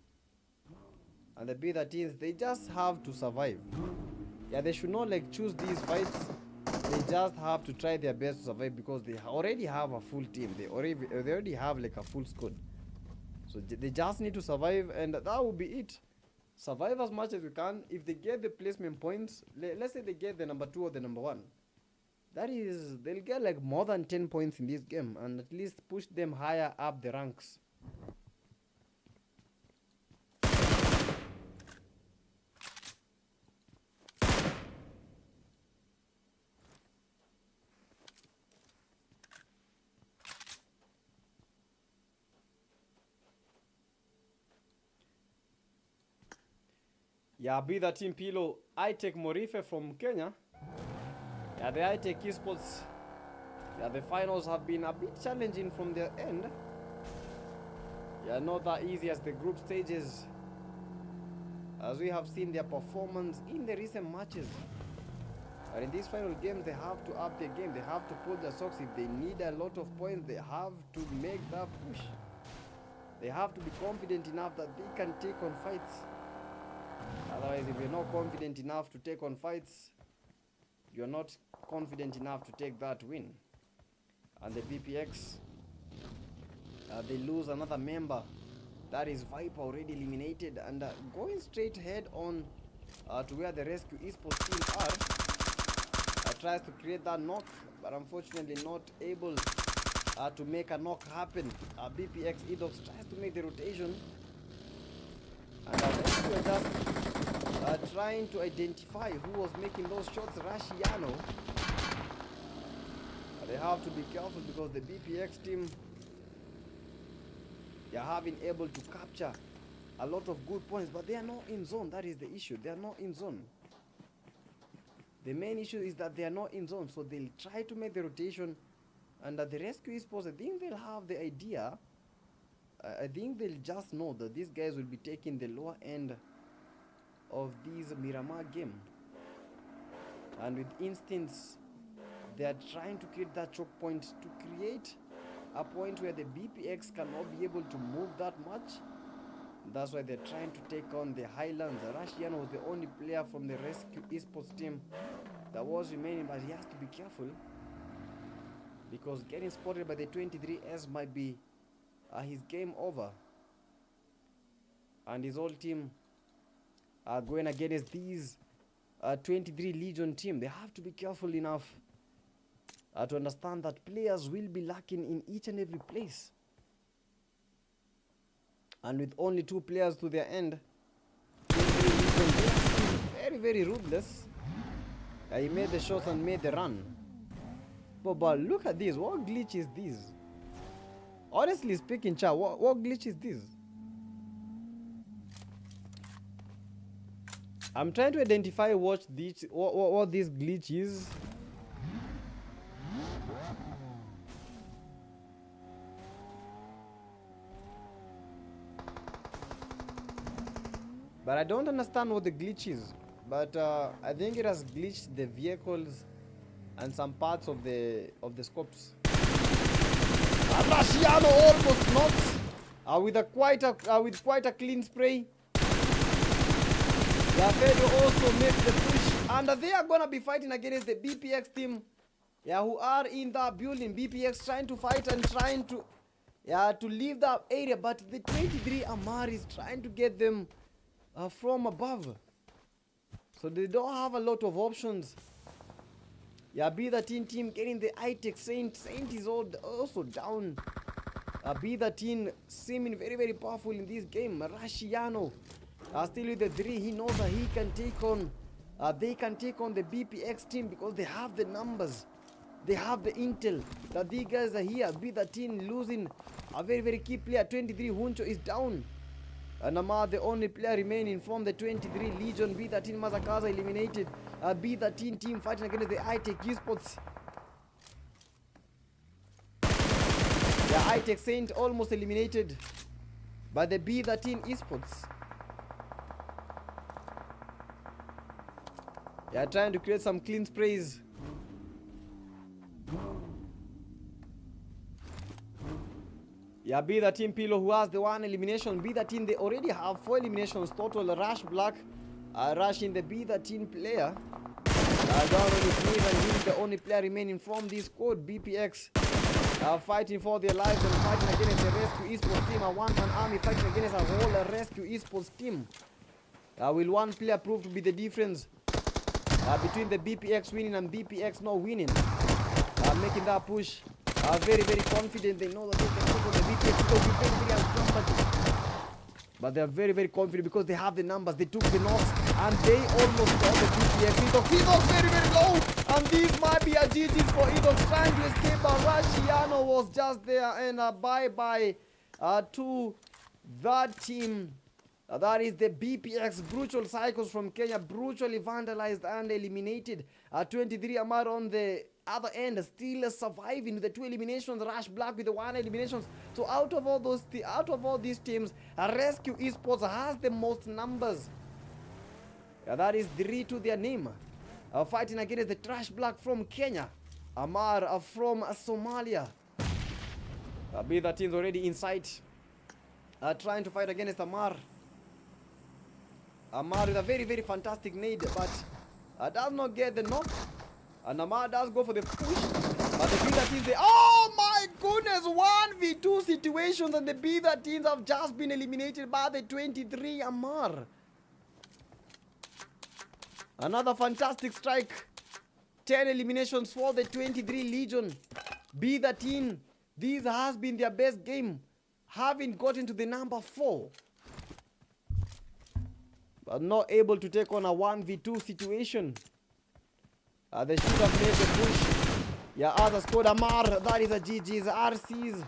and the B13s, they just have to survive. Yeah, they should not like choose these fights. They just have to try their best to survive, because they already have a full team. They already have like a full squad. So they just need to survive, and that will be it. Survive as much as you can. If they get the placement points, let's say they get the number 2 or the number 1. That is, they'll get like more than 10 points in this game, and at least push them higher up the ranks. Yeah, be that team Pilo. I take Morife from Kenya. Yeah, the I-Tech esports, yeah, the finals have been a bit challenging from their end. Yeah, not that easy as the group stages, as we have seen their performance in the recent matches. But in these final games, they have to up their game. They have to pull their socks. If they need a lot of points, they have to make that push. They have to be confident enough that they can take on fights. Otherwise, if you're not confident enough to take on fights, you're not confident enough to take that win. And the BPX, they lose another member. That is Viper, already eliminated, and going straight head on to where the rescue esports team are. Tries to create that knock, but unfortunately not able to make a knock happen. BPX Edox tries to make the rotation, and rescue are just trying to identify who was making those shots. Rashiano. They have to be careful, because the BPX team, they have been able to capture a lot of good points, but they are not in zone. That is the issue. They are not in zone. The main issue is that they are not in zone, so they'll try to make the rotation, and the rescue esports, I think they'll have the idea. I think they'll just know that these guys will be taking the lower end of this Miramar game, and with instincts, they are trying to create that choke point, to create a point where the BPX cannot be able to move that much. That's why they're trying to take on the Highlands. Rashian was the only player from the rescue esports team that was remaining, but he has to be careful. because getting spotted by the 23S might be his game over. And his whole team are going against these 23 Legion team. They have to be careful enough to understand that players will be lacking in each and every place. And with only 2 players to their end, 23 Legion, they are still very, very ruthless. He made the shots and made the run. But look at this. What glitch is this? Honestly speaking, chat, what glitch is this? I'm trying to identify what this glitch is. But I don't understand what the glitch is. But I think it has glitched the vehicles and some parts of the scopes. Rashiano almost knocks with quite a clean spray. Pedro also makes the push, and they are gonna be fighting against the BPX team, who are in that building. BPX trying to fight and trying to leave that area, but the 23 Amar is trying to get them from above, so they don't have a lot of options. Be the team getting the iTech Saint is also down. Be the team seeming very, very powerful in this game. Rashiano still with the 3. He knows that he can take on they can take on the BPX team because they have the numbers, they have the intel that these guys are here. Be the team losing a very, very key player. 23 Huncho is down. Namar, the only player remaining from the 23 Legion. Be the team Mazakaza eliminated. Be the team fighting against the iTech Esports. The iTech Saint almost eliminated by the Be the team Esports. They are trying to create some clean sprays. Be the team Pilo, who has the 1 elimination. Be the team, they already have 4 eliminations total. Rush Black rushing the Be the team player. Down on his knees, and he's the only player remaining from this squad. BPX fighting for their lives and fighting against the Rescue Esports team. A one-man army fighting against a whole Rescue Esports team. Will one player prove to be the difference between the BPX winning and BPX not winning? Making that push. Very, very confident. They know that they can take on the BPX because we very, very uncomfortable. But they are very, very confident because they have the numbers. They took the knocks and they almost got the BPX. Edox very, very low. And this might be a GG's for Edox trying to escape. But Rashiano was just there, and bye-bye to that team. That is the BPX Brutal Cycles from Kenya, brutally vandalized and eliminated. 23 Amar on the other end, still surviving with the 2 eliminations. Rush Black with the 1 eliminations. So out of all these teams, Rescue Esports has the most numbers. That is 3 to their name. Fighting against the Trash Black from Kenya, Amar from Somalia. Be the team's already in sight, trying to fight against Amar. Amar with a very, very fantastic nade, but does not get the knock. And Amar does go for the push, but the bigger teams, oh my goodness, 1v2 situations, and the bigger teams have just been eliminated by the 23 Amar. Another fantastic strike. 10 eliminations for the 23 Legion. Be the team, this has been their best game, having gotten to the number 4. But not able to take on a 1v2 situation. They should have made the push. Other squad Amar, that is a GG's. RCs,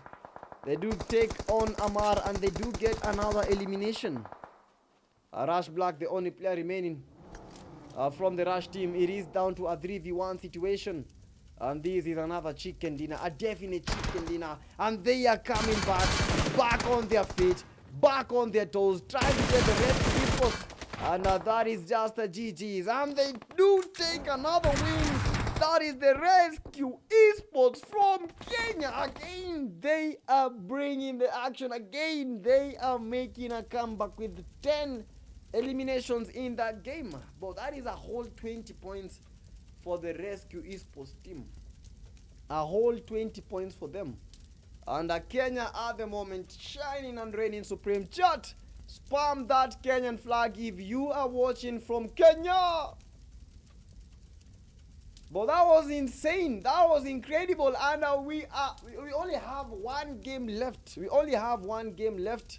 they do take on Amar and they do get another elimination. Rush Black, the only player remaining from the Rush team. It is down to a 3v1 situation. And this is another chicken dinner, a definite chicken dinner. And they are coming back on their feet, back on their toes, trying to get the rest of people. And that is just a GG's. And they do take another win. That is the Rescue Esports from Kenya. Again, they are bringing the action. Again, they are making a comeback with 10 eliminations in that game. But that is a whole 20 points for the Rescue Esports team. A whole 20 points for them. And Kenya at the moment shining and reigning supreme. Chat, spam that Kenyan flag if you are watching from Kenya. But that was insane. That was incredible. And we only have one game left. We only have one game left.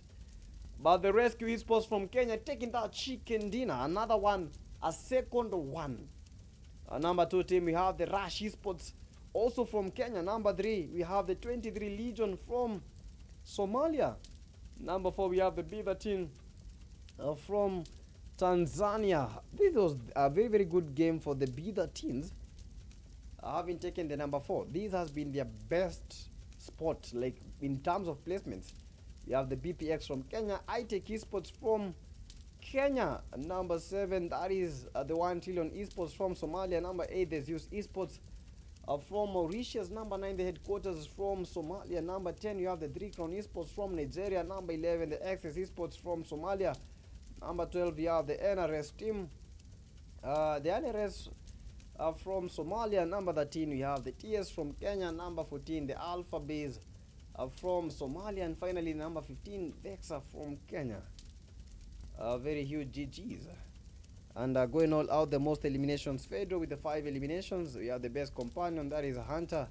But the Rescue Esports from Kenya taking that chicken dinner. Another one, a second one. Number 2 team, we have the Rush Esports, also from Kenya. Number 3, we have the 23 Legion from Somalia. Number 4, we have the Beaver team from Tanzania. This was a very, very good game for the Beaver teams. Having taken the number 4, this has been their best spot, like in terms of placements. We have the BPX from Kenya, iTech Esports from Kenya. Number 7, that is the 1 Trillion Esports from Somalia. Number 8, the Zeus Esports from Mauritius. Number 9, the headquarters from Somalia. Number 10, you have the 3 Crown Esports from Nigeria. Number 11, the Access Esports from Somalia. Number 12, you have the NRS team. The NRS from Somalia. Number 13, we have the TS from Kenya. Number 14, the Alpha Base from Somalia. And finally, number 15, Vexa from Kenya. Very huge GGs. And going all out, the most eliminations, Fedro with the 5 eliminations. We have the best companion, that is Hunter,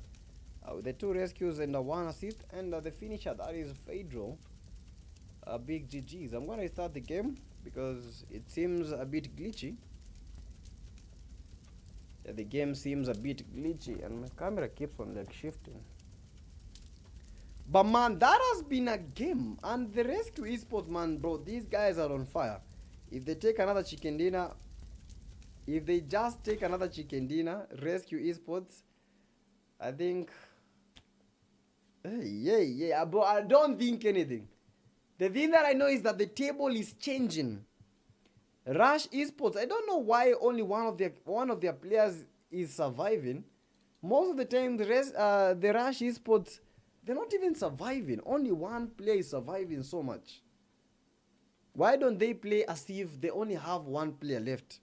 with the 2 rescues and 1 assist. And the finisher, that is Fedro. Big GGs. I'm going to restart the game because it seems a bit glitchy. Yeah, the game seems a bit glitchy and my camera keeps on like shifting. But man, that has been a game. And the Rescue Esports, man, bro, these guys are on fire. If they take another chicken dinner, if they just take another chicken dinner, Rescue Esports, I think, yeah, bro, I don't think anything. The thing that I know is that the table is changing. Rush Esports, I don't know why only one of their players is surviving. Most of the time, the Rush Esports, they're not even surviving. Only one player is surviving so much. Why don't they play as if they only have one player left?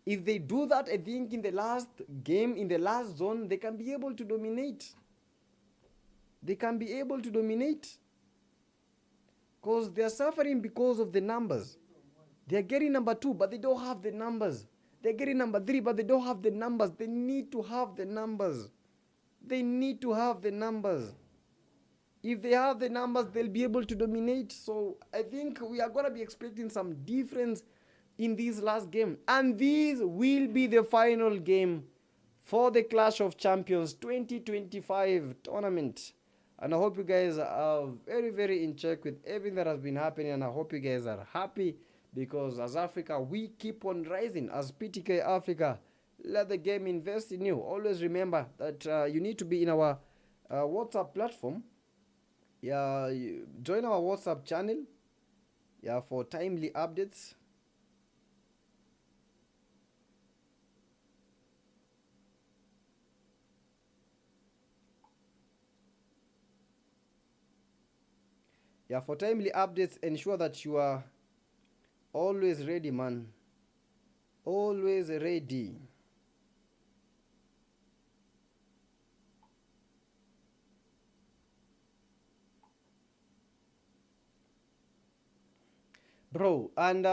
If they do that, I think in the last game, in the last zone, they can be able to dominate. They can be able to dominate. Because they're suffering because of the numbers. They're getting number 2, but they don't have the numbers. They're getting number 3, but they don't have the numbers. They need to have the numbers. They need to have the numbers. If they have the numbers, they'll be able to dominate. So I think we are going to be expecting some difference in this last game. And this will be the final game for the Clash of Champions 2025 tournament. And I hope you guys are very, very in check with everything that has been happening. And I hope you guys are happy because as Africa, we keep on rising. As PTK Africa, let the game invest in you. Always remember that you need to be in our WhatsApp platform. Yeah, join our WhatsApp channel, yeah, for timely updates. Yeah, for timely updates, ensure that you are always ready, man. Always ready. Bro, and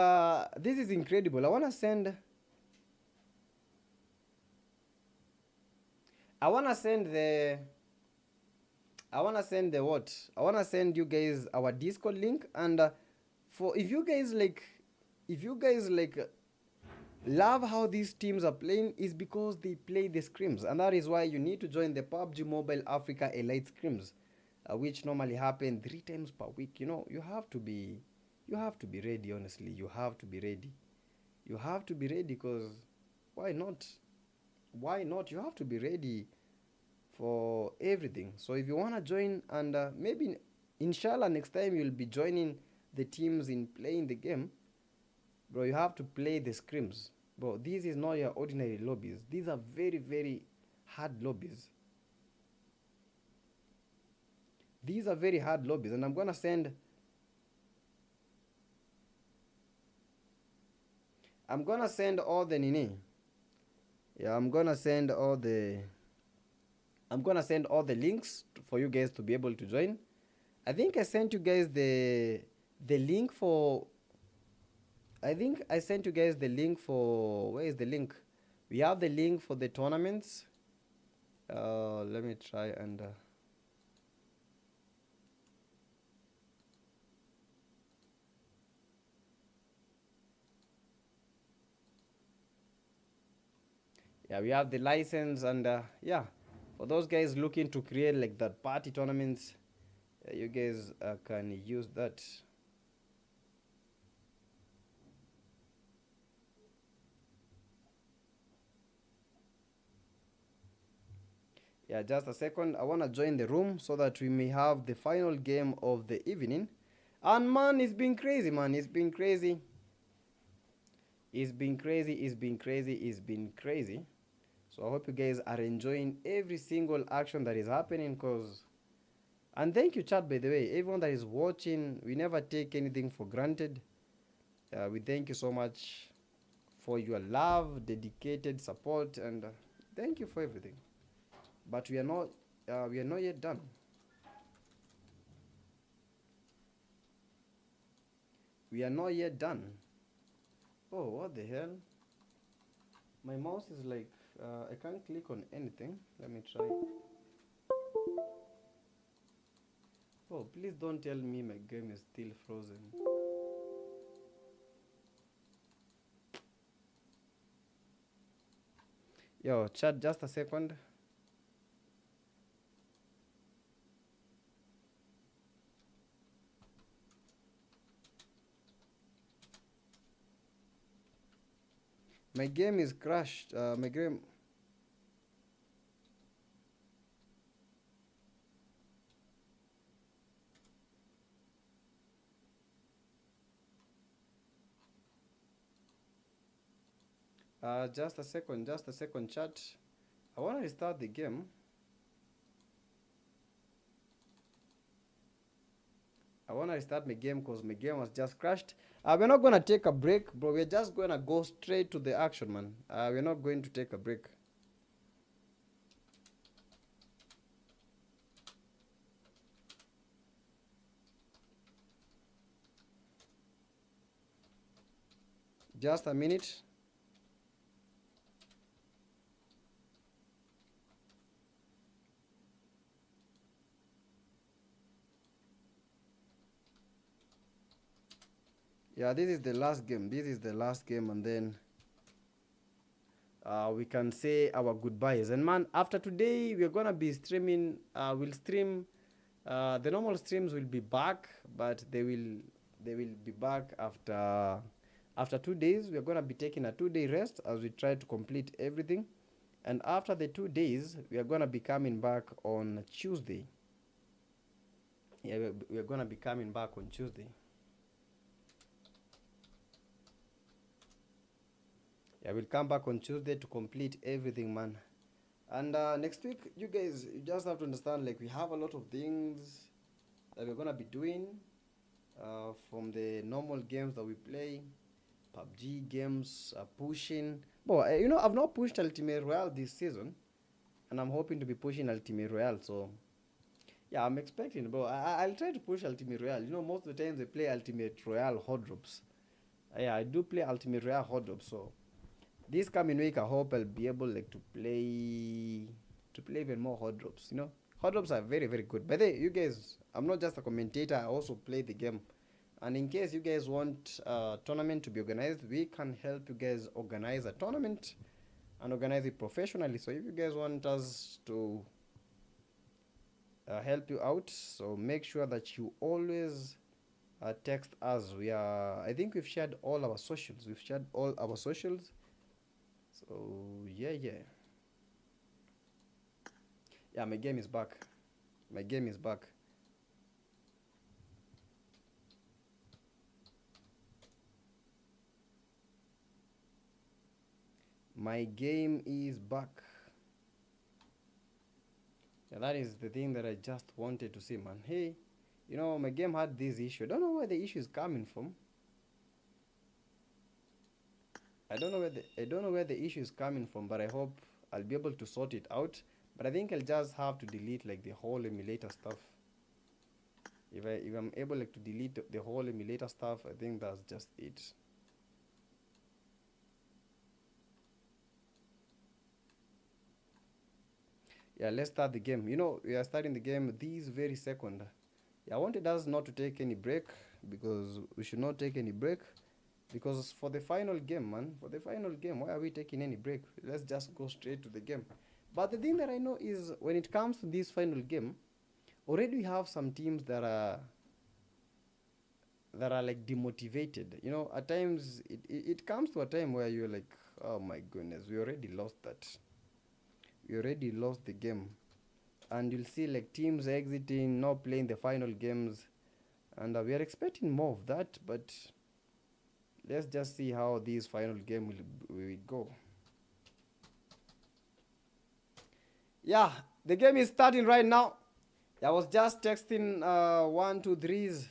this is incredible. I want to send you guys our Discord link. And for if you guys love how these teams are playing, is because they play the scrims, and that is why you need to join the PUBG Mobile Africa Elite scrims, which normally happen 3 times per week. You know, you have to be ready. Honestly, you have to be ready. You have to be ready because why not? Why not? You have to be ready for everything. So if you want to join, and maybe inshallah next time you'll be joining the teams in playing the game, bro, you have to play the scrims. Bro, this is not your ordinary lobbies. These are very, very hard lobbies. These are very hard lobbies, and I'm gonna send all the nini. Yeah, I'm gonna send all the I'm gonna send all the links for you guys to be able to join. I think I sent you guys the link for. I think I sent you guys the link for. Where is the link? We have the link for the tournaments. Let me try and. Yeah, we have the license and yeah, for those guys looking to create like that party tournaments, you guys can use that. Yeah, just a second. I want to join the room so that we may have the final game of the evening. And man, it's been crazy, man. It's been crazy. It's been crazy. It's been crazy. It's been crazy. So I hope you guys are enjoying every single action that is happening. And thank you, chat, by the way. Everyone that is watching, we never take anything for granted. We thank you so much for your love, dedicated support, and thank you for everything. But we are not yet done. We are not yet done. Oh, what the hell? My mouse is like, I can't click on anything. Let me try. Oh, please don't tell me my game is still frozen. Yo, chat, just a second. My game is crashed. My game. Just a second, chat. I want to restart the game. I want to restart my game because my game was just crashed. We're not going to take a break, bro. We're just going to go straight to the action, man. We're not going to take a break. Just a minute. Yeah, this is the last game. This is the last game, and then we can say our goodbyes. And man, after today, we're gonna be streaming. We'll stream. The normal streams will be back, but they will be back after 2 days. We're gonna be taking a 2-day rest as we try to complete everything. And after the 2 days, we are gonna be coming back on Tuesday. Yeah, we're gonna be coming back on Tuesday. Yeah, we'll come back on Tuesday to complete everything, man. And next week, you guys, you just have to understand, like, we have a lot of things that we're gonna be doing from the normal games that we play, PUBG games, pushing. But you know, I've not pushed Ultimate Royale this season, and I'm hoping to be pushing Ultimate Royale. So yeah, I'm expecting, bro. I'll try to push Ultimate Royale. You know, most of the times I play Ultimate Royale hot drops. Yeah, I do play Ultimate Royale hot drops. So this coming week, I hope I'll be able like to play even more hot drops. You know, hot drops are very, very good. By the way, you guys, I'm not just a commentator. I also play the game. And in case you guys want a tournament to be organized, we can help you guys organize a tournament and organize it professionally. So if you guys want us to help you out, so make sure that you always text us. I think we've shared all our socials. So yeah. Yeah, my game is back. My game is back. My game is back. Yeah, that is the thing that I just wanted to see, man. Hey, you know, my game had this issue. I don't know where the issue is coming from. I don't know where the issue is coming from, but I hope I'll be able to sort it out. But I think I'll just have to delete like the whole emulator stuff. If I'm able like to delete the whole emulator stuff, I think that's just it. Yeah, let's start the game. You know, we are starting the game this very second. Yeah, I wanted us not to take any break, because we should not take any break, because for the final game, man, for the final game, why are we taking any break? Let's just go straight to the game. But the thing that I know is, when it comes to this final game, already we have some teams that are like demotivated. You know, at times it comes to a time where you're like, oh my goodness, we already lost that. We already lost the game. And you'll see like teams exiting, not playing the final games, and we are expecting more of that. But let's just see how this final game will go. Yeah, the game is starting right now. I was just texting 1, 2, 3s.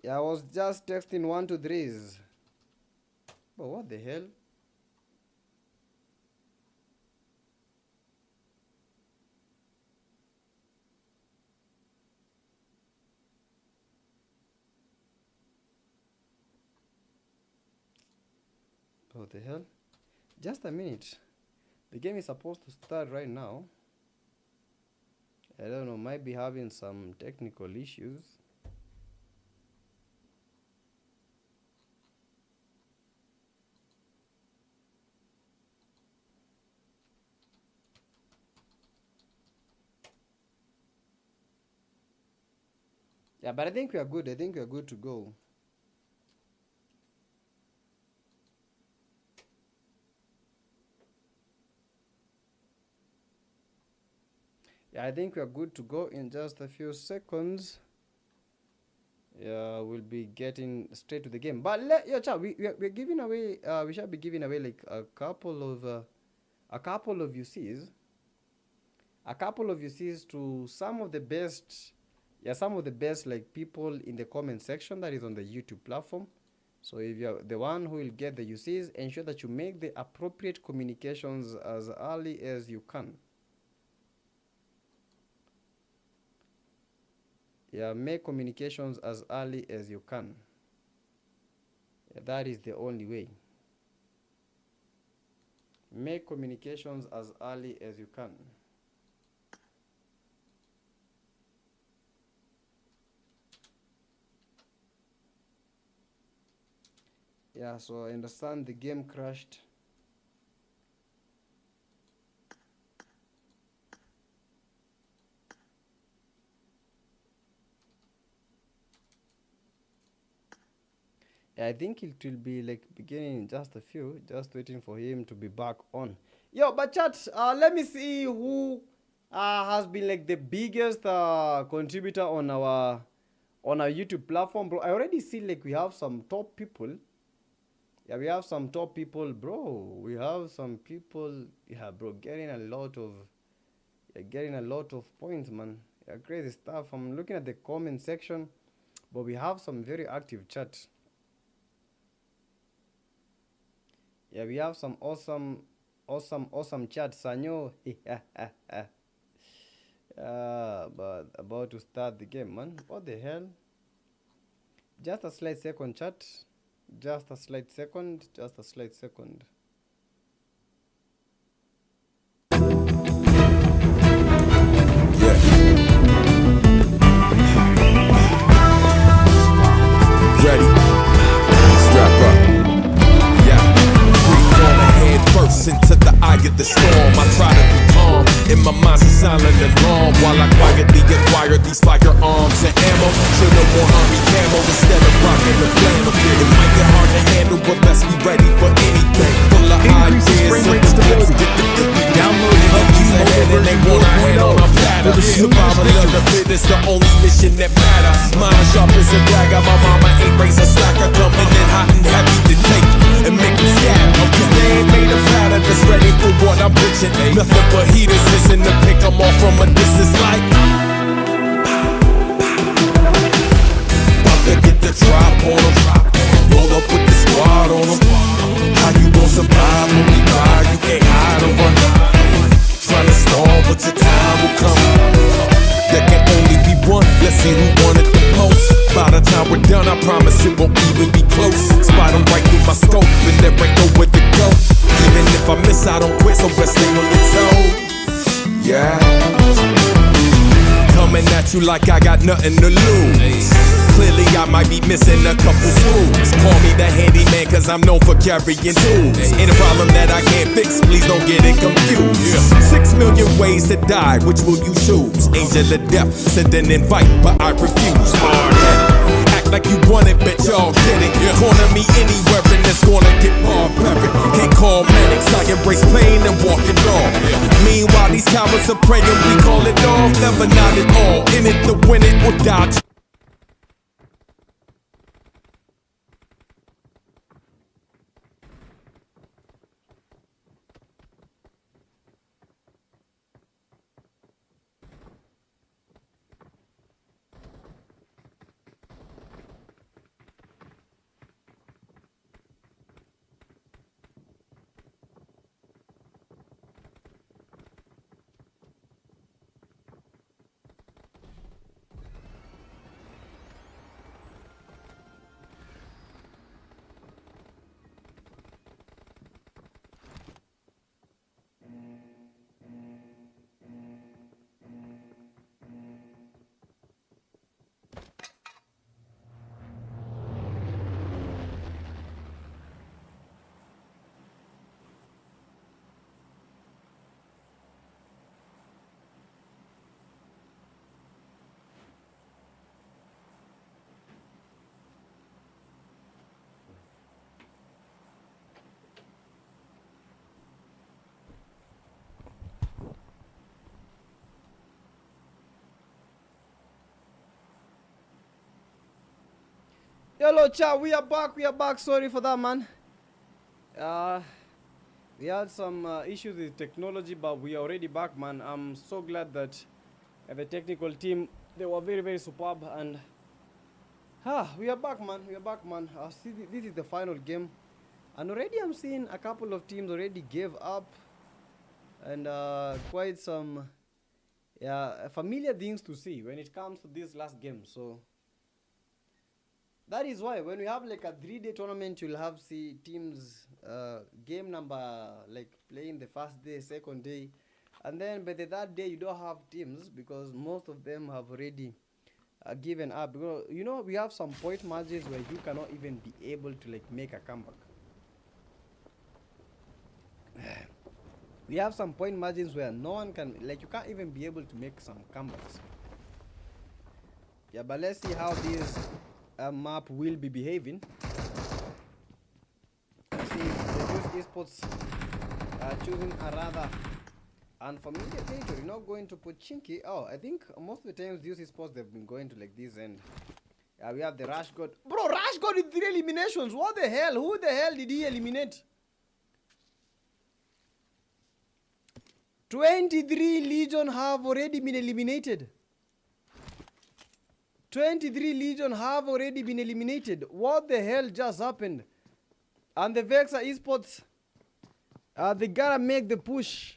Yeah, I was just texting 1, 2, 3s. But what the hell? What the hell? Just a minute. The game is supposed to start right now. I don't know, might be having some technical issues. Yeah, but I think we are good. I think we are good to go. Yeah, I think we are good to go in just a few seconds. Yeah, we'll be getting straight to the game. But we're giving away. We shall be giving away like a couple of UCs, to some of the best. Yeah, some of the best like people in the comment section that is on the YouTube platform. So if you're the one who will get the UCs, ensure that you make the appropriate communications as early as you can. Yeah, make communications as early as you can. Yeah, that is the only way. Make communications as early as you can. Yeah, so I understand the game crashed. I think it will be like beginning in just a few, just waiting for him to be back on. Yo, but chat, let me see who has been like the biggest contributor on our YouTube platform, bro. I already see like we have some top people. Yeah, we have some top people, bro. We have some people, yeah, bro, getting a lot of points, man. Yeah, crazy stuff. I'm looking at the comment section, but we have some very active chat. Yeah, we have some awesome chat, Sanyo. But about to start the game, man. What the hell? Just a slight second, chat. Just a slight second. Yeah. Ready? Strap up. First into the eye of the storm, I try to be calm. In my mind's a silent alarm while I quietly acquire these firearms and ammo. Should've worn army camo instead of rocking the flannel. It might get hard to handle, but best be ready for anything. Full of ideas, frame rate stability. Download PUBG ahead and they want our hand on a platter. Survival of the fittest, the only mission that matters. Mind sharp as a dagger, my mama ain't raised a slacker. Coming in hot and heavy to take and make them scatter. Cause they ain't made a platter that's ready for what I'm pitching. Nothing but heaters missing to pick them off from a distance like about to get the drop on them. Roll up with the squad on them. How you gon' survive when we ride? You can't hide or run. if I miss, I don't quit, so best stay on your toes. Yeah. Coming at you like I got nothing to lose. Clearly I might be missing a couple screws. Call me the handyman cause I'm known for carrying tools. Ain't a problem that I can't fix, please don't get it confused. 6 million ways to die, which will you choose? Angel of death, send an invite, but I refuse. Hard-headed, act like you want it, bet y'all get it. Corner me anywhere in this corner, get barbaric. Can't call medics, I embrace pain and walk it off. Meanwhile these cowards are praying, we call it off. Never not at all, in it to win it or die. Hello, chat. We are back. Sorry for that, man. We had some issues with technology, but we are already back, man. I'm so glad that the technical team, they were very, very superb. And we are back, man. See, this is the final game. And already I'm seeing a couple of teams already gave up. And quite some familiar things to see when it comes to this last game. So that is why when we have like a 3-day tournament, you'll have teams game number like playing the first day, second day, and then by the third day you don't have teams because most of them have already given up. Because you know we have some point margins where you cannot even be able to like make a comeback. We have some point margins where no one can, like, you can't even be able to make some comebacks. Yeah, but let's see how this map will be behaving. See, the esports are choosing a rather unfamiliar territory, not going to Pochinki. Oh, I think most of the times these esports they've been going to like this end. We have the Rush God. Bro, Rush God with 3 eliminations. What the hell? Who the hell did he eliminate? 23 Legion have already been eliminated. 23 Legion have already been eliminated. What the hell just happened? And the Vexa Esports, they gotta make the push.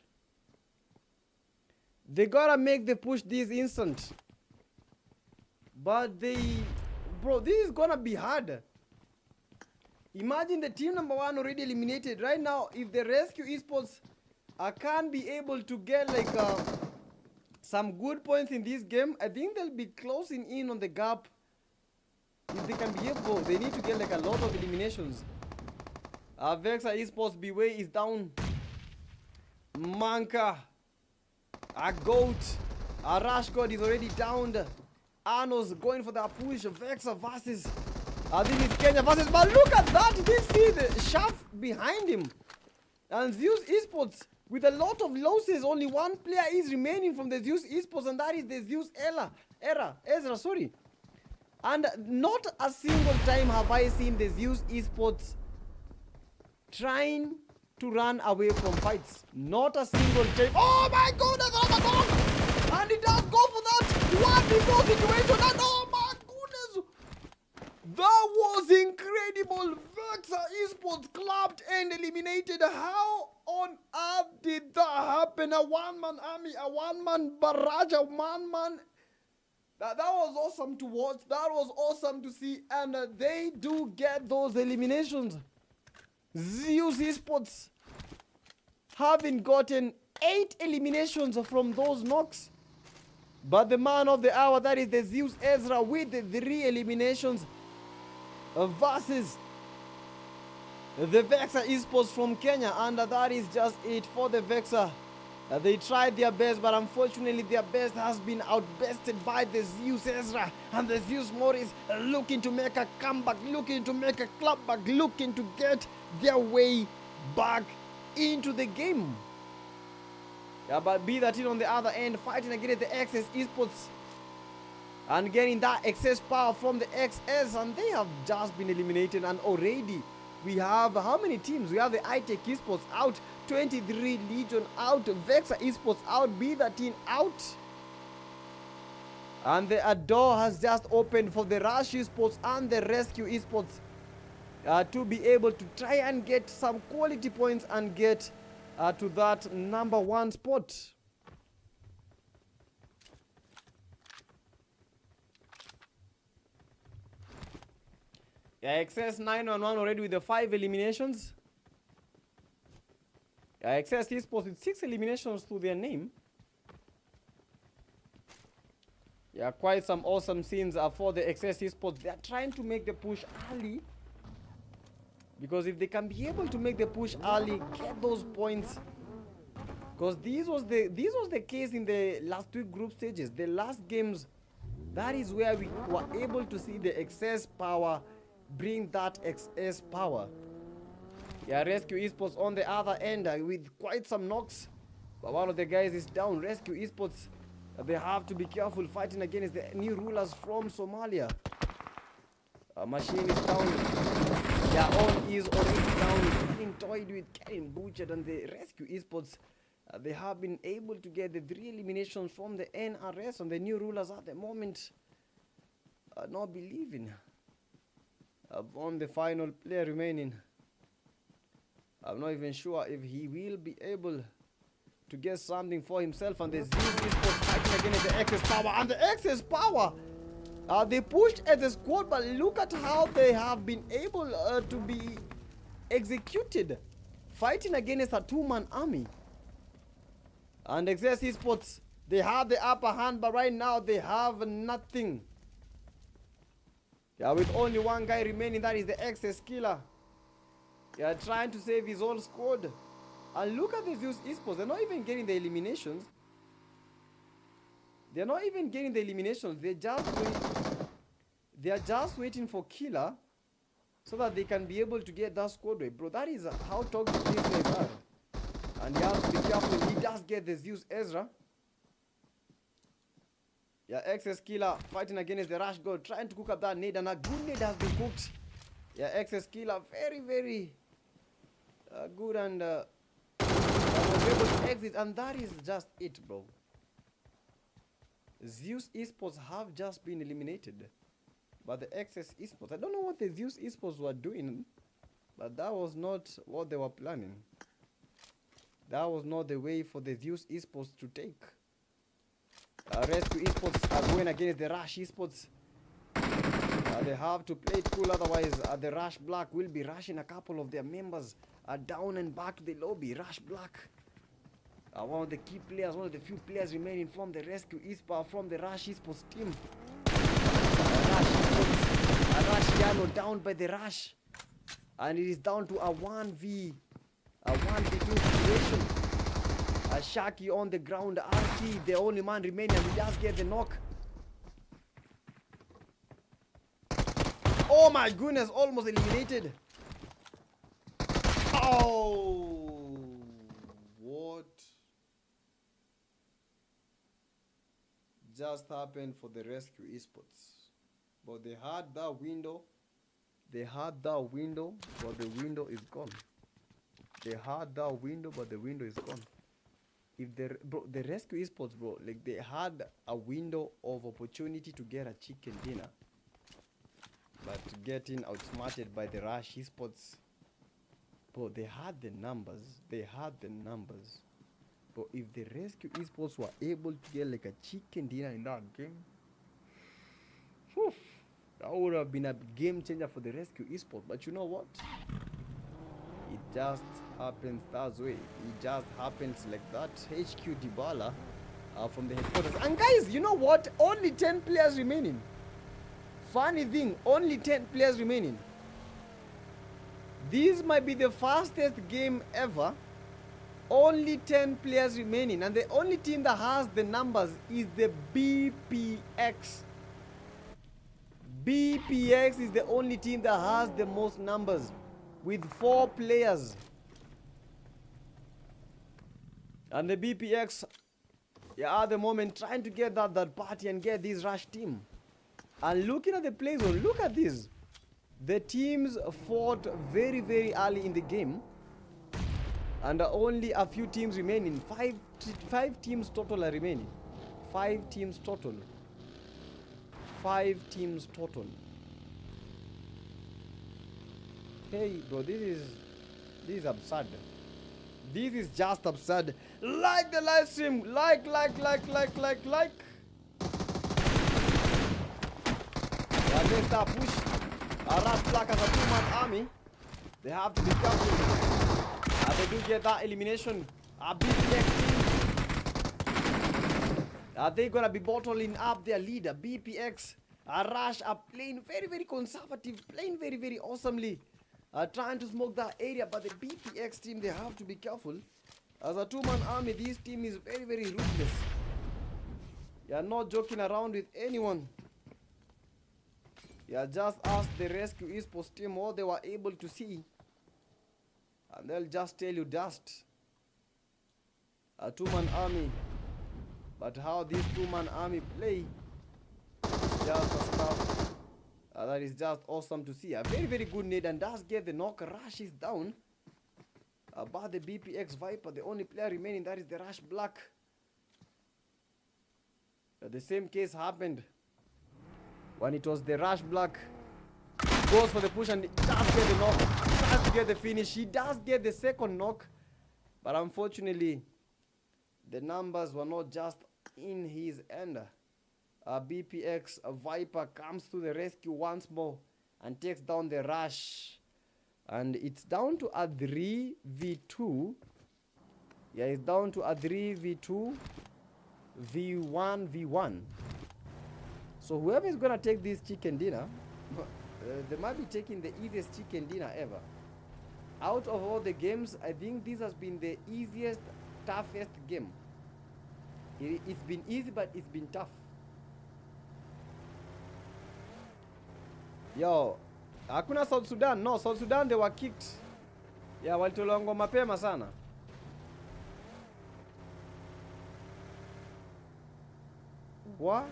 They gotta make the push this instant. But bro, this is gonna be hard. Imagine the team number 1 already eliminated. Right now, if the Rescue Esports can't be able to get like some good points in this game, I think they'll be closing in on the gap. If they can be able, they need to get like a lot of eliminations. Vexa Esports Beway is down. Manka, a Goat, a Rush God is already down. Arno's going for that push. Vexa versus this is Kenya versus, but look at that, you didn't see the shaft behind him. And Zeus Esports with a lot of losses, only one player is remaining from the Zeus Esports, and that is the Zeus Ezra, sorry. And not a single time have I seen the Zeus Esports trying to run away from fights. Not a single time. Oh my goodness, oh my god! And he does go for that 1v4 situation, and oh my goodness! That was incredible. Vexa Esports clapped and eliminated. How on earth did that happen? A one-man army, a one-man barrage, a one-man. That was awesome to watch. That was awesome to see. And they do get those eliminations. Zeus Esports having gotten 8 eliminations from those knocks. But the man of the hour, that is the Zeus Ezra, with the 3 eliminations versus the Vexa Esports from Kenya. And that is just it for the Vexa. They tried their best, but unfortunately their best has been outbested by the Zeus Ezra and the Zeus Morris, looking to make a comeback, looking to make a clapback, looking to get their way back into the game. Yeah, but be that it on the other end, fighting against the XS Esports and getting that excess power from the XS, and they have just been eliminated. And already we have how many teams? We have the iTech Esports out, 23 Legion out, Vexa Esports out, B13 out. And the door has just opened for the Rush Esports and the Rescue Esports to be able to try and get some quality points and get to that #1 spot. Yeah, XS 911 already with the 5 eliminations. Yeah, XS Esports with 6 eliminations to their name. Yeah, quite some awesome scenes for the XS Esports. They are trying to make the push early, because if they can be able to make the push early, get those points, because this was the case in the last 2 group stages, the last games. That is where we were able to see the excess power bring that excess power. Yeah, Rescue Esports on the other end with quite some knocks, but one of the guys is down. Rescue Esports, they have to be careful fighting against the new rulers from Somalia. Machine is down. Their own is already down, getting toyed with, getting butchered. And the Rescue Esports, they have been able to get the 3 eliminations from the NRS, and the new rulers at the moment are not believing on the final player remaining. I'm not even sure if he will be able to get something for himself. And the Zeus Esports fighting against the XS Power, and the XS Power, they pushed as a squad, but look at how they have been able to be executed fighting against a 2-man army. And XS Esports, they have the upper hand, but right now they have nothing. Yeah, with only one guy remaining, that is the XS Killer. Yeah, trying to save his whole squad. And look at the Zeus Esports, they're not even getting the eliminations. They're not even getting the eliminations. They are just waiting for Killer so that they can be able to get that squad away. Bro, that is how toxic these guys are. And you have to be careful. He does get the Zeus Ezra. Yeah, XS Killer fighting against the Rush God, trying to cook up that nade, and a good nade has been cooked. Yeah, XS Killer very, very good, and was able to exit, and that is just it, bro. Zeus Esports have just been eliminated by the XS Esports. I don't know what the Zeus Esports were doing, but that was not what they were planning. That was not the way for the Zeus Esports to take. Rescue Esports are going against the Rush Esports. They have to play it cool, otherwise the Rush Black will be rushing a couple of their members down and back to the lobby. Rush Black, one of the key players, one of the few players remaining from the Rescue Esports, from the Rush Esports team. Rush Esports, Rush Yellow down by the Rush, and it is down to a 1v2 situation. Shaki on the ground, RC the only man remaining, and he does get the knock. Oh my goodness, almost eliminated. Oh, what just happened for the Rescue Esports? But they had that window. They had that window, but the window is gone. They had that window, but the window is gone. If the Rescue Esports, bro, like they had a window of opportunity to get a chicken dinner, but getting outsmarted by the Rush Esports, bro, they had the numbers. They had the numbers. But if the Rescue Esports were able to get like a chicken dinner in that game, whew, that would have been a game changer for the Rescue Esports. But you know what? It just happens that way. It just happens like that. HQ Dybala from the headquarters. And guys, you know what? Only 10 players remaining. Funny thing, only 10 players remaining. This might be the fastest game ever. Only 10 players remaining, and the only team that has the numbers is the BPX. BPX is the only team that has the most numbers with 4 players. And the BPX, yeah, at the moment trying to get that party and get this rush team. And looking at the play zone, look at this. The teams fought very, very early in the game. And only a few teams remaining. Five teams total are remaining. 5 teams total. 5 teams total. Hey, bro, this is absurd. This is just absurd. Like the live stream. Like. Yeah, they start push. Rush Black as a 2-man army. They have to be careful. They do get that elimination. BPX team. They gonna be bottling up their leader. BPX. Rush are playing very, very conservative. Playing very, very awesomely. Trying to smoke that area. But the BPX team, they have to be careful. As a 2-man army, this team is very, very ruthless. They are not joking around with anyone. Yeah, just ask the Rescue Esports team what they were able to see. And they'll just tell you dust. A 2-man army. But how this 2-man army play is just a stuff that is just awesome to see. A very, very good nade and does get the knock. Rush is down. But the BPX Viper, the only player remaining, that is the Rush Black. The same case happened when it was the Rush Black. Goes for the push and does get the knock. Tries to get the finish. He does get the second knock. But unfortunately, the numbers were not just in his end. BPX Viper comes to the rescue once more and takes down the Rush. And it's down to a 3v2. Yeah, it's down to a 3v2. V1v1. So whoever is going to take this chicken dinner, they might be taking the easiest chicken dinner ever. Out of all the games, I think this has been the easiest, toughest game. It's been easy, but it's been tough. Yo, hakuna South Sudan. No, South Sudan, they were kicked. Yeah, walitolewa mapema sana. What?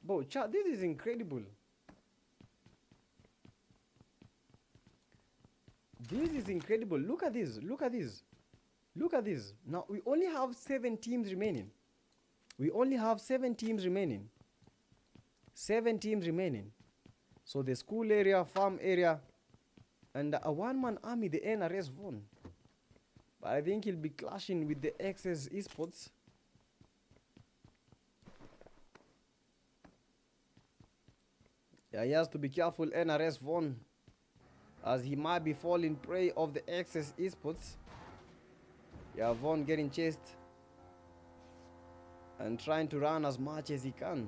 Bro, chat, this is incredible. This is incredible. Look at this. Look at this. Look at this. Now, we only have 7 teams remaining. We only have 7 teams remaining. 7 teams remaining. So the school area, farm area, and a 1-man army, the NRS won. But I think he'll be clashing with the XS Esports. Yeah, he has to be careful, NRS Von, as he might be falling prey of the XS Esports. Yeah, Von getting chased and trying to run as much as he can.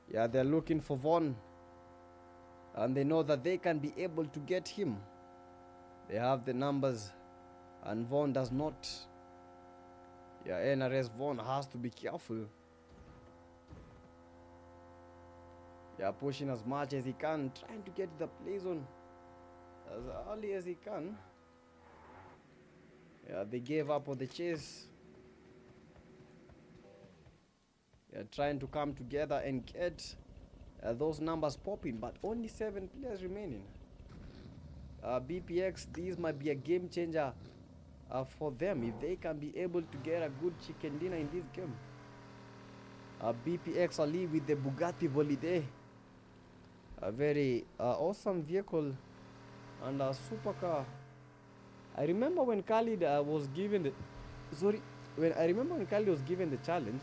Yeah, they're looking for Von, and they know that they can be able to get him. They have the numbers, and Von does not. Yeah, NRS Von has to be careful. Yeah, pushing as much as he can, trying to get the play zone as early as he can. Yeah, they gave up on the chase. Yeah, trying to come together and get those numbers popping, but only 7 players remaining. BPX, this might be a game changer for them if they can be able to get a good chicken dinner in this game. BPX are lead with the Bugatti Bolide, a very awesome vehicle and a supercar. I remember when Khalid was given sorry, when I remember when Kali was given the challenge,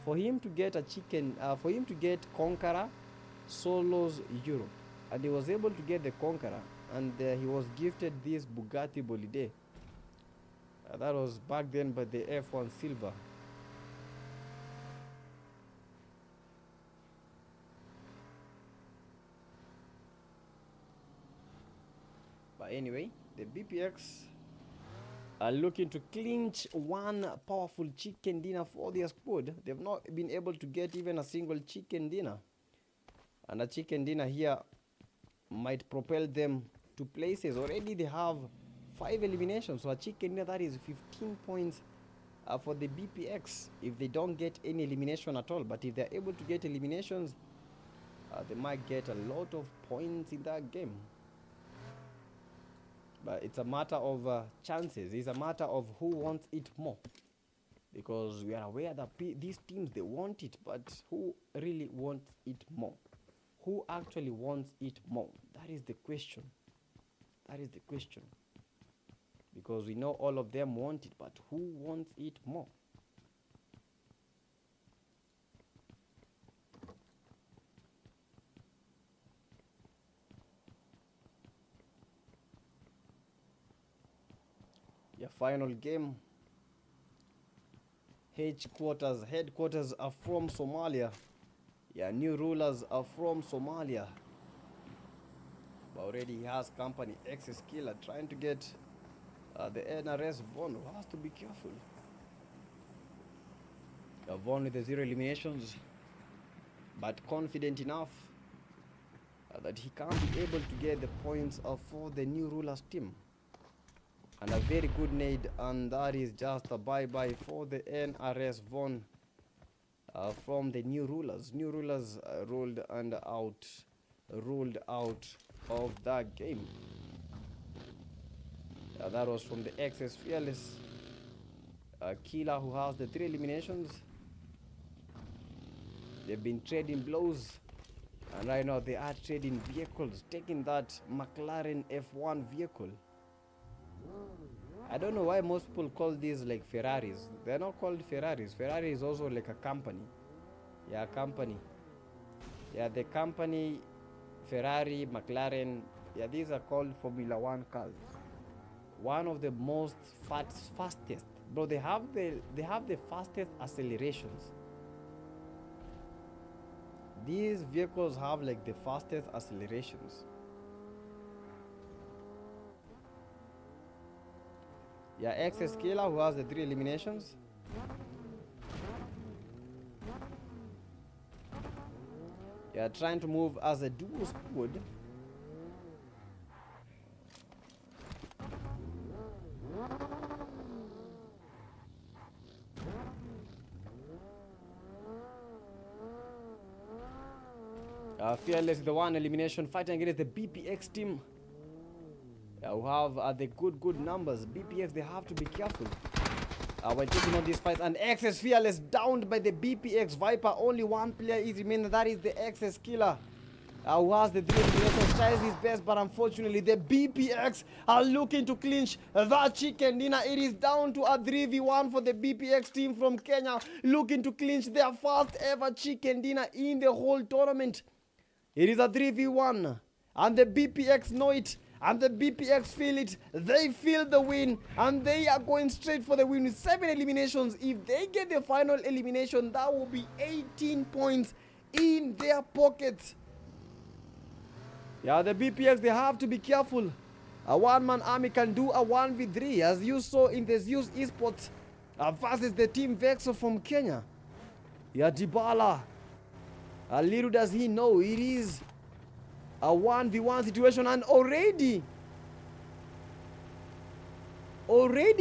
for him to get a chicken, for him to get Conqueror, Solos, Europe, and he was able to get the Conqueror, and he was gifted this Bugatti Bolide. That was back then by the F1 Silver. But anyway, the BPX are looking to clinch one powerful chicken dinner for their squad. They've not been able to get even a single chicken dinner. And a chicken dinner here might propel them to places. Already they have 5 eliminations. So a chicken dinner, that is 15 points for the BPX if they don't get any elimination at all. But if they're able to get eliminations, they might get a lot of points in that game. But it's a matter of chances. It's a matter of who wants it more. Because we are aware that these teams, they want it, but who really wants it more? Who actually wants it more? That is the question. That is the question. Because we know all of them want it, but who wants it more? Your final game. Headquarters are from Somalia. Yeah, new rulers are from Somalia. But already he has company Access Killer trying to get the NRS Von, who has to be careful. Von with the 0 eliminations, but confident enough that he can be able to get the points for the new rulers team. And a very good nade, and that is just a bye-bye for the NRS Von from the new rulers. New rulers ruled out of that game. That was from the XS Fearless Killer, who has the 3 eliminations. They've been trading blows, and right now they are trading vehicles, taking that McLaren F1 vehicle. I don't know why most people call these like Ferraris. They're not called Ferraris. Ferrari is also like a company. Yeah, company. Yeah, the company Ferrari, McLaren. Yeah, these are called Formula 1 cars. One of the most fastest. Bro, they have the fastest accelerations. These vehicles have like the fastest accelerations. Yeah, XS Killer, who has the 3 eliminations. Yeah, trying to move as a duo squad. Fearless, the 1 elimination, fighting against the BPX team. Who have the good numbers. BPX, they have to be careful when taking on these fights. And XS Fearless downed by the BPX Viper. Only one player is remaining. That is the XS Killer, who has the 3 eliminations. Tries his best, but unfortunately the BPX are looking to clinch that chicken dinner. It is down to a 3v1 for the BPX team from Kenya, looking to clinch their first ever chicken dinner in the whole tournament. It is a 3v1, and the BPX know it. And the BPX feel it. They feel the win, and they are going straight for the win with 7 eliminations. If they get the final elimination, that will be 18 points in their pockets. Yeah, the BPX, they have to be careful. A one-man army can do a 1v3, as you saw in the Zeus Esports versus the Team Vexo from Kenya. Yeah, Dybala. Little does he know, it is a 1v1 situation, and already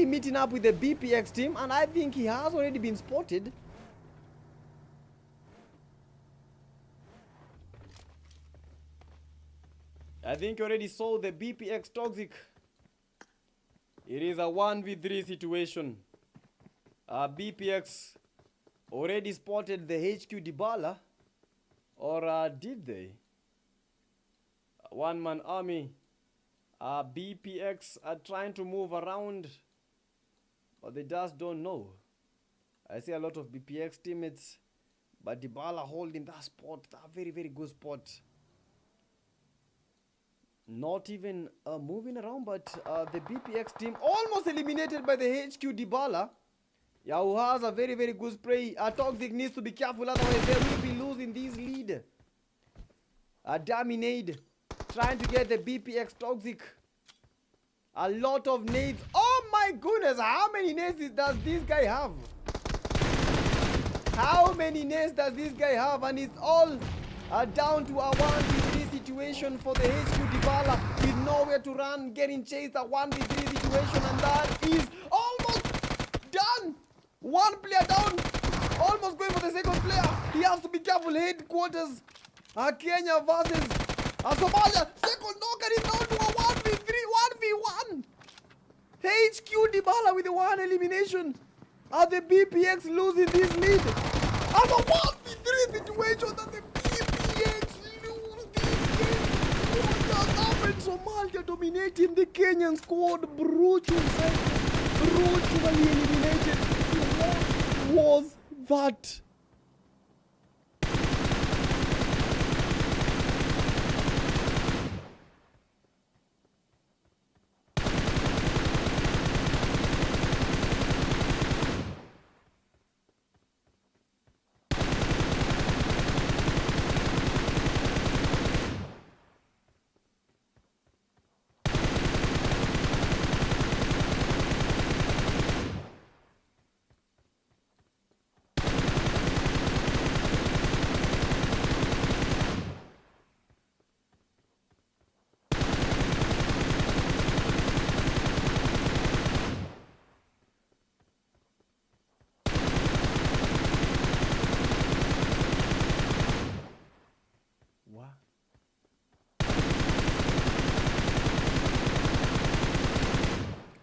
meeting up with the BPX team, and I think he has already been spotted. I think you already saw the BPX Toxic. It is a 1v3 situation. BPX already spotted the HQ Dybala, or did they? One-man army. BPX are trying to move around or they just don't know. I see a lot of BPX teammates, but Dybala holding that spot, that very, very good spot. Not even moving around, but the BPX team almost eliminated by the HQ Dybala. Yeah, who has a very, very good spray. Toxic needs to be careful, otherwise they will be losing this lead. Dominate, trying to get the BPX Toxic. A lot of nades. Oh my goodness, how many nades does this guy have? How many nades does this guy have? And it's all down to a 1v3 situation for the HQ Dybala with nowhere to run, getting chased, a 1v3 situation, and that is almost done. One player down, almost going for the second player. He has to be careful. Headquarters, Kenya versus Somalia. Second knock, and it's down to a 1v3, 1v1. HQ Dybala with the one elimination. Are the BPX losing this lead? And a 1v3 situation that the BPX lose this game. What has happened? Somalia dominating the Kenyan squad. Brutally eliminated. What was that?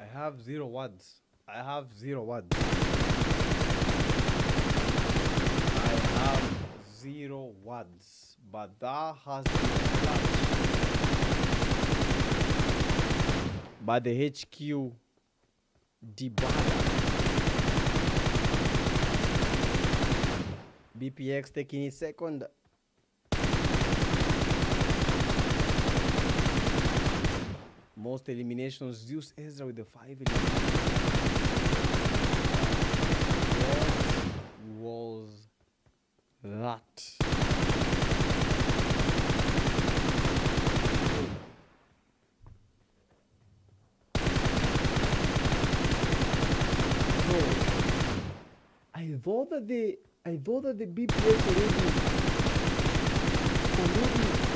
I have 0 words. I have 0 words. I have 0 words. But that has been clutched by the HQ Dybala. BPX taking his second. Most eliminations. Zeus Ezra with the 5 eliminations. What was that? Bro, I thought that the BPX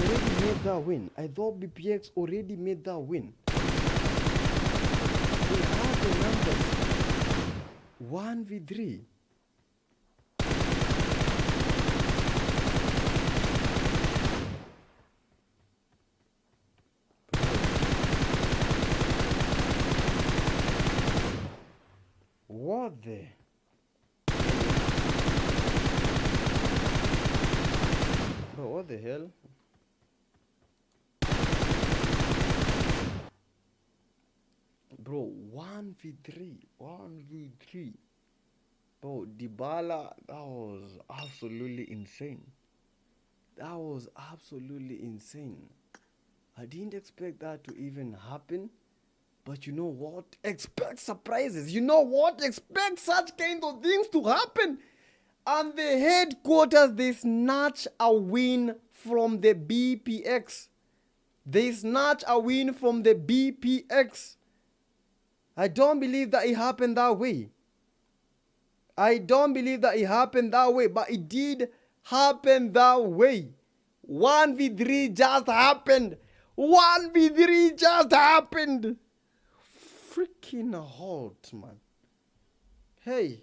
already made that win. I thought BPX already made that win. They have the numbers. 1v3. What the? Bro, what the hell? Bro, 1v3. Bro, Dybala, that was absolutely insane. That was absolutely insane. I didn't expect that to even happen. But you know what? Expect surprises. You know what? Expect such kind of things to happen. And the headquarters, they snatch a win from the BPX. They snatch a win from the BPX. I don't believe that it happened that way. I don't believe that it happened that way, but it did happen that way. 1v3 just happened. 1v3 just happened. Freaking halt, man. Hey.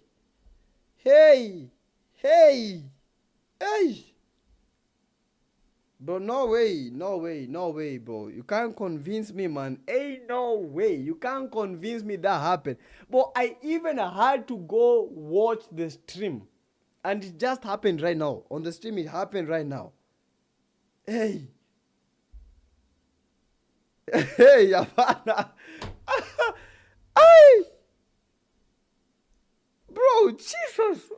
Bro, no way, bro. You can't convince me, man. Ain't no way. You can't convince me that happened. But I even had to go watch the stream. And it just happened right now. On the stream, it happened right now. Hey, Yavana. Ay! Oh, Jesus.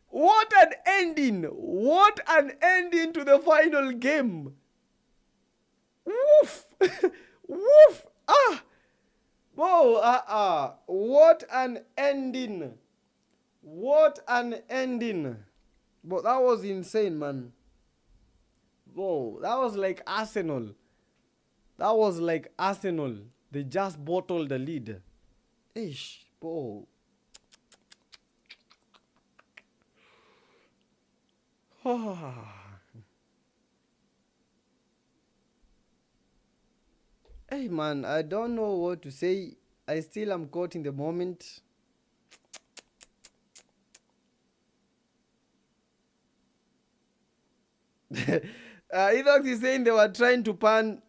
What an ending. What an ending to the final game. Woof. Woof. Ah. Whoa, what an ending. What an ending. But that was insane, man. Whoa, that was like Arsenal. That was like Arsenal. They just bottled the lead. Ish, bro. Hey, man, I don't know what to say. I still am caught in the moment. Evox is saying they were trying to pan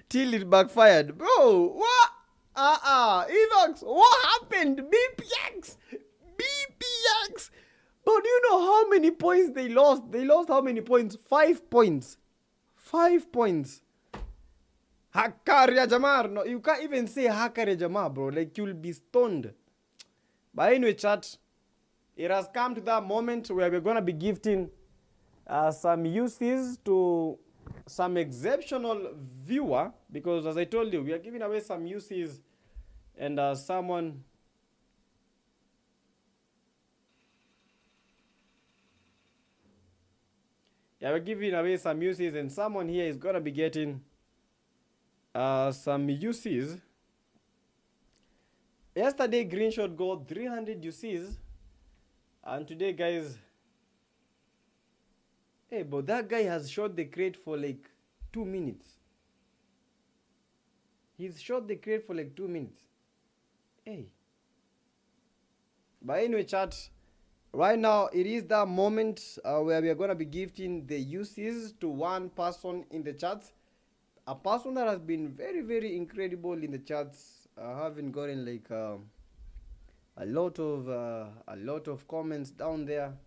till it backfired. Bro, what? Evox, what happened? BPX! BPX! But do you know how many points they lost? They lost how many points? 5 points. 5 points. Hakaria Jamar. No, you can't even say Hakaria Jamar, bro. Like, you'll be stoned. But anyway, chat, it has come to that moment where we're going to be gifting some uses to some exceptional viewer, because as I told you, we are giving away some uses, and someone we're giving away some uses, and someone here is gonna be getting some uses. Yesterday Greenshot got 300 uses, and today, guys, hey, but that guy has shot the crate for like 2 minutes. He's shot the crate for like 2 minutes. Hey. But anyway, chat, right now it is that moment where we are going to be gifting the uses to one person in the chats. A person that has been very, very incredible in the chats. Having gotten like a lot of comments down there.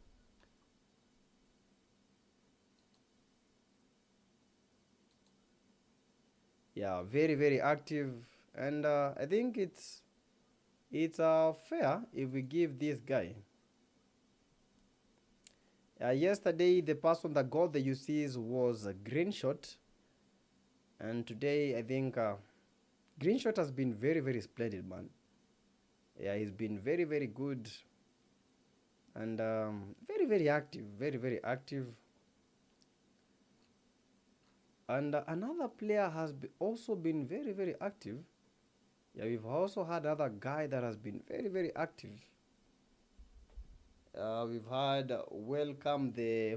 Yeah, very, very active, and I think it's fair if we give this guy. Yesterday, the person that got the UCs was a Greenshot, and today I think Greenshot has been very, very splendid, man. Yeah, he's been very, very good, and very, very active, very, very active. And another player has also been very, very active. Yeah, we've also had another guy that has been very, very active. We've had Welcome the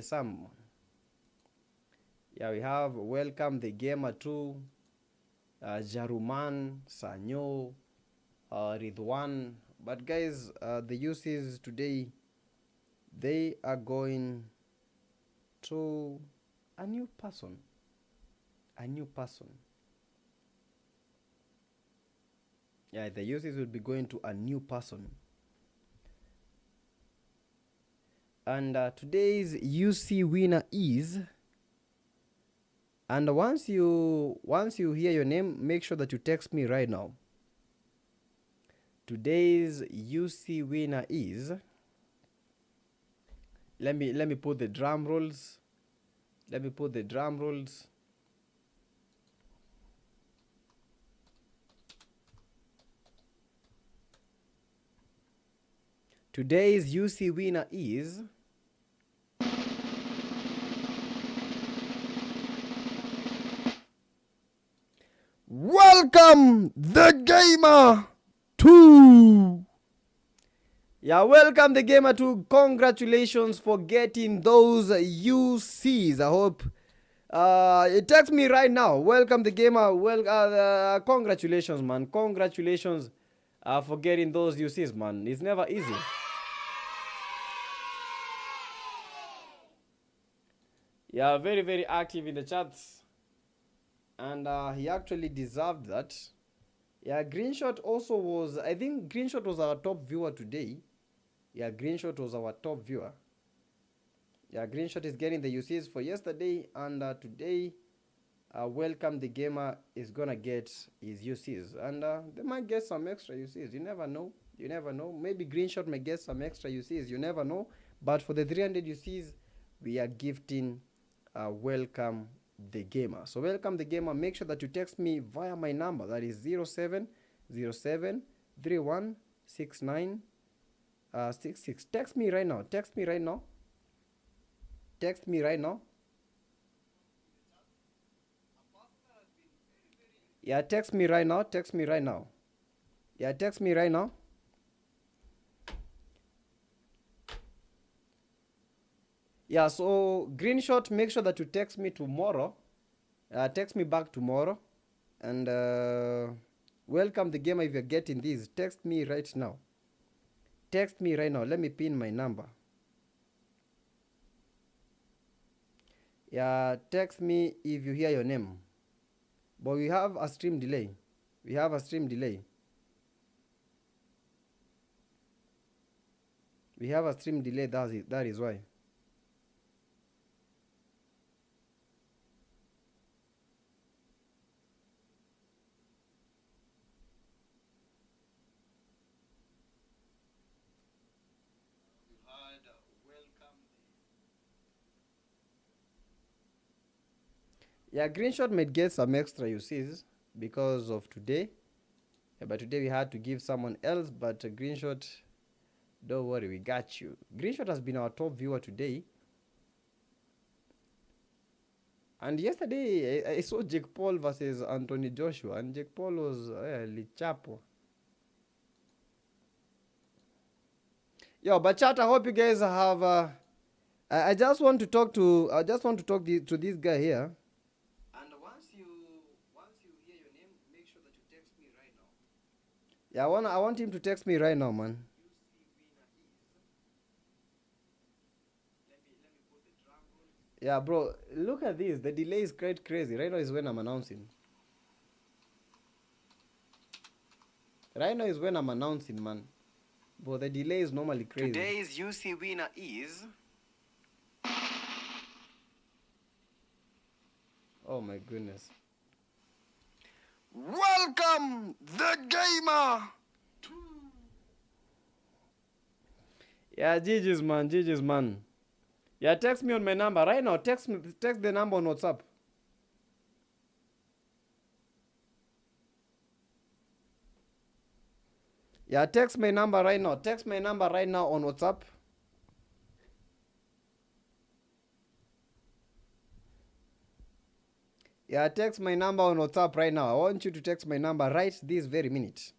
Sam. Yeah, we have Welcome the Gamer 2, Jaruman, Sanyo, Ridwan. But guys, the uses today, they are going to a new person. Yeah, the uses will be going to a new person. And today's UC winner is, and once you hear your name, make sure that you text me right now. Today's UC winner is, let me put the drum rolls. Today's UC winner is Welcome the Gamer 2. Yeah, welcome the Gamer 2. Congratulations for getting those UCs. I hope text me right now. Welcome the Gamer. Well, congratulations, man. Congratulations for getting those UCs, man. It's never easy. Yeah, very, very active in the chats. And he actually deserved that. Yeah, Greenshot also was, I think Greenshot was our top viewer today. Yeah, Greenshot was our top viewer. Yeah, Greenshot is getting the UCs for yesterday, and today, Welcome the Gamer is gonna get his UCs. And they might get some extra UCs. You never know. You never know. Maybe Greenshot may get some extra UCs. You never know. But for the 300 UCs, we are gifting Welcome the Gamer. So Welcome the Gamer. Make sure that you text me via my number. That is 0707 66. Text me right now. Text me right now. Text me right now. Yeah, text me right now. Text me right now. Yeah, text me right now. Yeah, so Greenshot, make sure that you text me tomorrow. Text me back tomorrow. And Welcome the Gamer if you're getting this. Text me right now. Text me right now. Let me pin my number. Yeah, text me if you hear your name. But we have a stream delay. We have a stream delay. We have a stream delay, that's it. That is why. Yeah, Greenshot might get some extra UCs because of today. Yeah, but today we had to give someone else, but Greenshot, don't worry, we got you. Greenshot has been our top viewer today. And yesterday, I saw Jake Paul versus Anthony Joshua, and Jake Paul was lichapo. Yo, but chat, I hope you guys have. I just want to talk to. To this guy here. And once you hear your name, make sure that you text me right now. Yeah, I want him to text me right now, man. Yeah, bro, look at this. The delay is quite crazy. Right now is when I'm announcing. Right now is when I'm announcing, man. But the delay is normally crazy. Today's UC winner is... Oh my goodness. Welcome the Gamer! Yeah, GG's man, GG's man. Yeah, text me on my number right now. Text the number on WhatsApp. Yeah, text my number right now. Text my number right now on WhatsApp. Yeah, text my number on WhatsApp right now. I want you to text my number right this very minute.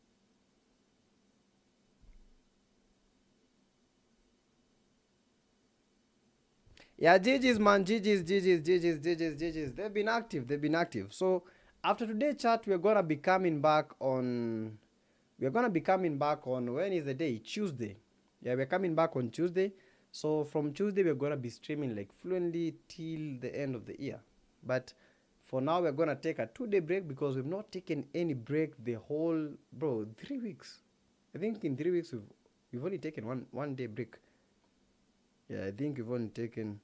Yeah, GG's man, GG's. They've been active. So after today's chat, we're gonna be coming back on. When is the day? Tuesday. Yeah, we're coming back on Tuesday. So from Tuesday, we're gonna be streaming like fluently till the end of the year. But for now, we're gonna take a 2-day break because we've not taken any break the whole 3 weeks. I think in 3 weeks we've only taken one day break. Yeah, I think we've only taken.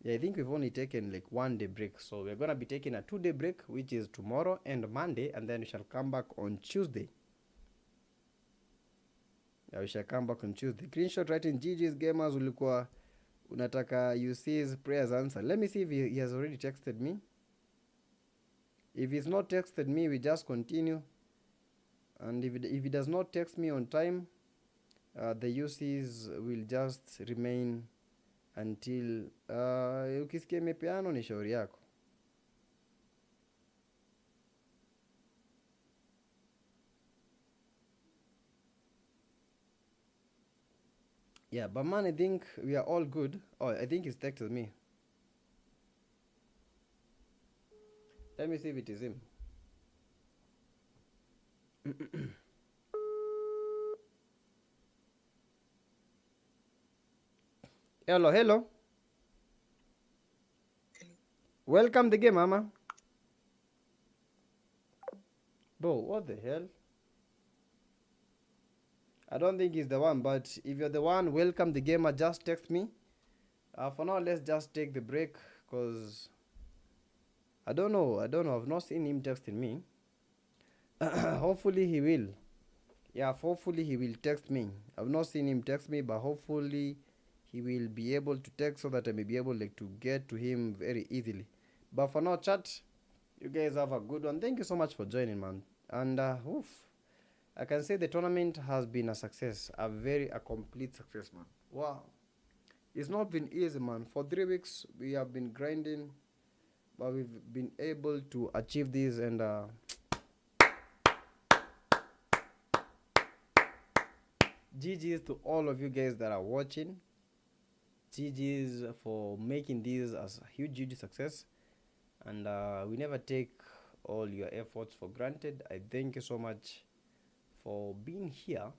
Yeah, I think we've only taken like 1 day break. So we're gonna be taking a 2-day break, which is tomorrow and Monday, and then we shall come back on Tuesday. Yeah, we shall come back on Tuesday. Greenshot writing GG's gamers ulikuwa unataka UC's prayers answer. Let me see if he has already texted me. If he's not texted me, we just continue. And if he does not text me on time, the UCs will just remain until ukisikia imepeano ni shauri yako. Yeah, but man, I think we are all good. Oh, I think he's texted me. Let me see if it is him. Hello. Welcome the game, mama. Bro, what the hell? I don't think he's the one, but if you're the one, welcome the gamer, just text me. For now, let's just take the break, because I don't know. I've not seen him texting me. Hopefully he will. Yeah, hopefully he will text me. I've not seen him text me, but hopefully he will be able to text so that I may be able like to get to him very easily. But for now, chat, you guys have a good one. Thank you so much for joining, man. And oof, I can say the tournament has been a success, a complete success, man. Wow, it's not been easy, man. For 3 weeks we have been grinding, but we've been able to achieve this, and GG's to all of you guys that are watching. GG's for making this as a huge success, and we never take all your efforts for granted. I thank you so much for being here,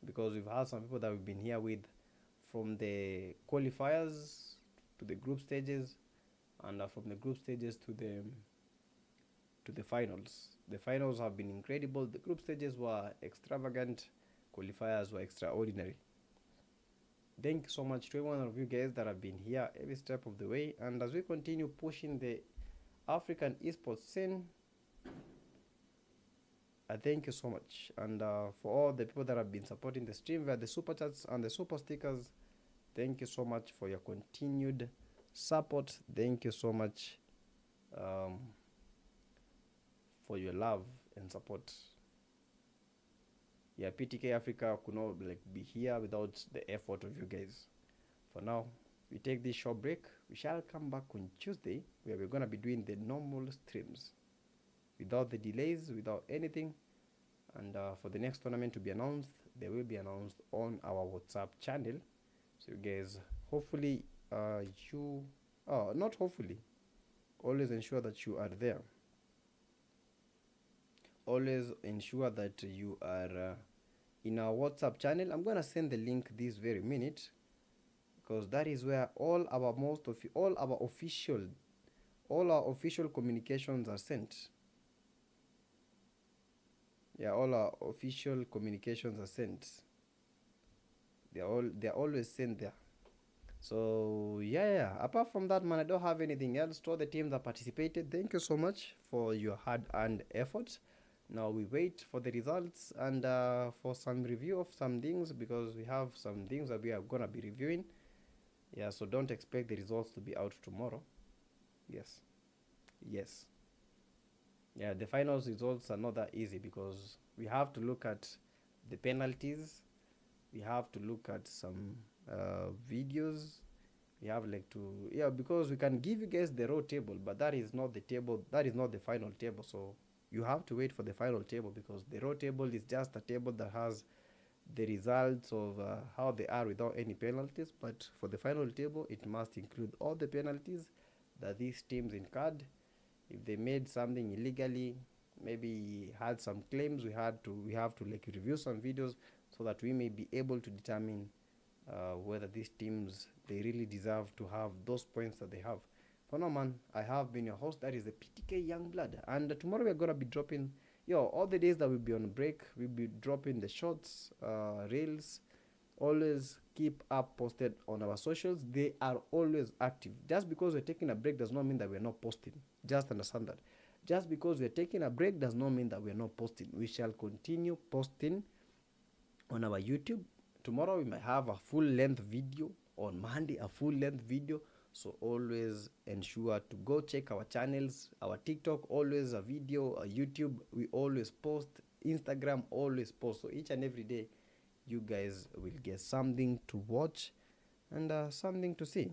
because we've had some people that we've been here with from the qualifiers to the group stages, and from the group stages to the finals. The finals have been incredible. The group stages were extravagant. Qualifiers were extraordinary. Thank you so much to every one of you guys that have been here every step of the way, and as we continue pushing the African esports scene, I thank you so much. And for all the people that have been supporting the stream via the super chats and the super stickers, thank you so much for your continued support. Thank you so much for your love and support. Yeah, PTK Africa could not be here without the effort of you guys. For now, we take this short break. We shall come back on Tuesday, where we're gonna be doing the normal streams without the delays, without anything. And for the next tournament to be announced, they will be announced on our WhatsApp channel. So you guys, hopefully, not hopefully, always ensure that you are there. Always ensure that you are in our WhatsApp channel. I'm gonna send the link this very minute, because that is where all our official communications are sent. Yeah, all our official communications are sent. They're always sent there. So yeah. Apart from that, man, I don't have anything else. To all the teams that participated, thank you so much for your hard-earned efforts. Now we wait for the results and for some review of some things, because we have some things that we are gonna be reviewing. Yeah, so don't expect the results to be out tomorrow. Yes. Yeah, the finals results are not that easy, because we have to look at the penalties. We have to look at some videos. We have because we can give you guys the raw table, but that is not the table. That is not the final table. So you have to wait for the final table, because the raw table is just a table that has the results of how they are without any penalties. But for the final table, it must include all the penalties that these teams incurred. If they made something illegally, maybe had some claims, we have to review some videos, so that we may be able to determine whether these teams, they really deserve to have those points that they have. For now, man, I have been your host. That is the PTK Youngblood, and tomorrow we're gonna be dropping all the days that we'll be on break. We'll be dropping the shorts, reels. Always keep up posted on our socials. They are always active. Just because we're taking a break does not mean that we're not posting. Just understand that. Just because we're taking a break does not mean that we're not posting. We shall continue posting on our YouTube. Tomorrow we might have a full-length video. On Monday, a full-length video. So always ensure to go check our channels. Our TikTok, always a video. Our YouTube, we always post. Instagram, always post. So each and every day, you guys will get something to watch and something to see.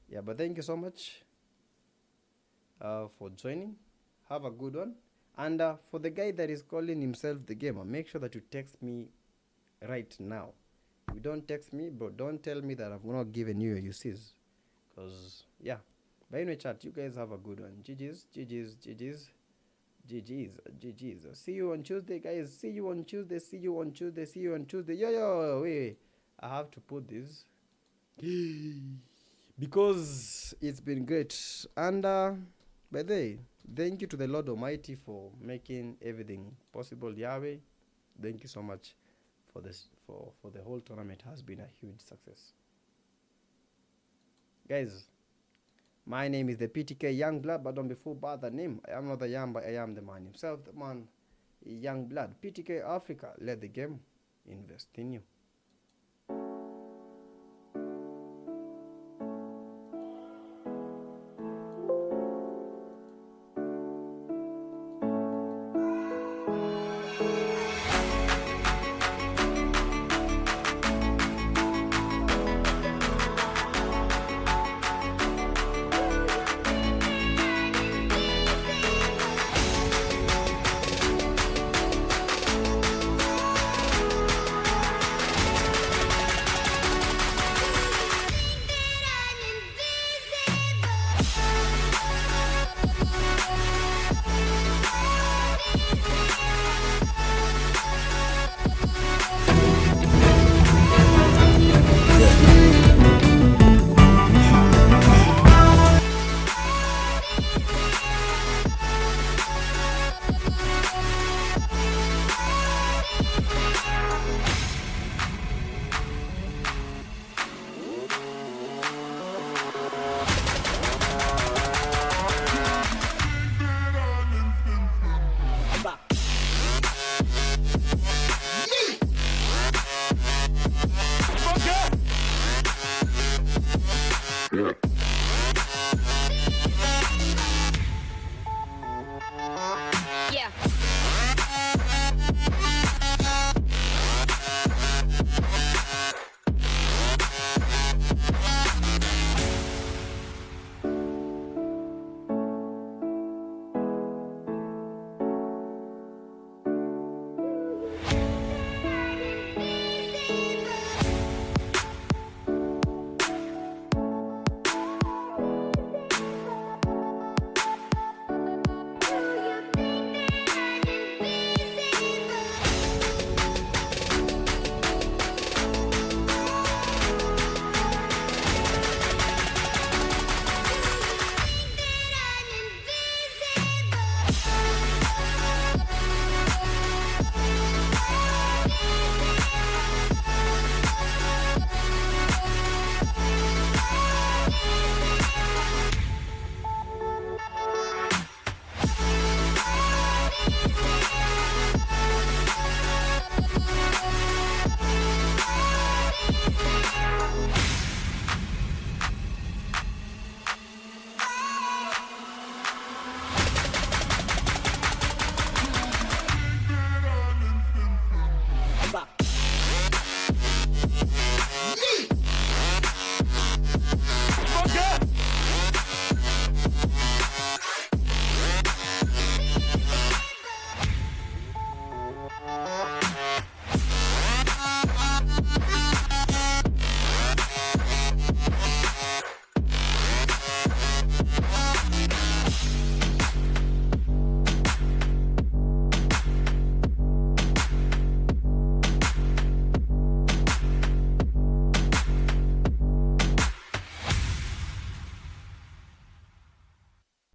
Yeah, but thank you so much for joining. Have a good one. And for the guy that is calling himself the gamer, make sure that you text me right now. If you don't text me, bro, don't tell me that I've not given you your UCs. Because, yeah. But anyway, chat, you guys have a good one. GG's. See you on Tuesday, guys. See you on Tuesday. Yo, wait. I have to put this. Because it's been great. And, by the way, thank you to the Lord Almighty for making everything possible. Yahweh, thank you so much for this. For the whole tournament has been a huge success. Guys, My name is the PTK Youngblood, but don't be fooled by the name. I am not the young, but I am the man himself, the man Youngblood. PTK Africa, let the game invest in you.